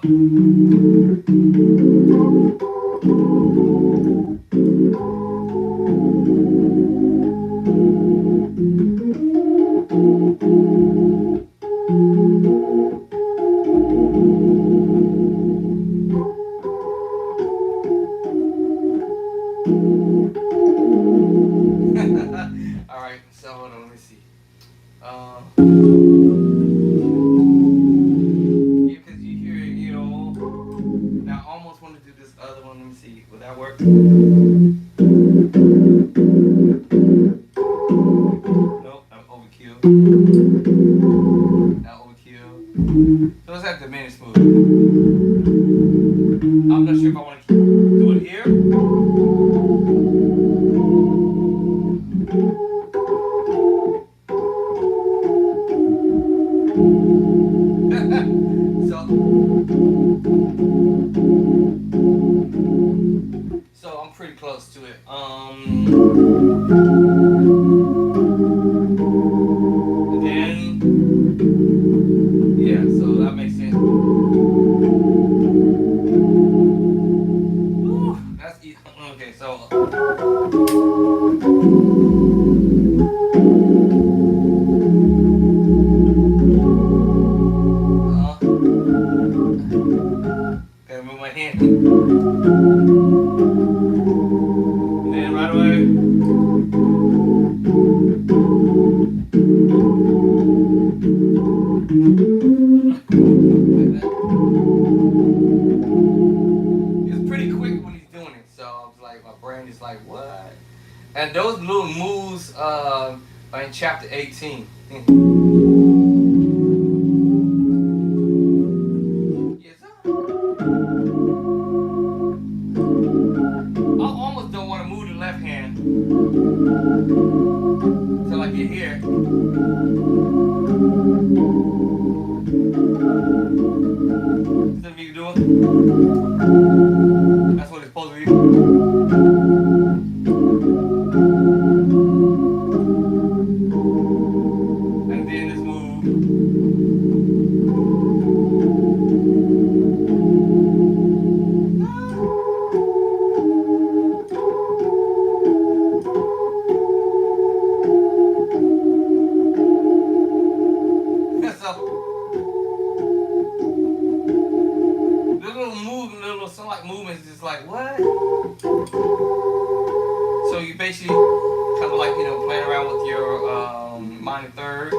Alright, so hold on, let me see. Yeah, because you hear it, you know. Now I almost want to do this other one. Let me see. Will that work? Nope, I'm overkill. Now overkill. So let's have the diminished move. I'm not sure if I want to do it here. So I'm pretty close to it. And then yeah, so that makes sense. It's pretty quick when he's doing it, so I was like, my brain is like, what? And those little moves are in chapter 18. Yes, sir. I almost don't want to move the left hand until I get here. Instead of you doing, that's what it's supposed to be. And then this move. Little slight movements, just like what? So you basically kind of like playing around with your minor third.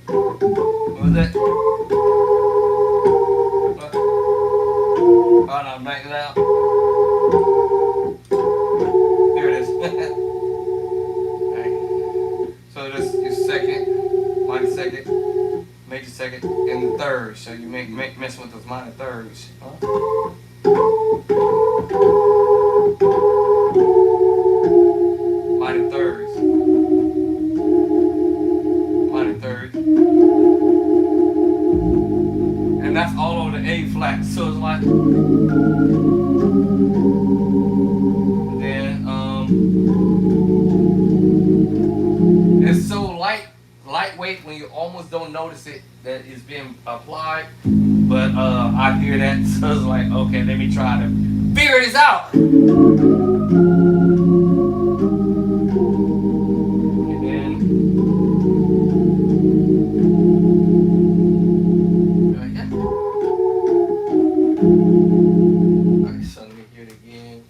What was that? What? Oh no, I'm backing it out. There it is. Alright. So this is second, minor second, major second, and the third. So you make messing with those minor thirds. Huh? Minor thirds. Minor third. And that's all over the A flat. So it's like then it's so lightweight when you almost don't notice it that it's being applied. But I hear that, so it's like, okay, let me try to figure this out. And then yeah. Okay, so let me hear it again.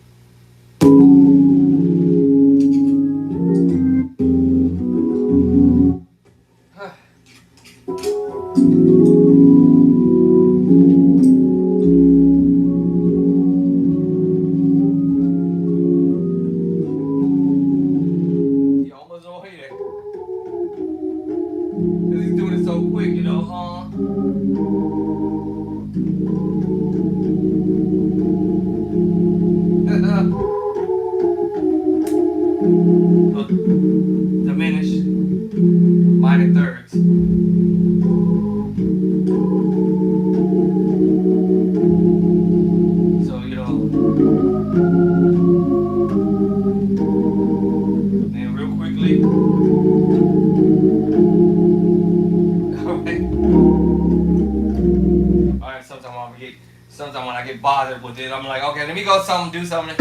Diminish minor thirds. So then real quickly. Alright, sometimes when I get bothered with it, I'm like, okay, let me go do something.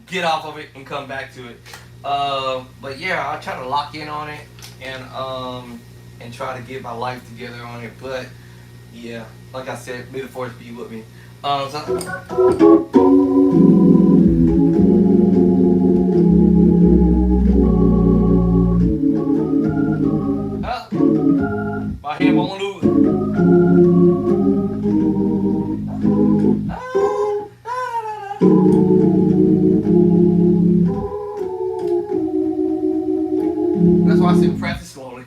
Get off of it and come back to it. But yeah, I try to lock in on it and try to get my life together on it. But yeah, like I said, may the force be with me. My hand won't lose. That's why I said practice slowly.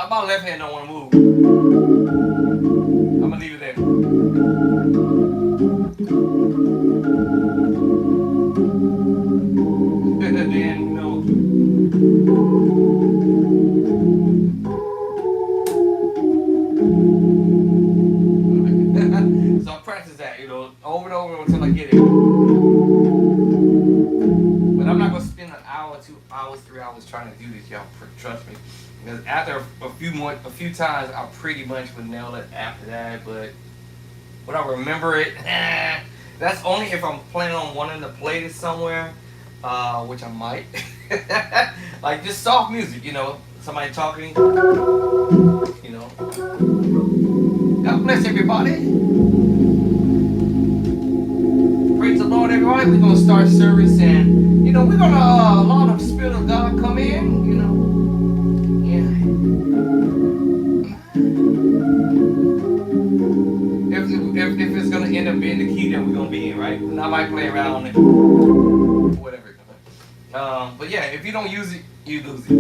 My left hand don't want to move. I'm gonna leave it there. And then so I practice that, over and over until I get it. But I'm not gonna spend an hour, 2 hours, 3 hours trying to do this, y'all. Trust me. Because after a few times, I pretty much would nail it after that. But would I remember it? That's only if I'm planning on wanting to play this somewhere, which I might. Like just soft music, somebody talking, you know. God bless everybody. Praise the Lord, everybody. We're gonna start service, and you know we're gonna allow the Spirit of God come in. You know, yeah. If it's gonna end up being the key that we're gonna be in, right? And I might play around on it, whatever. But yeah, if you don't use it, you lose it.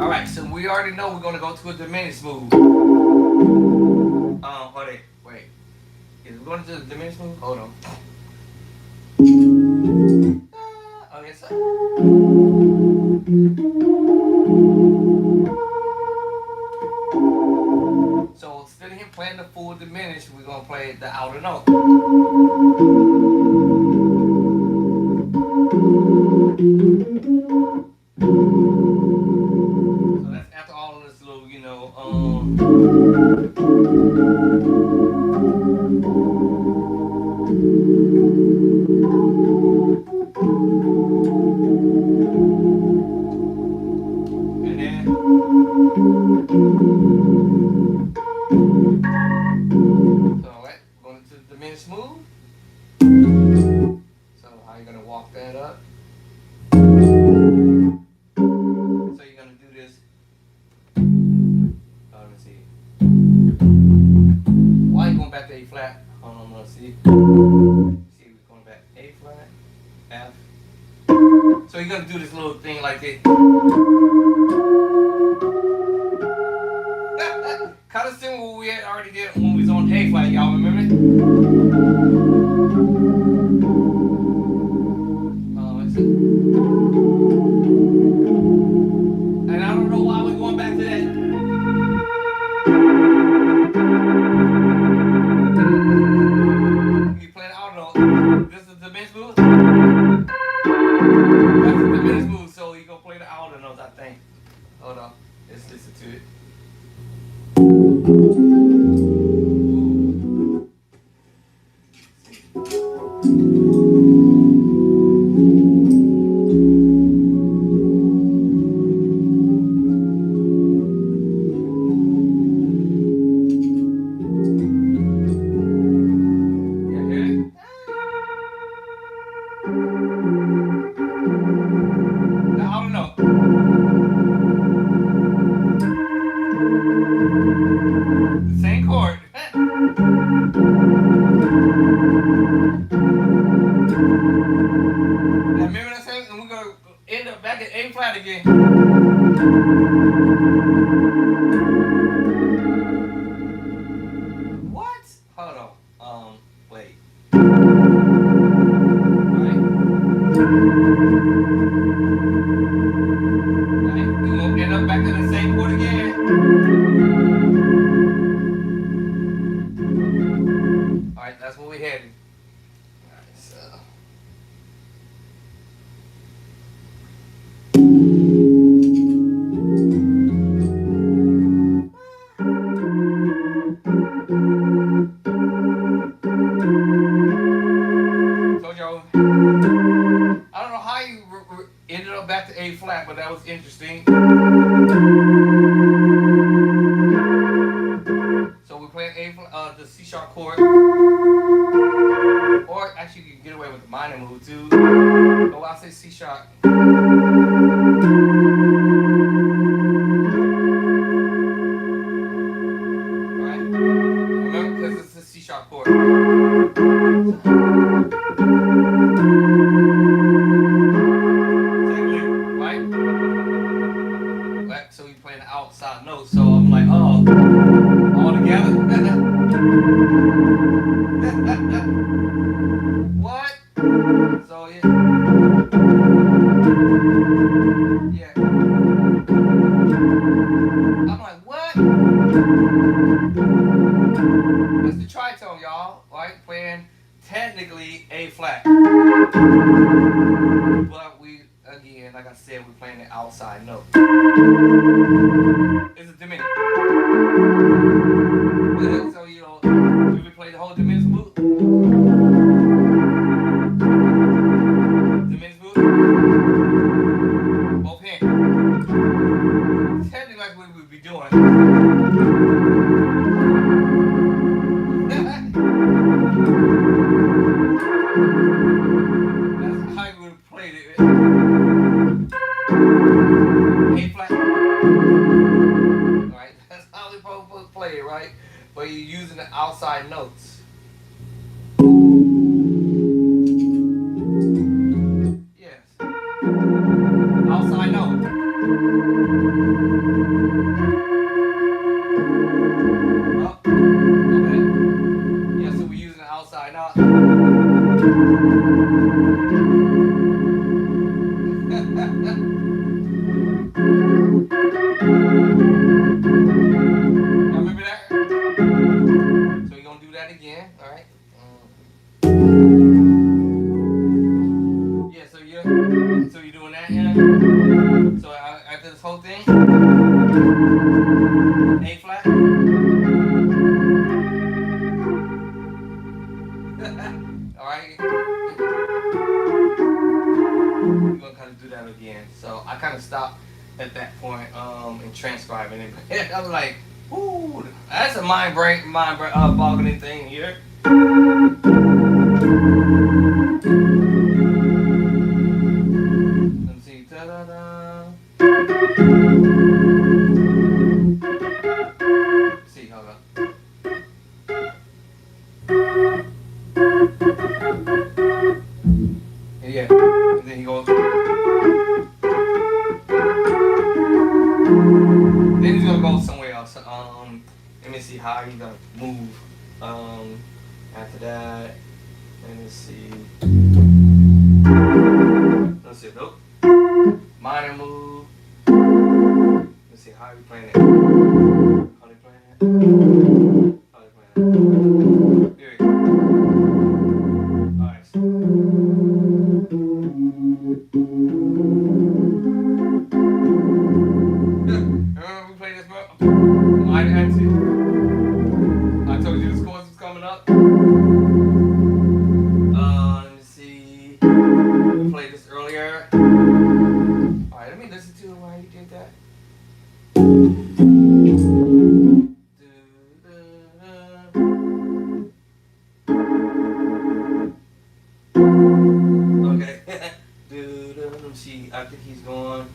All right, so we already know we're gonna go to a diminished move. Hold it, wait. Is we going to the diminished move? Hold on. Okay, so. So instead of him playing the full diminished, we're gonna play the outer note. So that's after all of this little, you know, and then so right, going to the diminished move. So how you gonna walk that up? So you're gonna do this. Let me see. Why are you going back to A flat? Hold on, let's see. See, we're going back A flat, F. So you're gonna do this little thing like this. Kind of similar to what we had already did when we was on A flat. Y'all remember it? And I don't know why we're going back to that. You play the outer note. This is the diminished move. That's the diminished move, so you gonna play the outer notes, I think. Hold on, let's listen to it. Same chord. Now remember that same, and we're gonna end up back at A flat again. What? Hold on. Wait. Right. Right. We're gonna end up back to the same chord again. Alright, that's where we're heading. Alright, so. Told y'all. I don't know how you ended up back to A flat, but that was interesting. So we're playing the C sharp chord. Or actually you can get away with the minor move too. But I'll say C sharp. Alright? Remember, because it's a C sharp chord. So we playing the outside note. So I'm like, oh, all together? What? So yeah. Yeah. I'm like, what? That's the tritone, y'all. Right? Playing technically A flat. But we, again, like I said, we're playing the outside note. It's a diminished. So, you know, we play the whole diminished move. Alright? We're gonna kind of do that again. So I kind of stopped at that point in transcribing it. I was like, ooh, that's a boggling thing here. Let's see. Ta-da-da. Let's see, hold up. Yeah. And then he goes. Then he's gonna go somewhere else. Let me see how he's gonna move. After that, let me see. Let's see. Nope. Minor move. Let's see how he playing it. How he playing it. How he playing it. Here we go. All right. Remember we played this, bro? I told you this course was coming up. Let me see. We played this earlier. Alright, let me listen to why you did that. Okay. Let me see. I think he's going.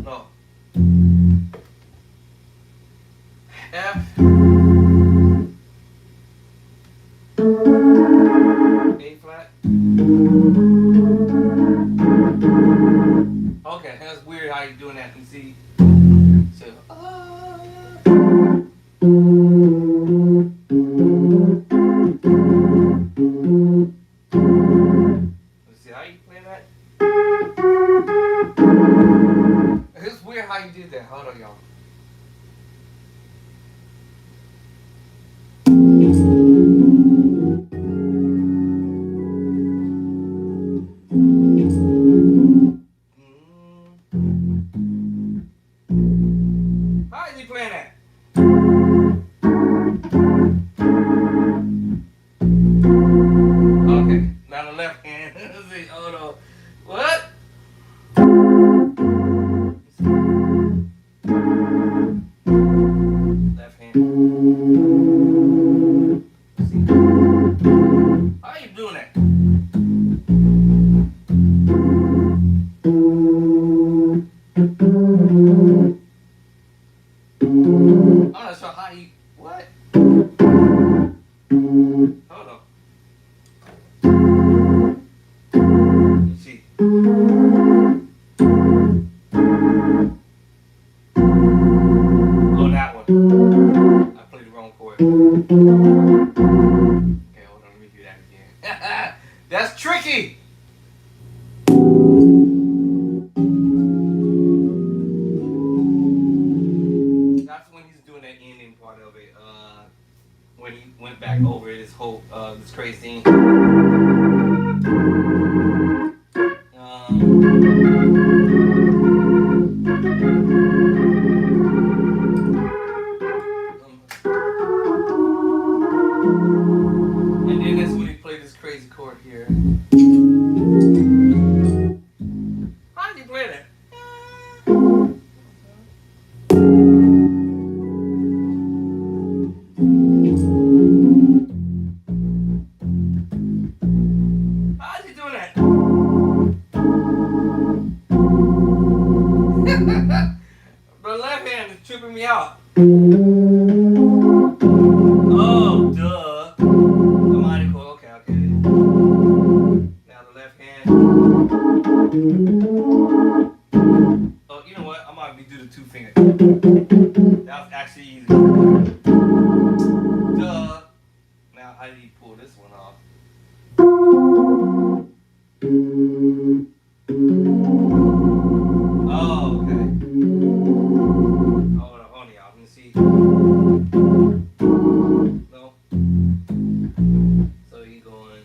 No. F. A flat. Okay, that's weird how you're doing that. You see. So. Let's see how you play that. It's weird how you did that. Hold on, y'all. How is he playing that? Okay, now the left hand. Let's see. Hold on. What? Left hand. Let's see. How are you doing that? I'm not sure how you. What? Hold on. Let's see. Oh, that one. I played the wrong chord. Okay, hold on. Let me do that again. That's tricky. That's when he's doing that ending part of it. When he went back over this whole this crazy thing. And then that's when he played this crazy chord here. How did he play that? How's he doing that? The left hand is tripping me out. Oh, duh. The minor chord. Okay, okay. Now the left hand. Oh, you know what? I might do the two finger. That was actually easy. Duh. Now how do you pull this one off? Oh, okay. Hold on, y'all. Let me see. No. So you going.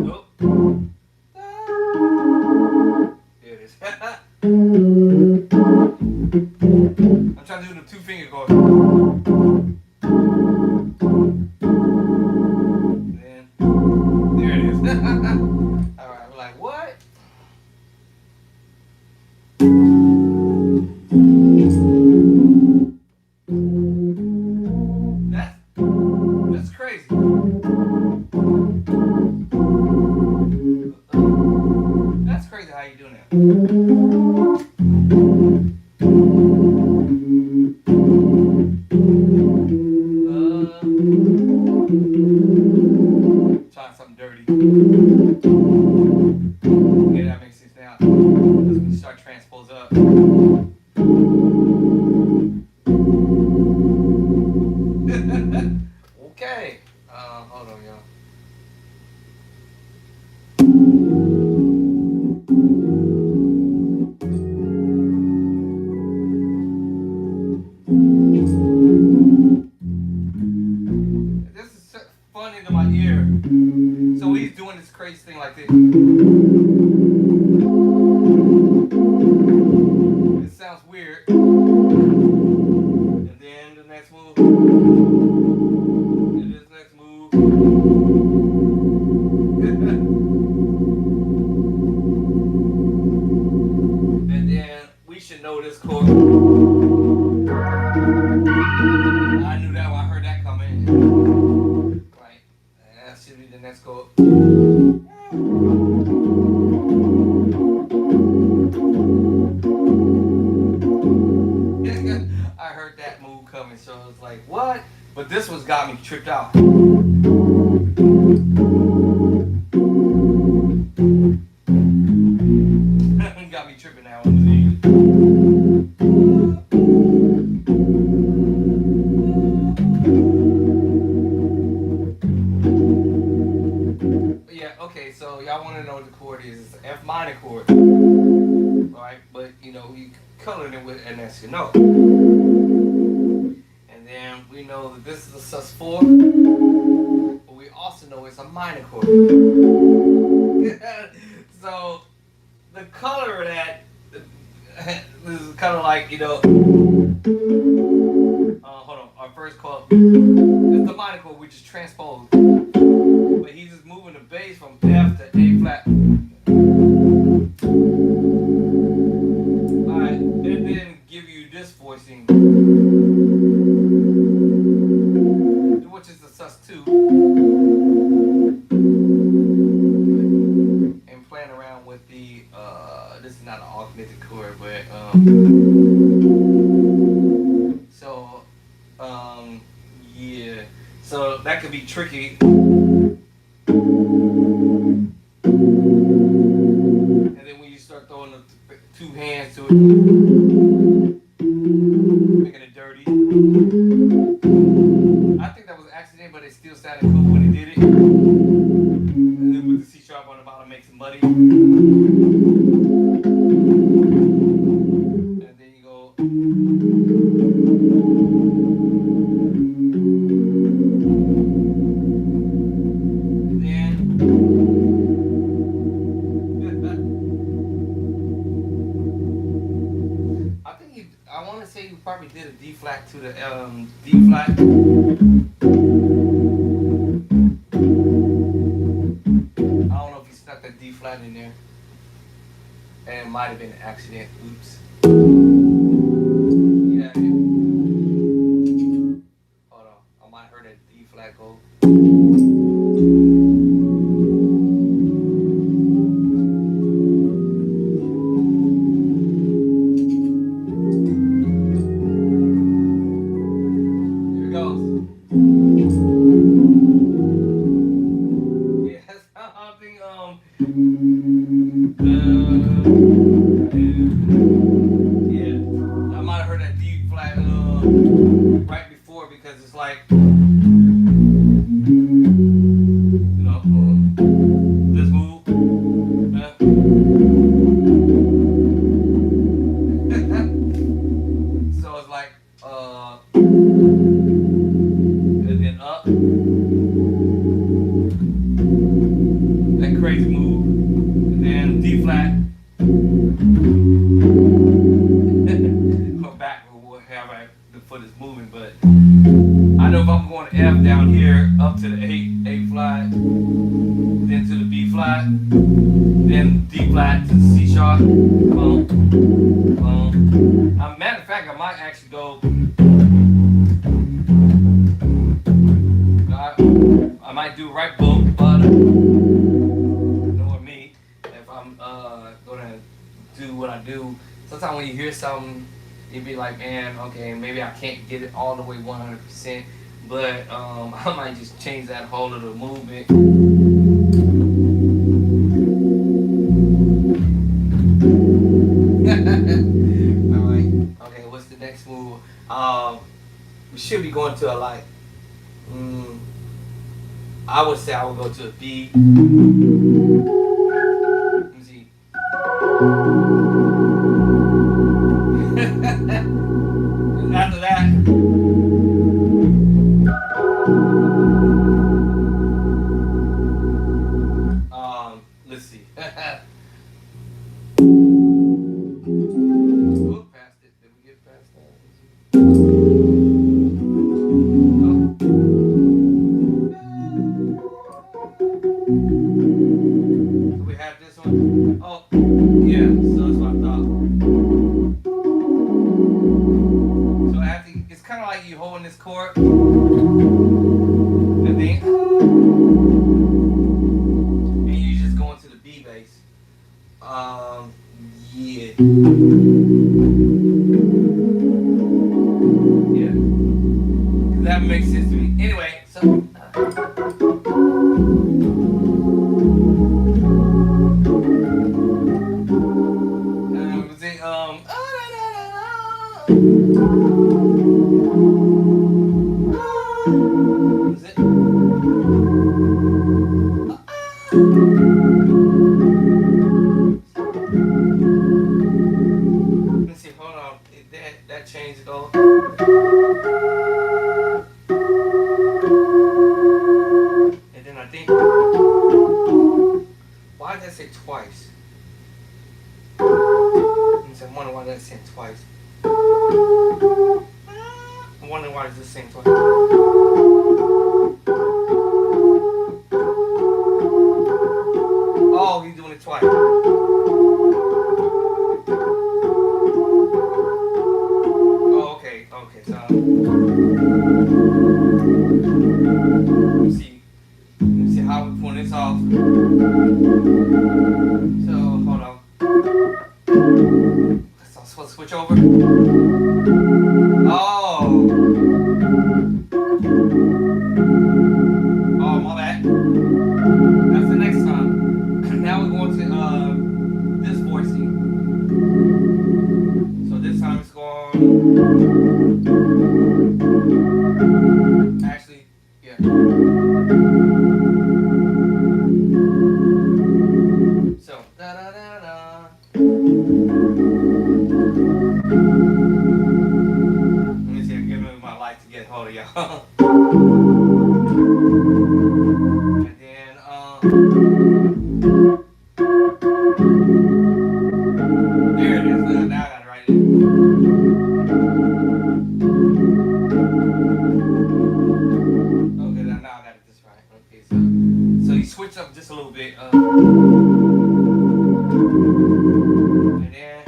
Nope. Here it is. I'm trying to do the 2 finger chord. Then there it is. All right, we're like, what? That's crazy. That's crazy how you doing that. Trying something dirty. Yeah, that makes sense now. Because when you start transpose up. Okay. Hold on, y'all. This is so funny to my ear. So he's doing this crazy thing like this. It sounds weird. And then the next move. And this next move. And then we should know this chord. I knew that when I heard that coming. Right. That should be the next chord. I heard that move coming, so I was like, what? But this one's got me tripped out. Got me tripping now. Yeah, okay, so y'all want to know what the chord is. It's an F minor chord. Alright, but you know, you colored it with an S, you know. And then we know that this is a sus4, but we also know it's a minor chord. So the color of that, this is kind of like, you know, hold on, our first chord is the minor chord, we just transposed, but he's just moving the bass from F to A flat. Alright, and then give you this voicing, which is the sus2, and playing around with the, this is not an augmented chord, but, so, yeah, so that could be tricky. And then when you start throwing the 2 hands to it, making it dirty. I think that was an accident, but it still sounded cool when he did it. And then with the C sharp on the bottom makes it muddy. And then you go. And then. I want to say you probably did a D flat to the D flat. I don't know if you stuck that D flat in there. And it might have been an accident. Oops. Yeah. Hold on. I might have heard that D flat go. Yeah, I might have heard that D flat right before because it's like, you know, this move. So it's like, and then up. That crazy move. And then D flat. Come back with whatever my the foot is moving, but I know if I'm going to F down here up to the A flat, then to the B flat, then D flat to the C sharp. Boom, boom. Matter of fact, I might actually go. I might do right boom, but knowing me, if I'm gonna do what I do, sometimes when you hear something, you be like, man, okay, maybe I can't get it all the way 100%, but I might just change that whole little movement. Alright, okay, what's the next move? We should be going to a like, I would say I would go to a B. Let me see. After that, let's see. Oh, past it. Did we get past that? Do we have this one? Oh, yeah. So that's what I thought. So after, it's kind of like you holding this chord, and then, and you just go into the B bass. Yeah. Yeah. That makes sense to me. Anyway, so. Is it? Let's see, hold on. That changed though. And then I think, why did that say twice? I wonder why that's saying twice. I'm wondering why it's just saying twice. Oh, he's doing it twice. Oh, okay, okay, so let me see how we pull this off. So hold on. So I'm supposed to switch over. Oh, my bad. That's the next time. Now we're going to this voicing. So this time it's going. Actually, yeah. So da da da da. Let me see. I'm giving my light to get hold of y'all. And then there it is. Now I got it right in. Okay, now I got it just right. Okay, so you switch up just a little bit. And then,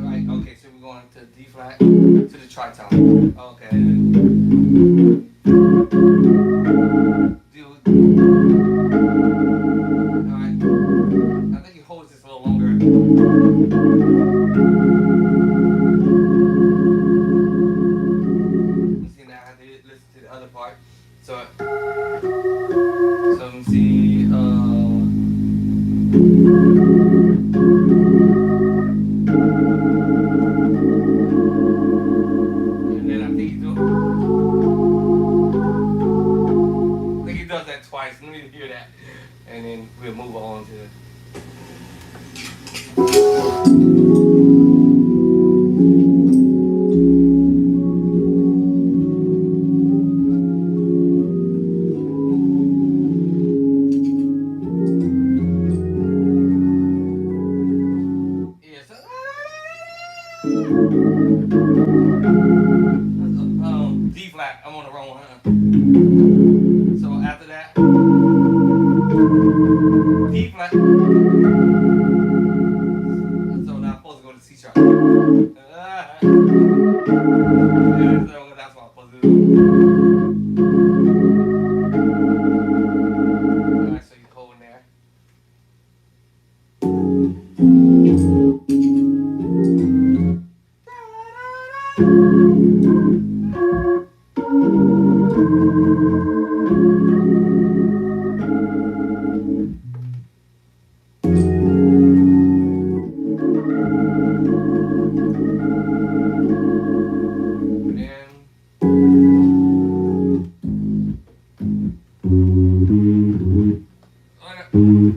alright, okay, so we're going to D flat to the tritone. Okay. Alright. I think he holds this a little longer. You see now I have to listen to the other part. So let me see. And then I think you do. D flat. I'm on the wrong one. So after that, D flat. So now I'm supposed to go to C sharp. Yeah, so that's what I'm supposed to do. Alright, so you hold in there.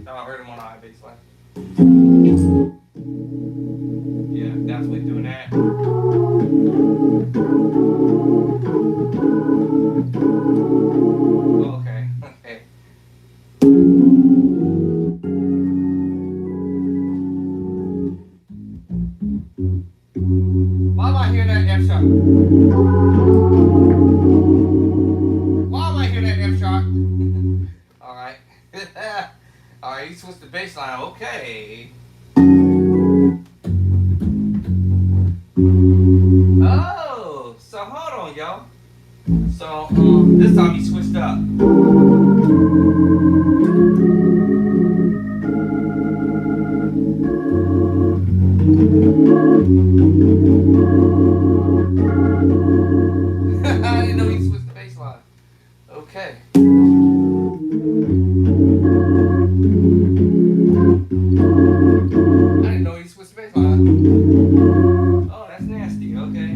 Now I heard him on the high bass line. Yeah, that's what doing that. Okay, okay. Why am I hearing that F sharp? Why am I hearing that F sharp? Alright. Alright, you switched the bass line. Okay. Oh, so hold on, y'all. So, this time he switched up. I didn't know he switched the bass line. Okay. I didn't know he switched the bass line. Oh, that's nasty. Okay.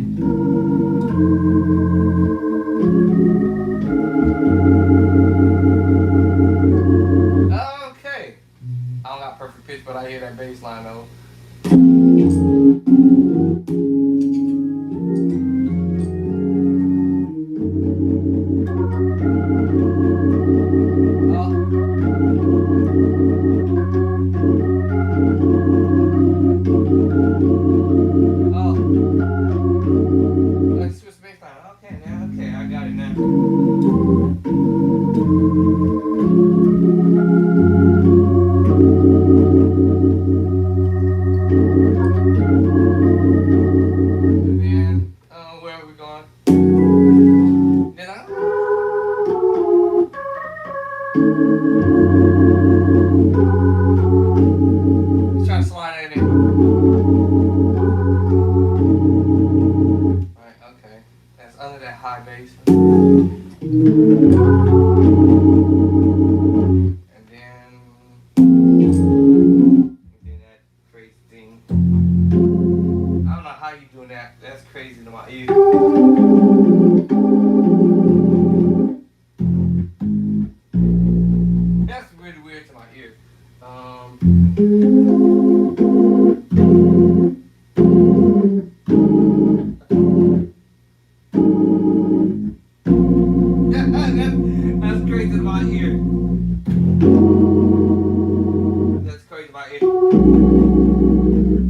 Okay. I don't got perfect pitch, but I hear that bass line though. That's crazy to my ear. That's really weird to my ear. That's crazy to my ear. That's crazy to my ear.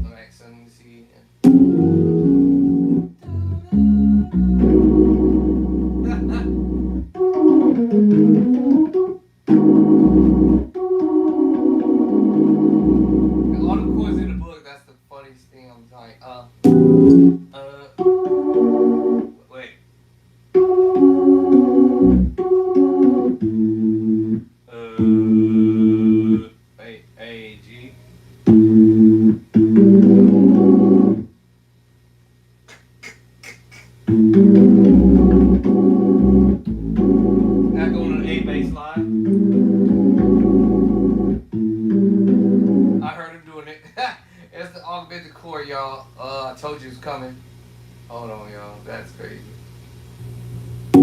Alright, so let me see. All the chords in the book, that's the funniest thing. I'm like, wait. Wait, A, G. Now going on an A bass line. I heard him doing it. It's the augmented chord, y'all. I told you it was coming. Hold on, y'all. That's crazy. So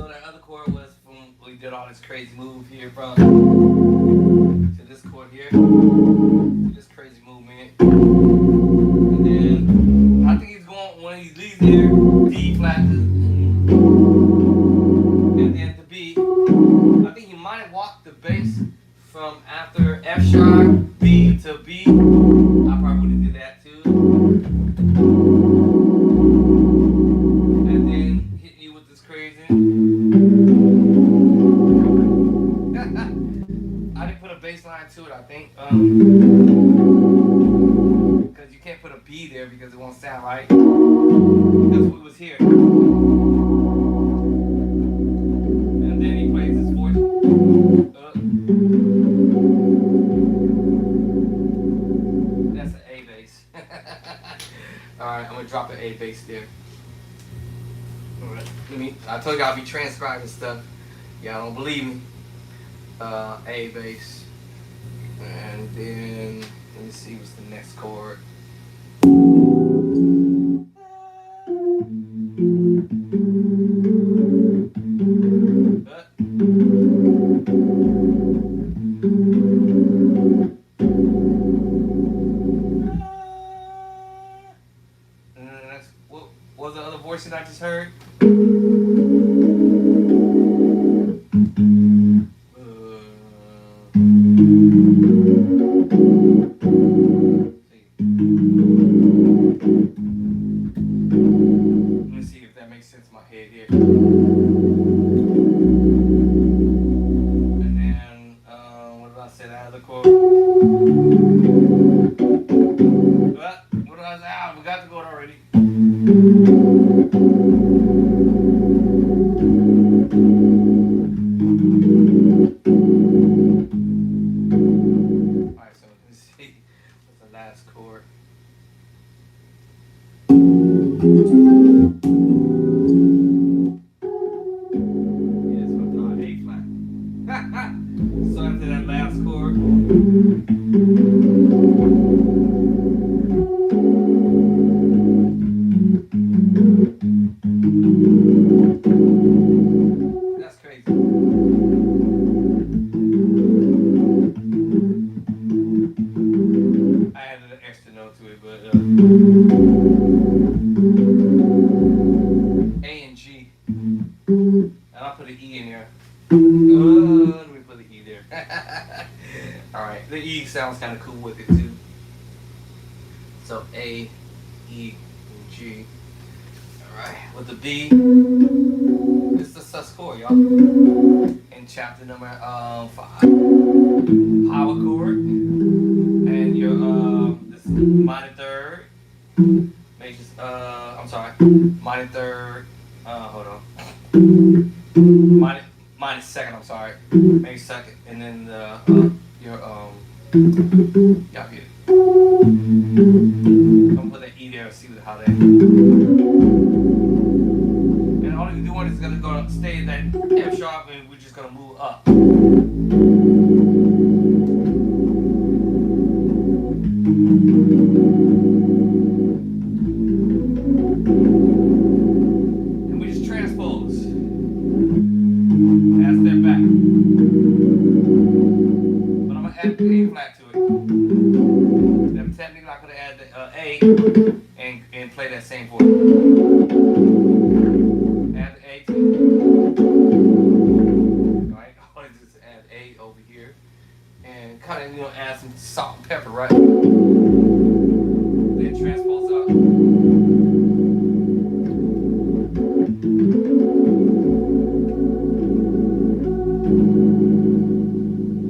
that other chord was from we did all this crazy move here from to this chord here. it won't sound right. Because we was here. And then he plays his fourth. That's an A bass. Alright, I'm going to drop an A bass there. Alright, I told you I'll be transcribing stuff. Y'all don't believe me. A bass. And then, let me see what's the next chord. And then that's, what was the other voice that I just heard? Let me see if that makes sense in my head here. And then, what did I say? That other chord. What did I say? We got the chord already. Alright, so let me see. What's the last chord? Yeah, it's A flat. So after that last chord. That's crazy. I added an extra note to it, but A and G. And I'll put an E in there. Let me put the E there. Alright, the E sounds kind of cool with it too. So A, E, and G. Alright, with the B, it's the sus chord, y'all. In chapter number 5. Power chord. And your this minor third. Major, I'm sorry. Minor third. Hold on. Minor second, I'm sorry. Major second. And then your y'all get it. I'm gonna put that E there and see how that. And all you're doing is gonna stay in that F sharp, and we're just gonna move up. And we just transpose. Add step back. But I'm gonna add the A flat to it. Then technically I could have added the A and play that same chord. Add the A to it. Alright, all I do is add A over here. And kind of, add some salt and pepper, right? Then transpose up.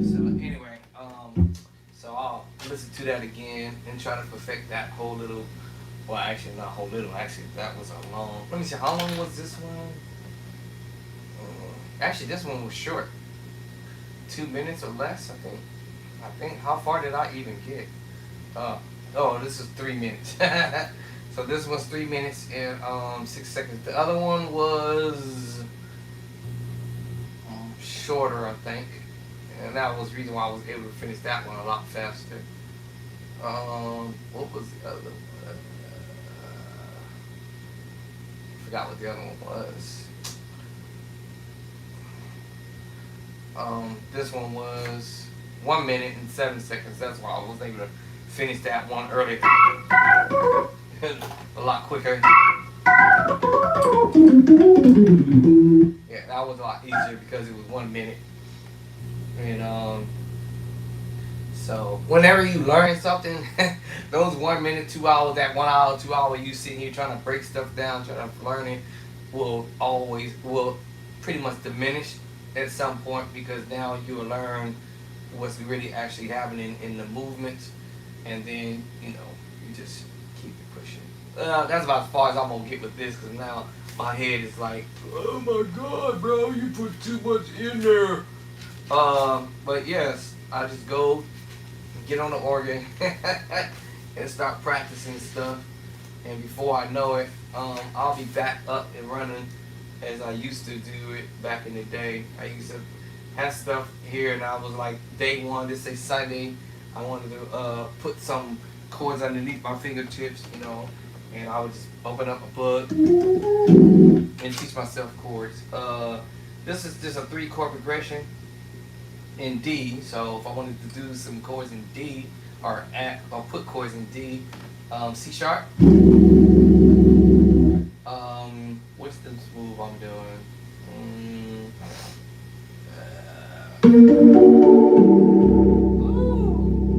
So anyway, so I'll listen to that again and try to perfect that whole little, well actually not whole little, actually that was a long, let me see, how long was this one? Actually this one was short. 2 minutes or less, I think, how far did I even get? Oh, this is 3 minutes. So this was 3 minutes and 6 seconds. The other one was shorter, I think. And that was the reason why I was able to finish that one a lot faster. What was the other one? I forgot what the other one was. This one was 1 minute and 7 seconds. That's why I was able to finish that one earlier. A lot quicker. Yeah, that was a lot easier because it was 1 minute. And so whenever you learn something, those 1 minute, 2 hours, that 1 hour, 2 hour, you sitting here trying to break stuff down, trying to learn it, will pretty much diminish at some point, because now you will learn what's really actually happening in the movements, and then you just Keep it pushing. That's about as far as I'm gonna get with this, because now my head is like, oh my god, bro, you put too much in there. But yes, I just go get on the organ and start practicing stuff. And before I know it, I'll be back up and running as I used to do it back in the day. I used to have stuff here, and I was like, day one, this say Sunday, I wanted to put some chords underneath my fingertips, you know, and I would just open up a book and teach myself chords. This is just a 3-chord progression in D, so if I wanted to do some chords in D, or put chords in D, C sharp. What's this move I'm doing?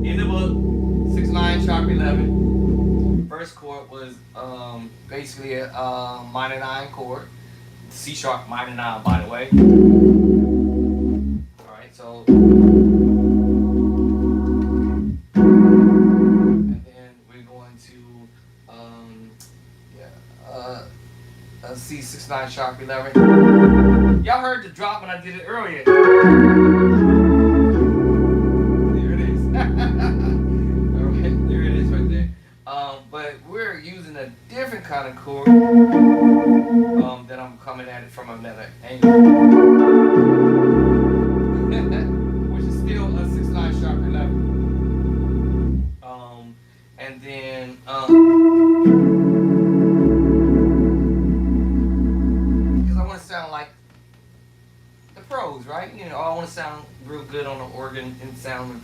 In the book, 6-9 sharp 11. First chord was basically a minor 9 chord. C sharp minor 9, by the way. All right, so. C 6-9 sharp 11. Y'all heard the drop when I did it earlier. There it is. Alright, there it is right there. But we're using a different kind of chord that I'm coming at it from another angle. Which is still a 6-9 sharp 11. And then sound like the pros, right? You know, I want to sound real good on the organ and sound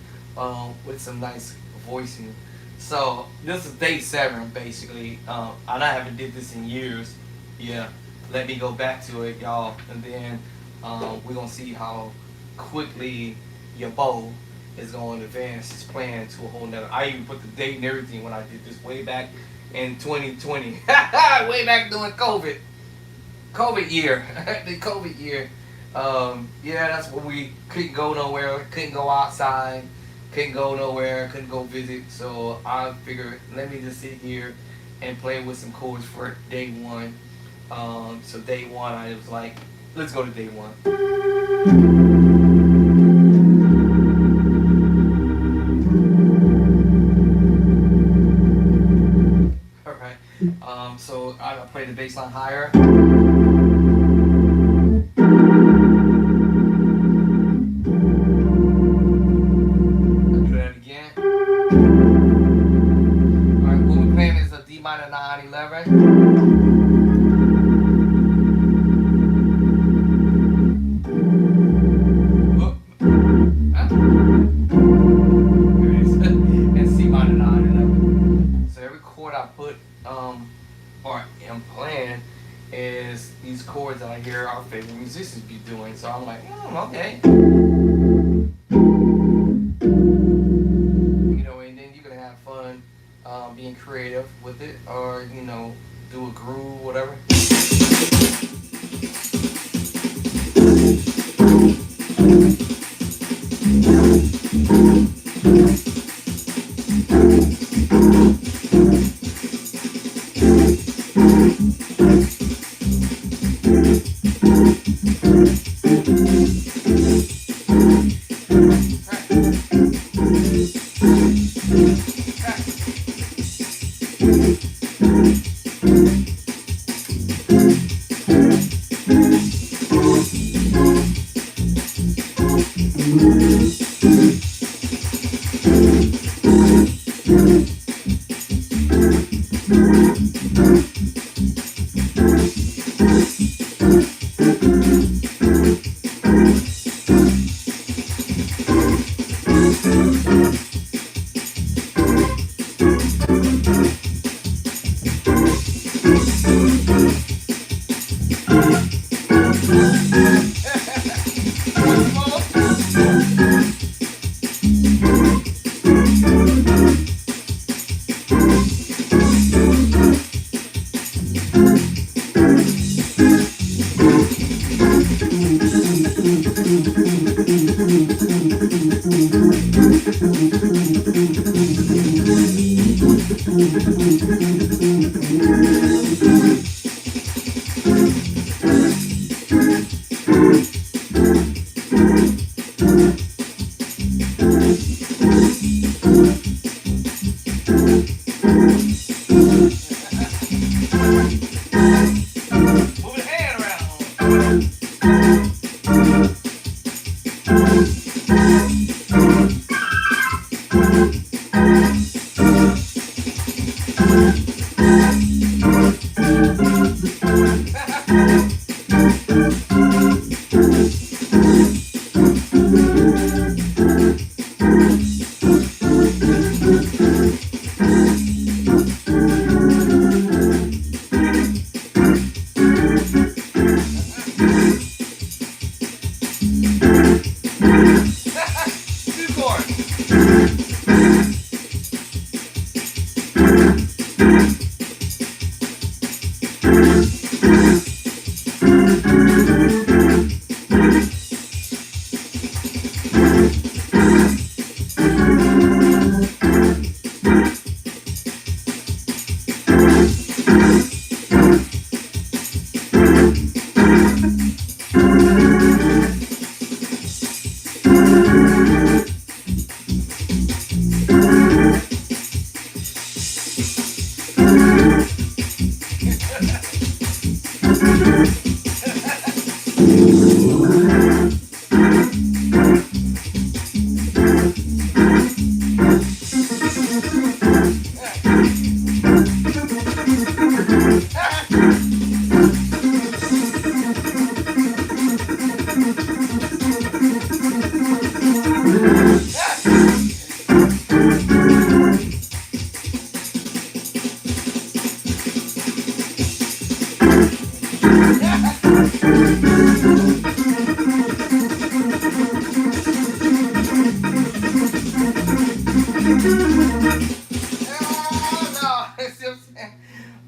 with some nice voicing. So this is day 7 basically, and I haven't did this in years. Yeah, let me go back to it, y'all, and then we're gonna see how quickly your bow is going to advance its plan to a whole nother. I even put the date and everything when I did this way back in 2020, way back during COVID year, the COVID year. Yeah, that's when we couldn't go nowhere, couldn't go outside, couldn't go nowhere, couldn't go visit. So I figured, let me just sit here and play with some chords for day 1. So day 1, I was like, let's go to day 1. All right. So I play the bass line higher. Minor 9 11. There it is. And C minor 9 11. So every chord I put or am playing is these chords that I hear our favorite musicians be doing. So I'm like, okay. You know, and then you can have fun being creative with it, or you know, do a groove, whatever. Move the hand around. Two chords.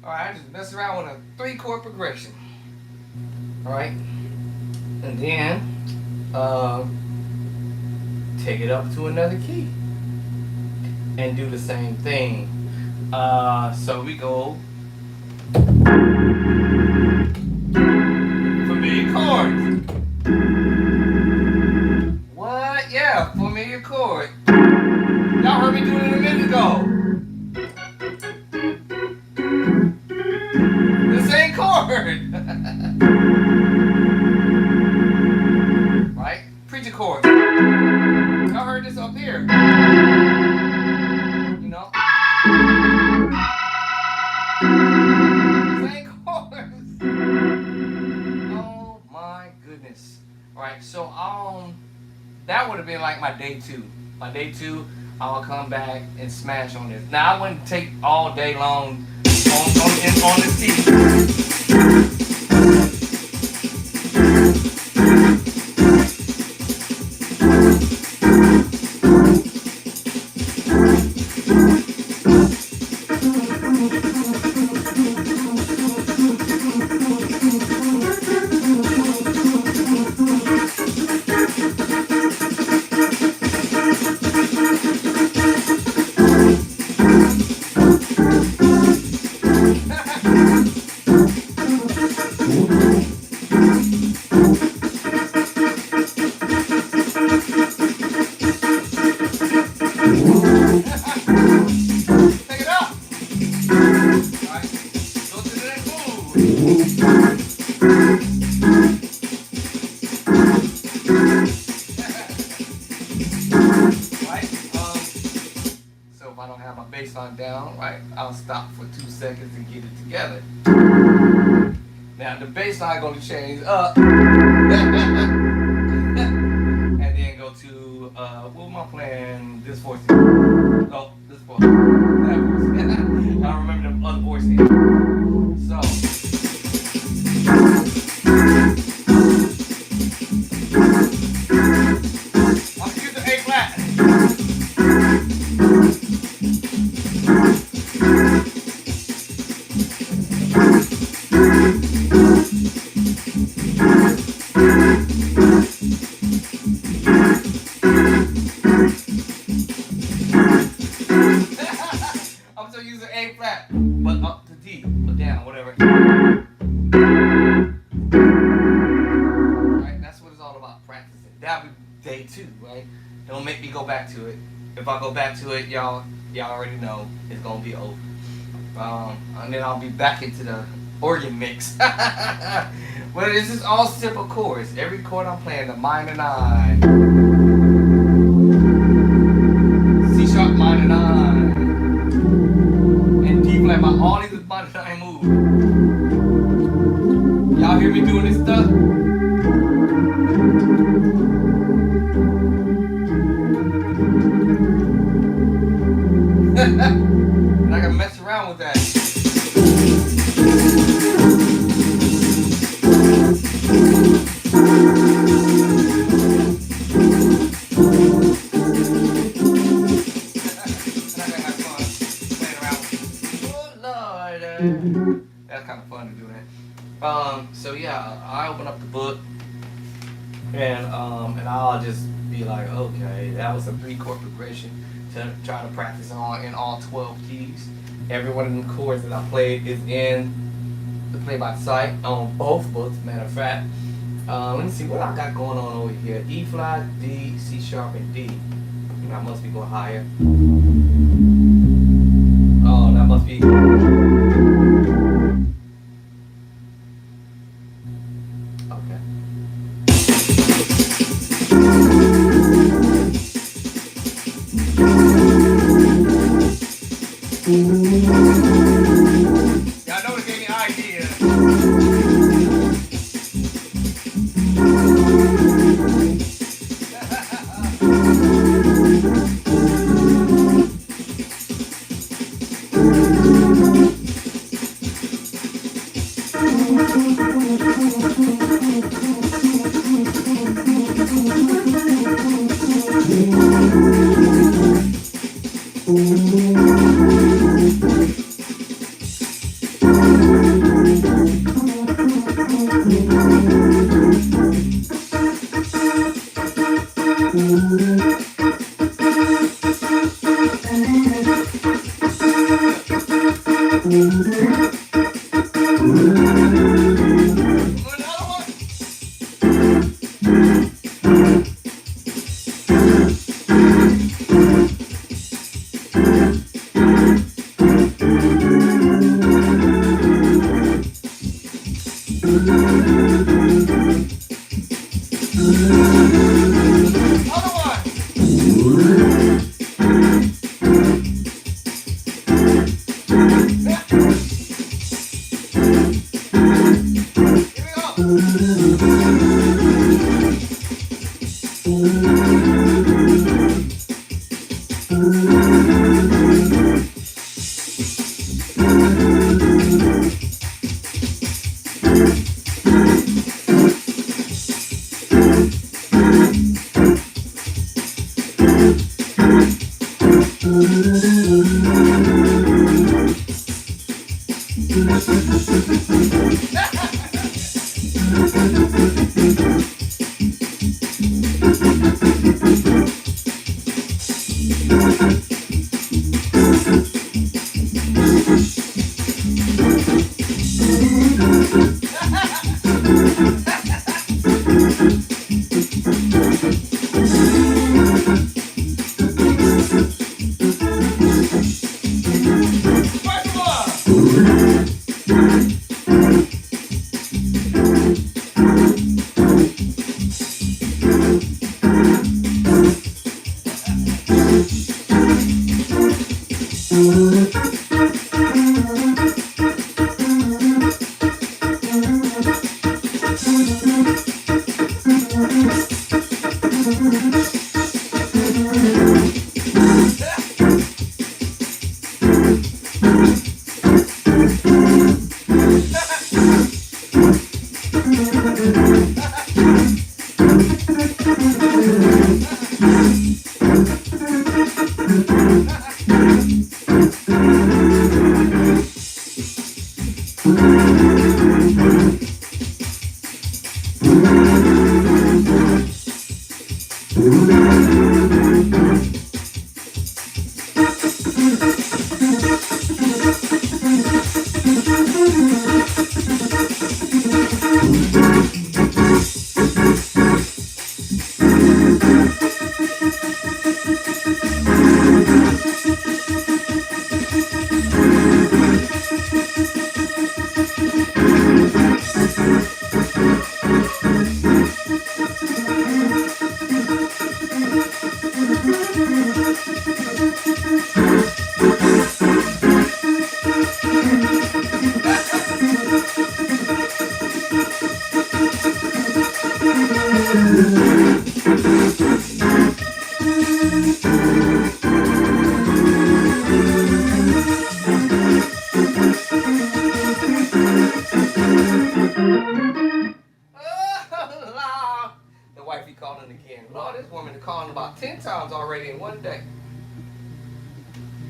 Alright, I just mess around with a 3-chord progression. Alright. And then take it up to another key. And do the same thing. So we go familiar chords. What? Yeah, familiar chord. Y'all heard me doing it a minute ago. The same chord. Right? Preacher chord. Y'all heard this up here. You know? Same chords. Oh my goodness. Alright, so that would have been like my day 2. My day 2, I'll come back and smash on this. Now I wouldn't take all day long on this key. Down, right? I'll stop for 2 seconds and get it together. Now the bass line going to change up, and then go to what am I playing? This voice. Oh, this voice. That voice. I don't remember the other voice here. So. I'm gonna use the A flat. I'm still using A flat, but up to D, but down, whatever. Right, that's what it's all about, practicing. That'll be day 2, right? Don't make me go back to it. If I go back to it, y'all y'all already know it's gonna be over. And then I'll be back into the organ mix. But this is all simple chords. Every chord I'm playing, the minor 9, C sharp minor 9, and D flat. All these is minor 9 moves. Y'all hear me doing this stuff? And I can mess around with that. That's kind of fun to do that. So yeah, I open up the book and I'll just be like, okay, that was a 3-chord progression to try to practice on in all 12 keys. Every one of the chords that I played is in the play by sight on both books. Matter of fact, let me see what I got going on over here. E flat, D, C sharp, and D. I must be going higher. Oh, that must be. Okay. Y'all know it gave me ideas.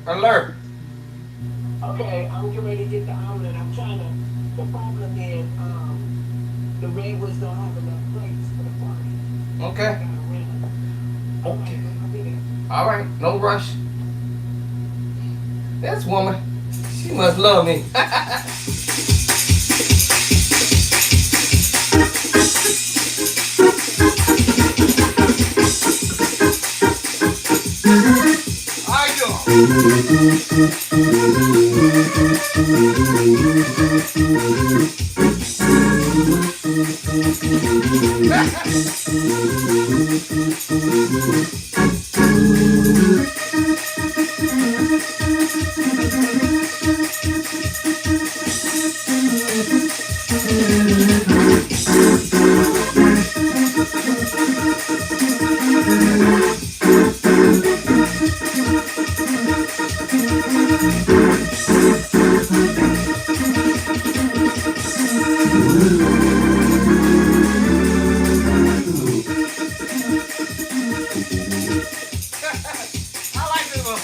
Alert. Okay, I'm getting ready to get the omelet. I'm trying to. The problem is, the redwoods don't have enough plates for the party. So I Okay. gotta rent. All right, Okay. man, I'll be there. All right. No rush. This woman, she must love me. I like this one.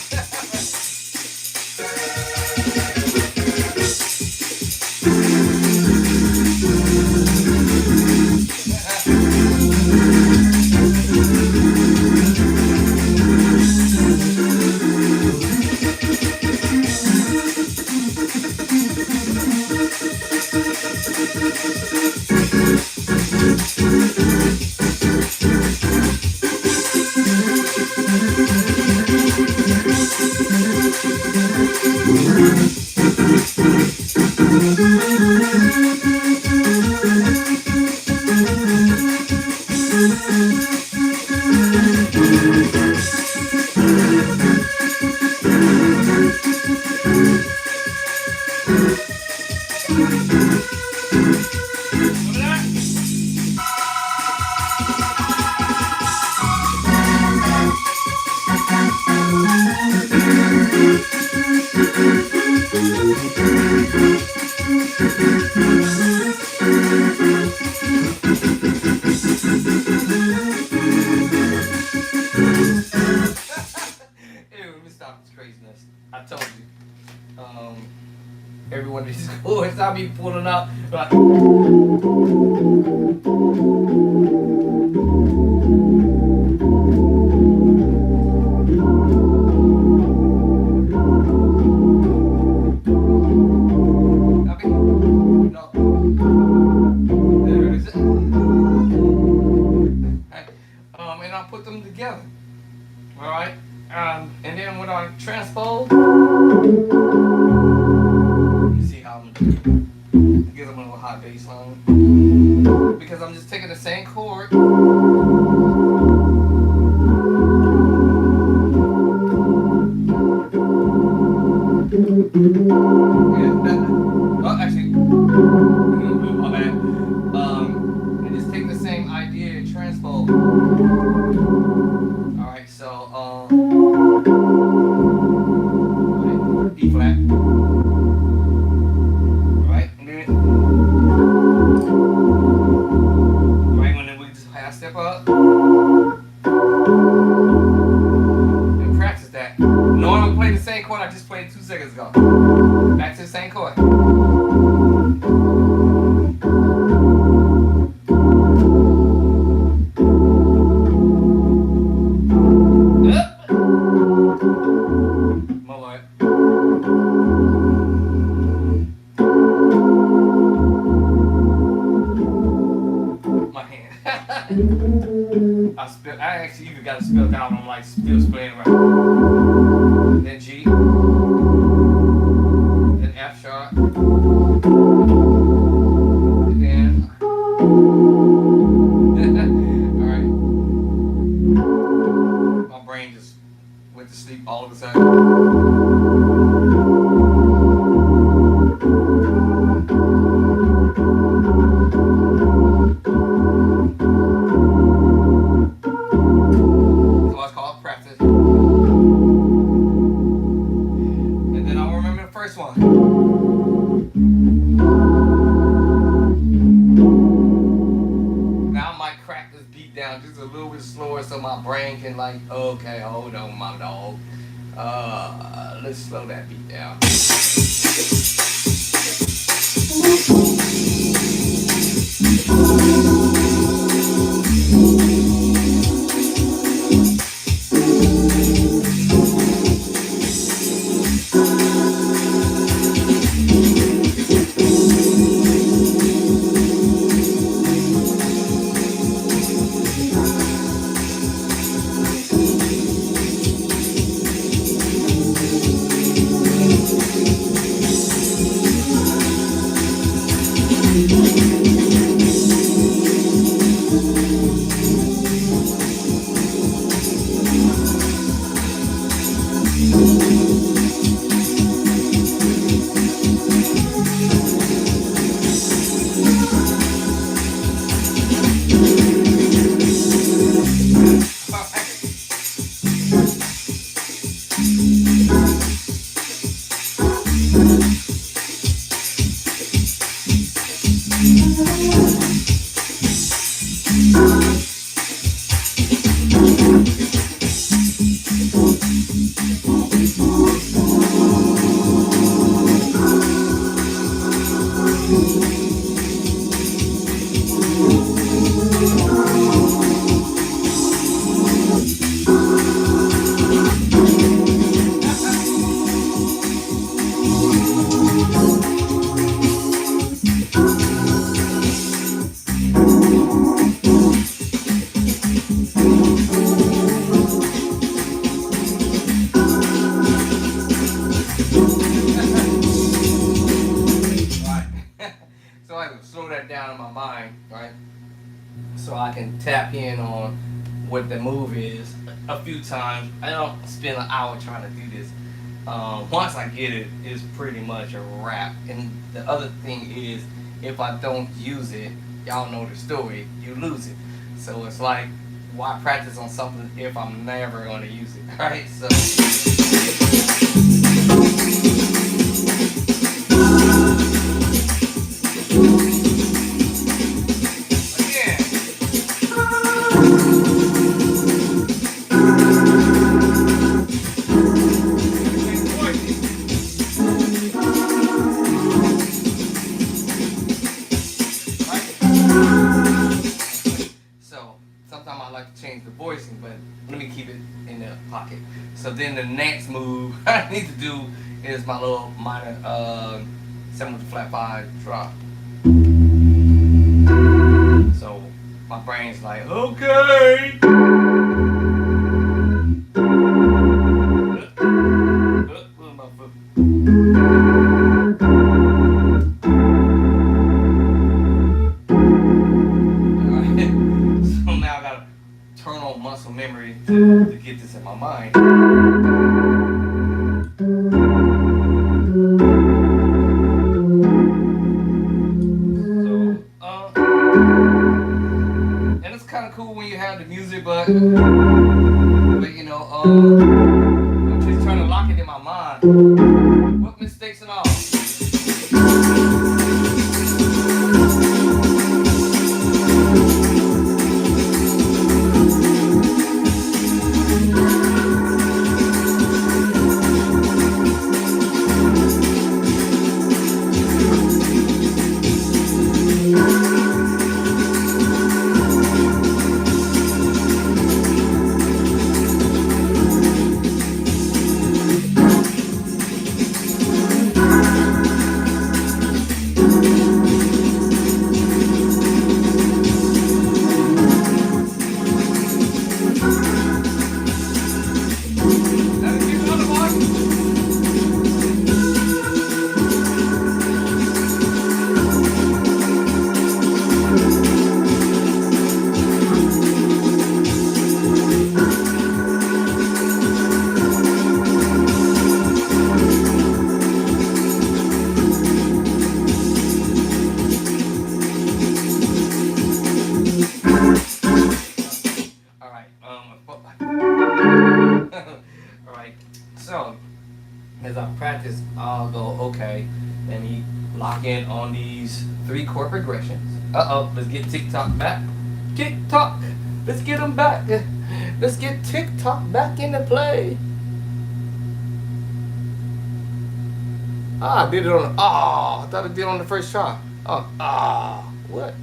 Hey, let me stop this craziness. I told you. Every one of these chords I be pulling out. Like, I mean, no. There it is. Right. And I'll put them together. Alright? And then when I transpose, you see how I'm gonna do it. Give them a little high bass line. Because I'm just taking the same chord. Oh, actually, my bad. And just take the same idea and transpose. Alright, so, right, E flat. Right, and then, right, when we just half step up. And practice that. Knowing I'm playing the same chord I just played 2 seconds ago. Back to the same chord. My hand. I actually even got it spelled out. I'm like still spelling right. Then G. Then F sharp. And then. Alright. My brain just went to sleep all of a sudden. Just a little bit slower so my brain can like, okay, hold on, my dog. Let's slow that beat down. So I can slow that down in my mind, right? So I can tap in on what the move is a few times. I don't spend an hour trying to do this. Once I get it, it's pretty much a wrap. And the other thing is, if I don't use it, y'all know the story, you lose it. So it's like, why practice on something if I'm never going to use it, right? So. Sometimes I like to change the voicing, but let me keep it in the pocket. So then the next move I need to do is my little minor 7 with the flat 5 drop. So my brain's like, okay. Muscle memory to get this in my mind. So, and it's kind of cool when you have the music, but you know, I'm just trying to lock it in my mind. What mistakes and all. Alright, so as I practice, I'll go, okay, let me lock in on these 3 chord progressions. Let's get tick-tock back. Tick-tock, let's get them back. Let's get tick-tock back into play. Ah, I did it on. Oh, I thought I did it on the first try. Oh, what?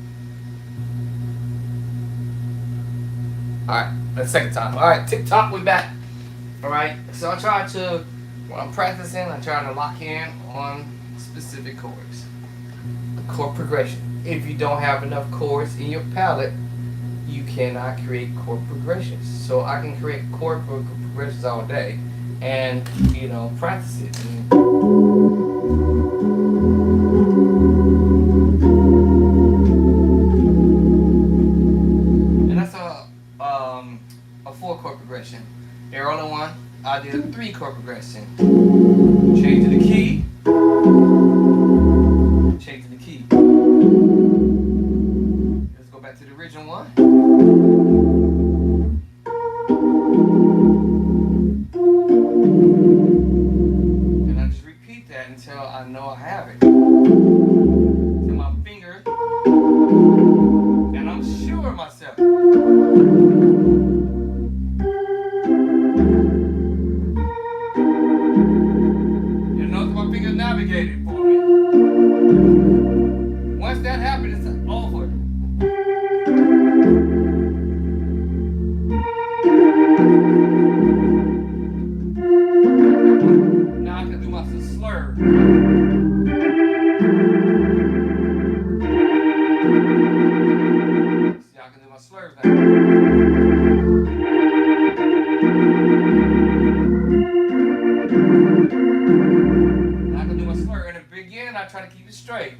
All right, that's the second time. All right, TikTok, we back. All right, so I try to, when I'm practicing, I try to lock in on specific chords. Chord progression. If you don't have enough chords in your palette, you cannot create chord progressions. So I can create chord progressions all day, and practice it. And that's a 4-chord progression. The early one, I did a 3-chord progression. Change to the key. Change to the key. Let's go back to the original one. And I just repeat that until I know I have it. Till my finger, and I'm sure of myself. Navigated for me. Once that happens, it's over. Now I can do my slur. See, I can do my slurs now. I try to keep it straight.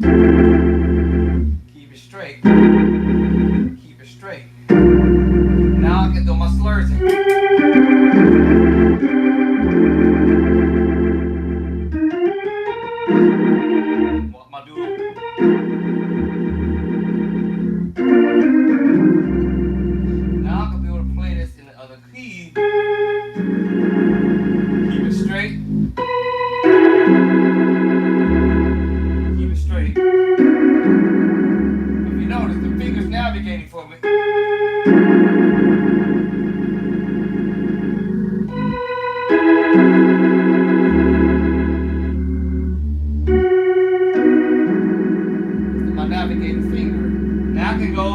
Keep it straight. Keep it straight. Now I can do my slurs in. What am I doing? Now I can be able to play this in the other key. Keep it straight. Navigating for me. This is my navigating finger. Now I can go.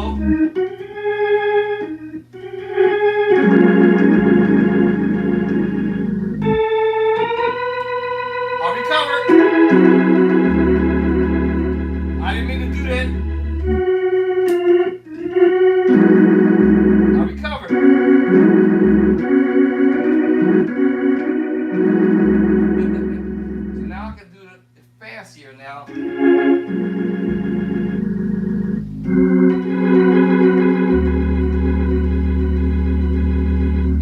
I'll recover. I didn't mean to do that. Now. And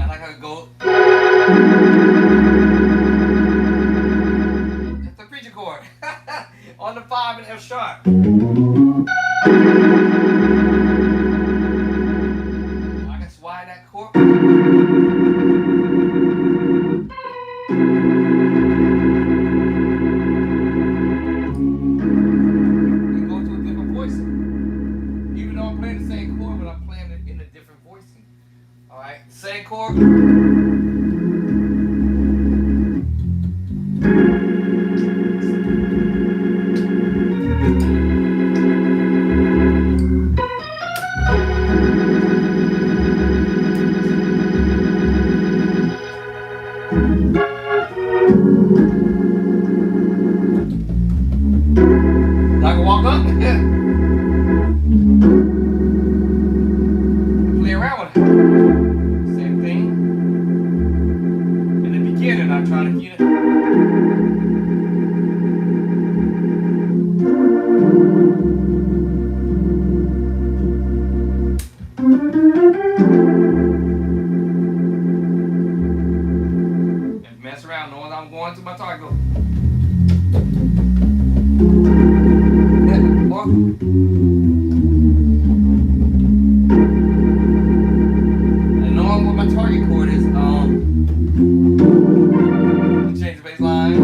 I gotta go. It's the preacher chord. On the 5 and F sharp. I can slide that chord. Same chord. I can walk up. Play around with it. I'm trying to get it. And mess around knowing I'm going to my target. And knowing what my target chord is, change the bass line.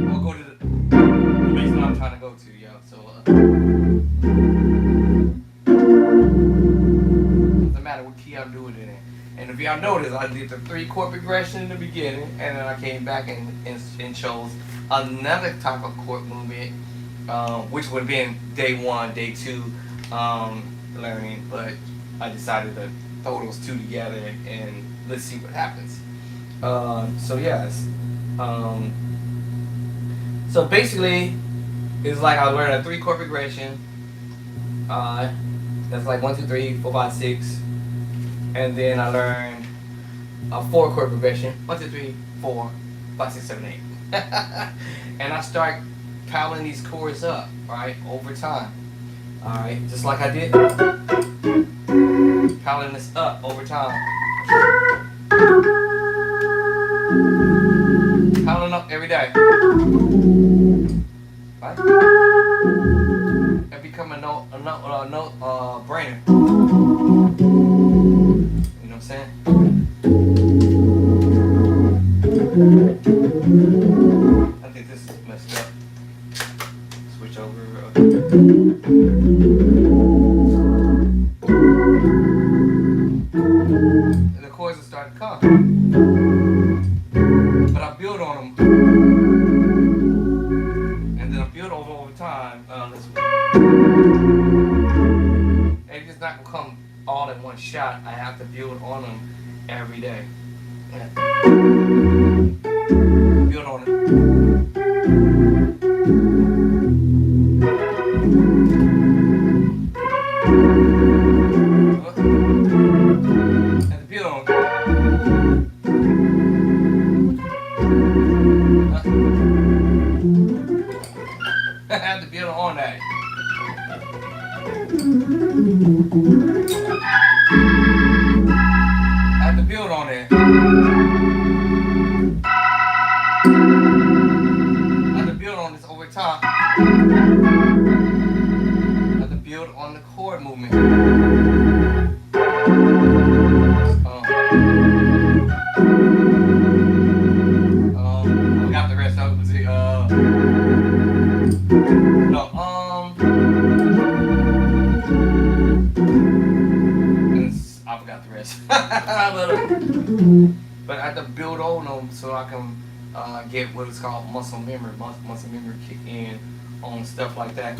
We'll go to the bass line I'm trying to go to, yo. So, doesn't matter what key I'm doing it in. And if y'all y'all notice I did the 3-chord progression in the beginning, and then I came back and chose another type of chord movement, which would have been day 1, day 2 learning, but I decided to throw those two together and let's see what happens. So yes, so basically, it's like I learned a 3-chord progression. That's like 1, 2, 3, 4, 5, 6, and then I learned a 4-chord progression. 1, 2, 3, 4, 5, 6, 7, 8, and I start piling these chords up, right, over time. All right, just like I did, piling this up over time, piling up every day, right? It become a note brainer. You know what I'm saying? I think this is messed up. Switch over. The chords will start to come, but I build on them, and then I build on them over time. It's just not gonna come all in one shot. I have to build on them every day. Yeah. Build on it. And build on it. I have to build on that. I have to build on it. I have to build on this over time. I have to build on the chord movement. I got the rest of it. I forgot the rest. But I have to build on them so I can get what is called muscle memory. Muscle memory kick in on stuff like that.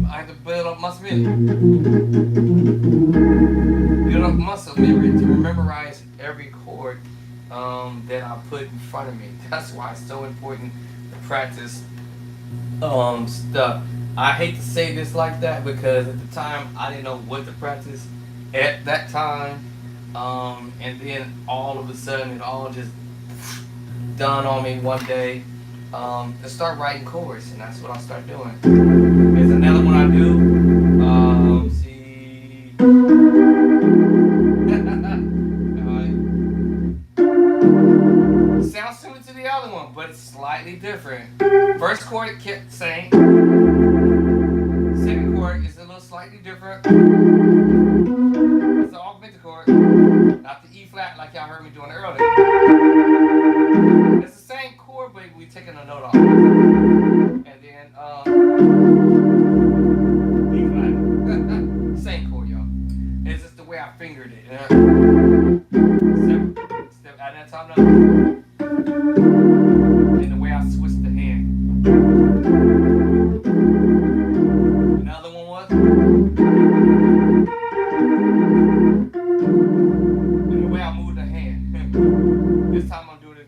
I have to build up muscle memory. Build up muscle memory to memorize every chord that I put in front of me. That's why it's so important to practice stuff. I hate to say this like that because at the time I didn't know what to practice at that time, and then all of a sudden it all just dawned on me one day to start writing chords, and that's what I started doing. There's another one I do. See. Sounds similar to the other one, but it's slightly different. First chord it kept same. Second chord is a little slightly different. It's an augmented chord, not the E flat like y'all heard me doing earlier. It's the same chord, but we taking a note off. And then E flat. Same chord, y'all. It's just the way I fingered it. Step at that time now. And the way I switched the hand. Another one was. And the way I moved the hand. This time I'm doing it.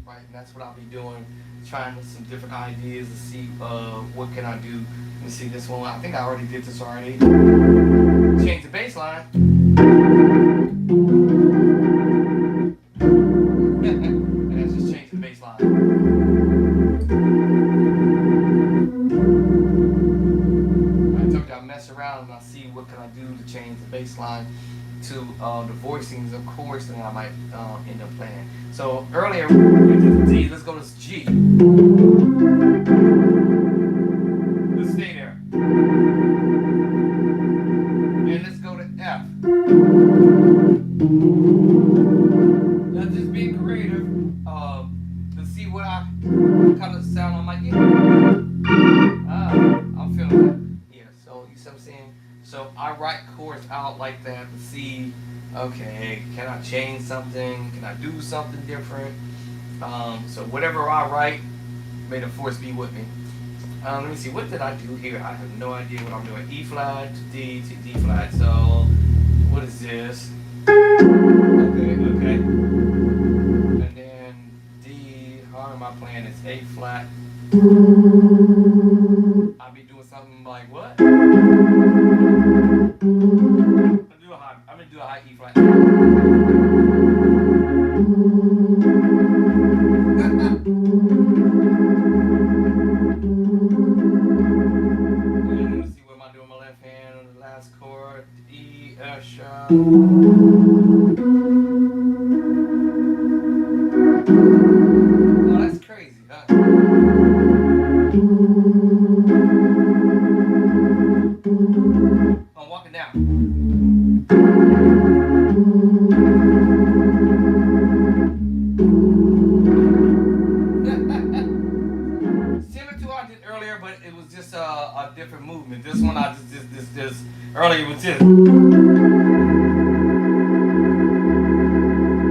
Right, and that's what I'll be doing. Trying some different ideas to see what can I do. Let me see this one. I think I already did this already. Change the bass line. And let's just change the bass line. I told you I mess around and I see what can I do to change the bass line to the voicings of chords that I might end up playing. So earlier we did the D. Let's go to G. Let's stay there. And let's go to F. That's just being creative. To see what kind of sound I might get. I'm feeling that. Yeah, so you see what I'm saying? So I write chords out like that to see, okay, can I change something? Can I do something different? So whatever I write, may the force be with me. Let me see, what did I do here? I have no idea what I'm doing. E flat to D to D flat. So what is this? Okay, okay. And then D, how am I playing? It's A flat. I'll be doing something like what? I'm gonna do a high E flat. And let's see what am I doing with my left hand on the last chord. E, F sharp. Oh, that's crazy, huh? I'm walking down. Similar to what I did earlier, but it was just a different movement. This one I just earlier was just.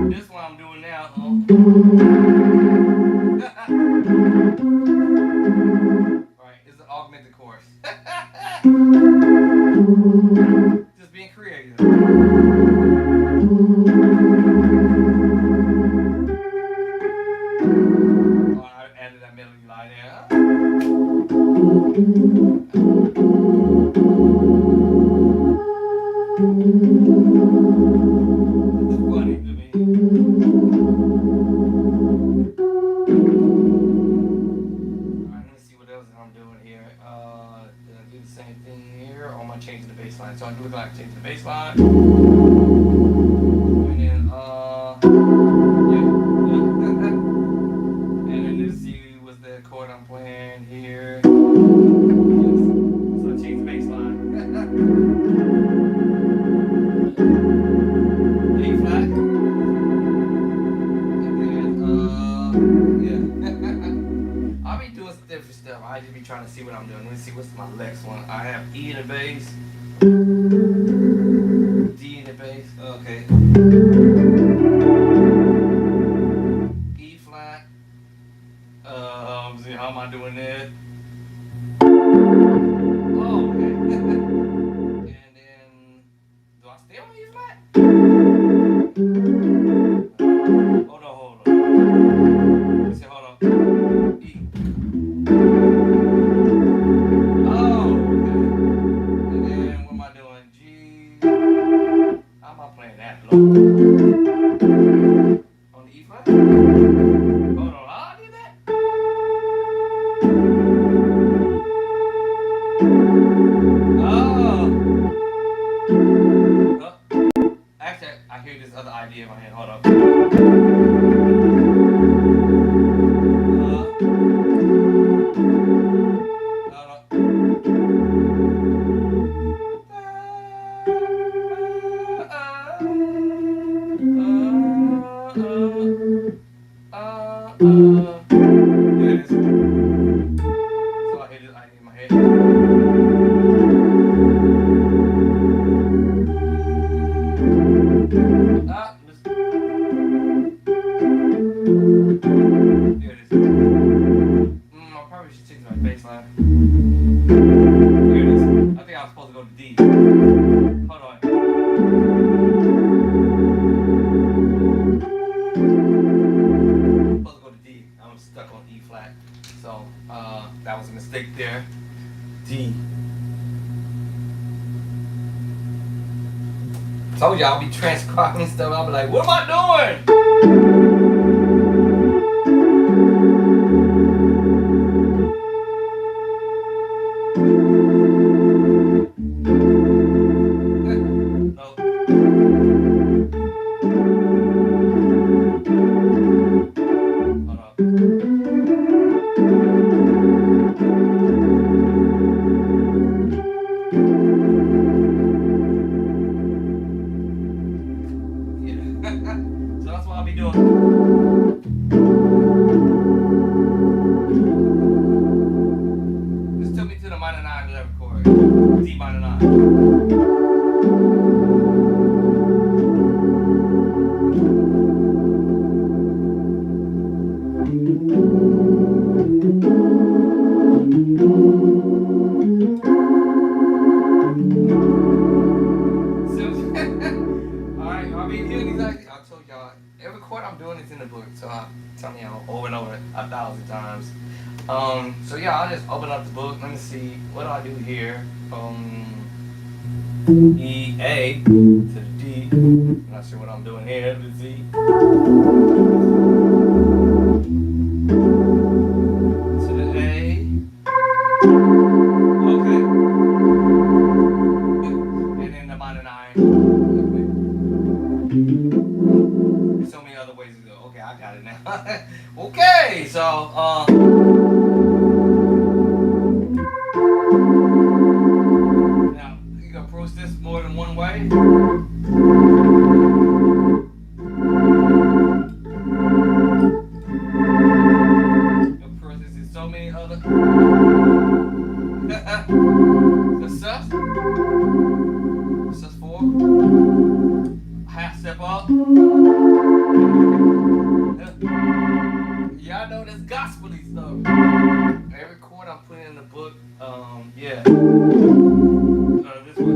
This one I'm doing now. Right, it's an augmented chorus. Just being creative. Oh, I added that melody line there. It's funny to me. Alright, let me see what else I'm doing here. Did I do the same thing here, or am I changing the bass line? So I do look like changing the bass line. And then, yeah. And then let's see what's the chord I'm playing here. Yes. So I change the bass line. A flat. And then, yeah. I'll be doing some different stuff. I just be trying to see what I'm doing. Let me see what's my next one. I have E in the bass, D in the bass. Okay. E flat. See how am I doing that? Oh, okay. And then, do I stay on E flat? Hold on. Let's see, hold on. E. Oh, okay. And then what am I doing? G. How am I playing that low? On the E flat? Hold on, how I did that? Oh. Actually, I hear this other idea in my head. Hold up. There it is. So I hear this idea in my head. There it is. I probably should change my bass line. Here it is. I think I was supposed to go to D. Hold on. I'm supposed to go to D. I'm stuck on E flat. So that was a mistake there. D. Told y'all I'll be transcribing stuff. I'll be like, what am I doing? that's what I'll be doing. Just took me to the minor 9 11 chord. D minor 9. Alright, I'll be doing these. I told y'all, every chord I'm doing is in the book, so I'm telling y'all over and over 1,000 times. So yeah, I'll just open up the book. Let me see, what do I do here? E, A to the D. I'm not sure what I'm doing here. To the Z. To the A. Okay. And then the minor 9. Okay. There's so many other ways to go. Okay, I got it now. Okay, so now you can approach this more than one way. Approach this in so many other. The sus 4, half step up. Y'all know this gospel-y stuff. Every chord I'm putting in the book, yeah. This way.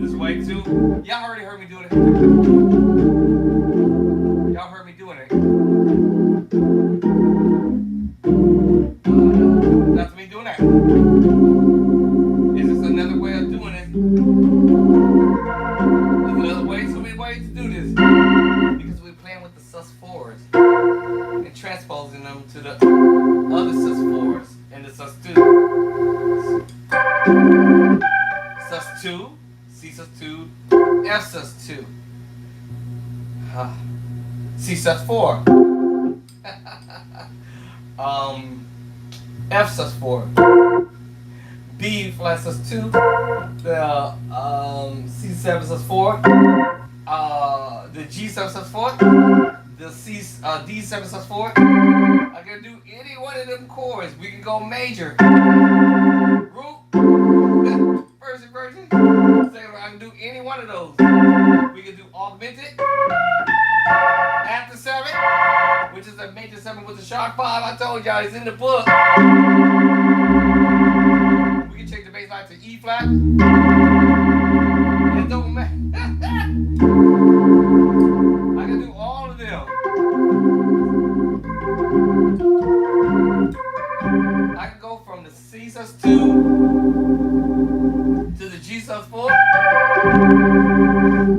This way too. Y'all already heard me doing it. Y'all heard me doing it. That's me doing that. Is this another way of doing it? There's another way, so many ways to do this. Because we're playing with the sus4s and transposing them to the other sus4s and the sus2. Sus2, C sus2, F sus2, C sus4, F sus4, B flat sus2, the C7 sus4, the G7 sus4, the D7 sus4. I can do any one of them chords. We can go major, group, first inversion. I can do any one of those. We can do augmented, after 7, which is a major 7 with a sharp 5. I told y'all it's in the book. We can change the bass line to E flat. It don't matter. I can do all of them. I can go from the C sus2 to the G sus4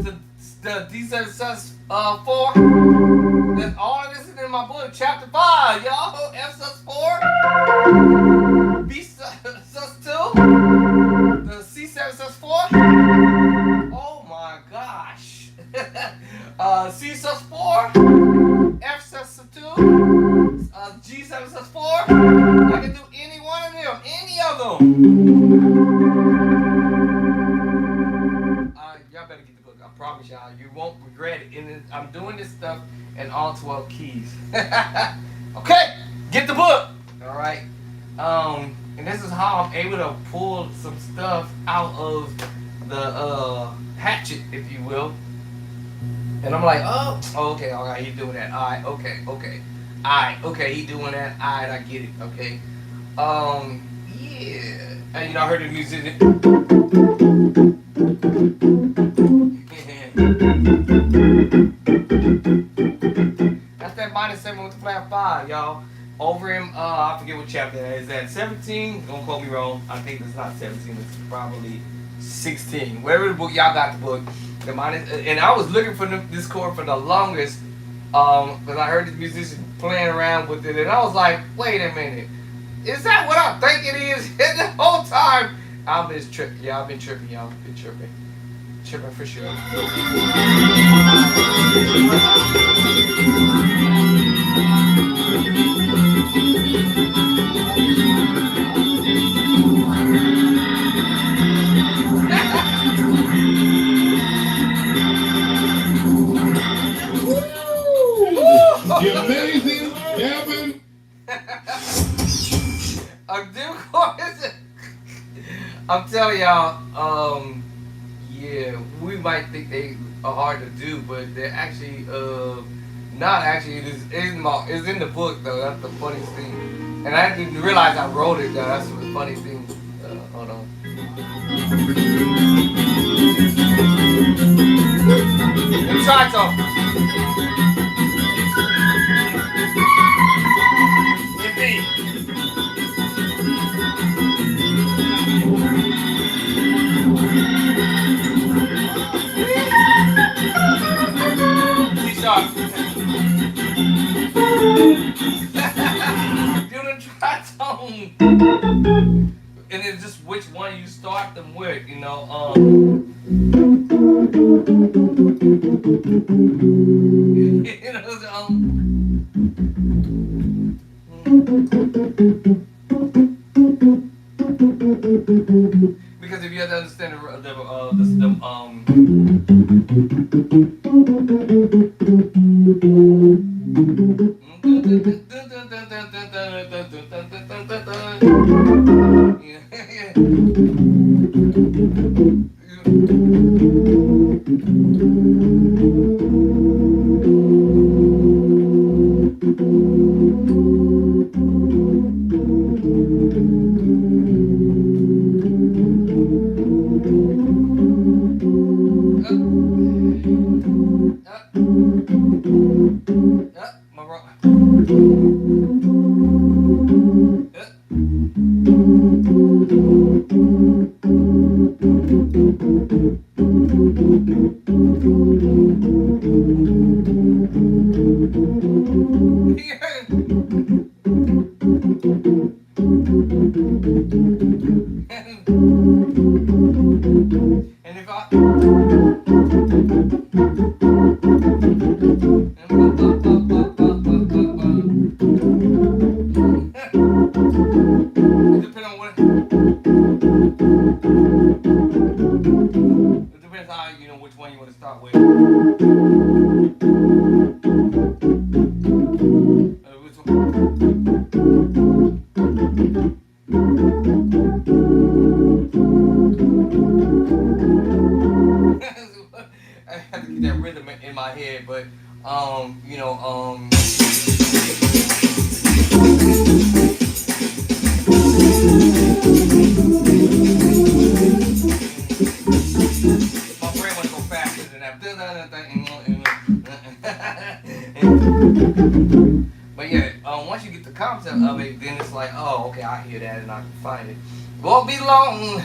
to the D7 sus4. Then all of this is in my book, chapter 5, y'all. F sus4, B sus2, the C7 sus4. Oh my gosh. C sus4, F sus2, G7 sus4. I can do any one of them, any of them. Y'all better get the book. I promise y'all, you won't regret it. And I'm doing this stuff in all 12 keys. Okay, get the book. All right. And this is how I'm able to pull some stuff out of the hatchet, if you will. And I'm like, oh, okay, all right, he's doing that. All right, okay. All right, okay, he doing that. All right, I get it. Okay. Yeah. And you know, I heard the musician. That's that minor 7 with the flat 5, y'all. Over in, I forget what chapter that is. That 17? Don't quote me wrong. I think it's not 17. It's probably 16. Wherever the book, y'all got the book. The minor, and I was looking for this chord for the longest, because I heard this musician playing around with it, and I was like, wait a minute. Is that what I think it is? And the whole time, I've been tripping. Yeah, I've been tripping, y'all. Been tripping. Tripping for sure. I'm telling y'all, yeah, we might think they are hard to do, but they're actually, not actually. It's in the book though. That's the funniest thing. And I didn't realize I wrote it though. That's the funny thing. Hold on. Let me try something. In B. C sharp. Do the tritone. And it's just which one you start them with, you know. You know, because if you have to understand and if I depending on what it depends how you know which one you want to start with. Which one? I have to get that rhythm in my head, but you know, my brain wants to go faster than that. But yeah, once you get the concept of it, then it's like, oh, okay, I hear that and I can find it. Won't be long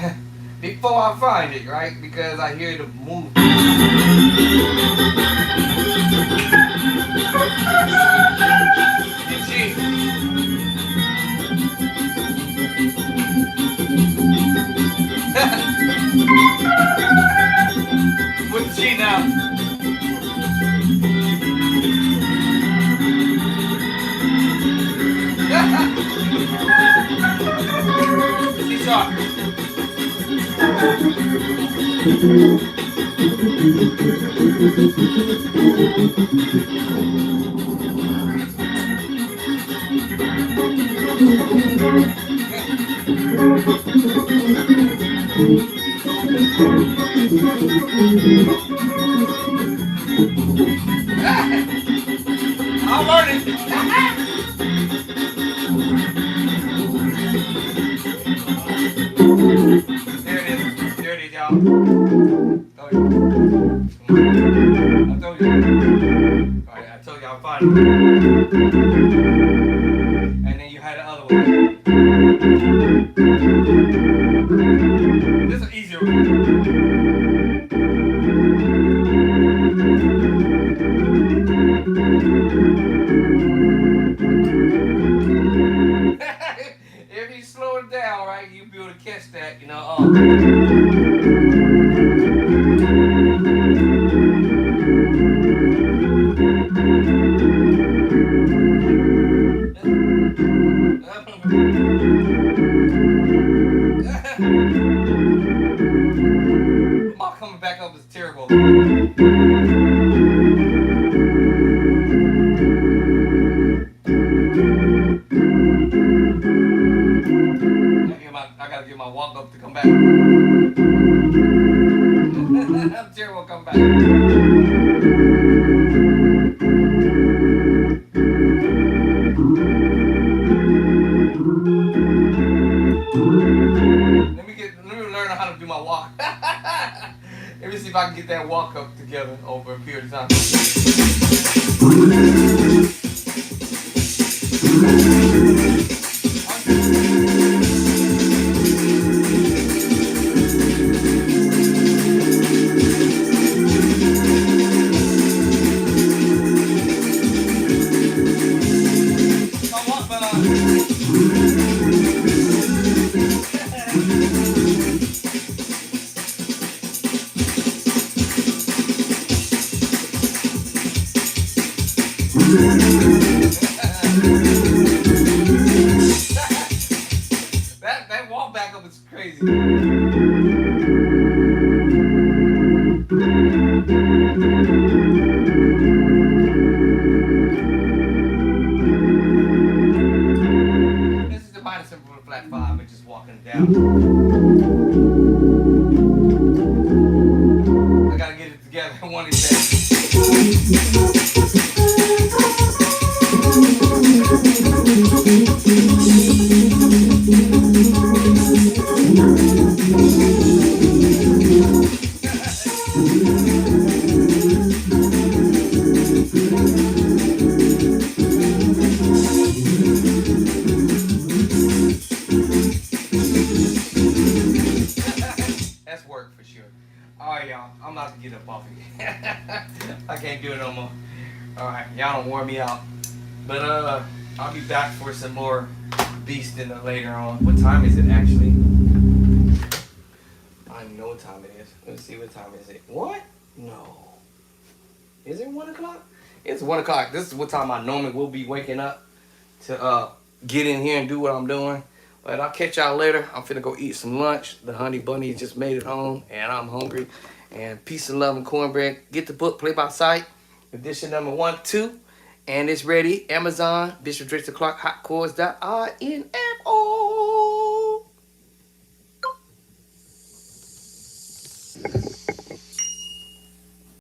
before I find it, right? Because I hear the move. The G. With the G now. C sharp. I'll learn it. There it is, y'all. I told you. Alright, I told you I'll find it. And then you had the other one. This is easier. If you slow it down, right, you'll be able to catch that, you know. My coming back up is terrible. I gotta get my walk up to come back. come back. Let me learn how to do my walk. Let me see if I can get that walk up together over a period of time. My walk, but that walk back up is crazy. This is the minor simple with a flat 5 and just walking down. I gotta get it together one of these days. That's work for sure. Alright, y'all. I'm about to get up off of here. I can't do it no more. Alright, y'all don't wear me out. But I'll be back for some more beasting later on. What time is it actually? I don't know what time it is. Let's see, what time is it? What? No. Is it 1 o'clock? It's 1 o'clock. This is what time I normally will be waking up to get in here and do what I'm doing. But I'll catch y'all later. I'm finna go eat some lunch. The honey bunny just made it home and I'm hungry. And peace and love and cornbread. Get the book, Play by Sight, edition number 1, 2. And it's ready. Amazon, Bishop Drexler Clark, hotchords.info.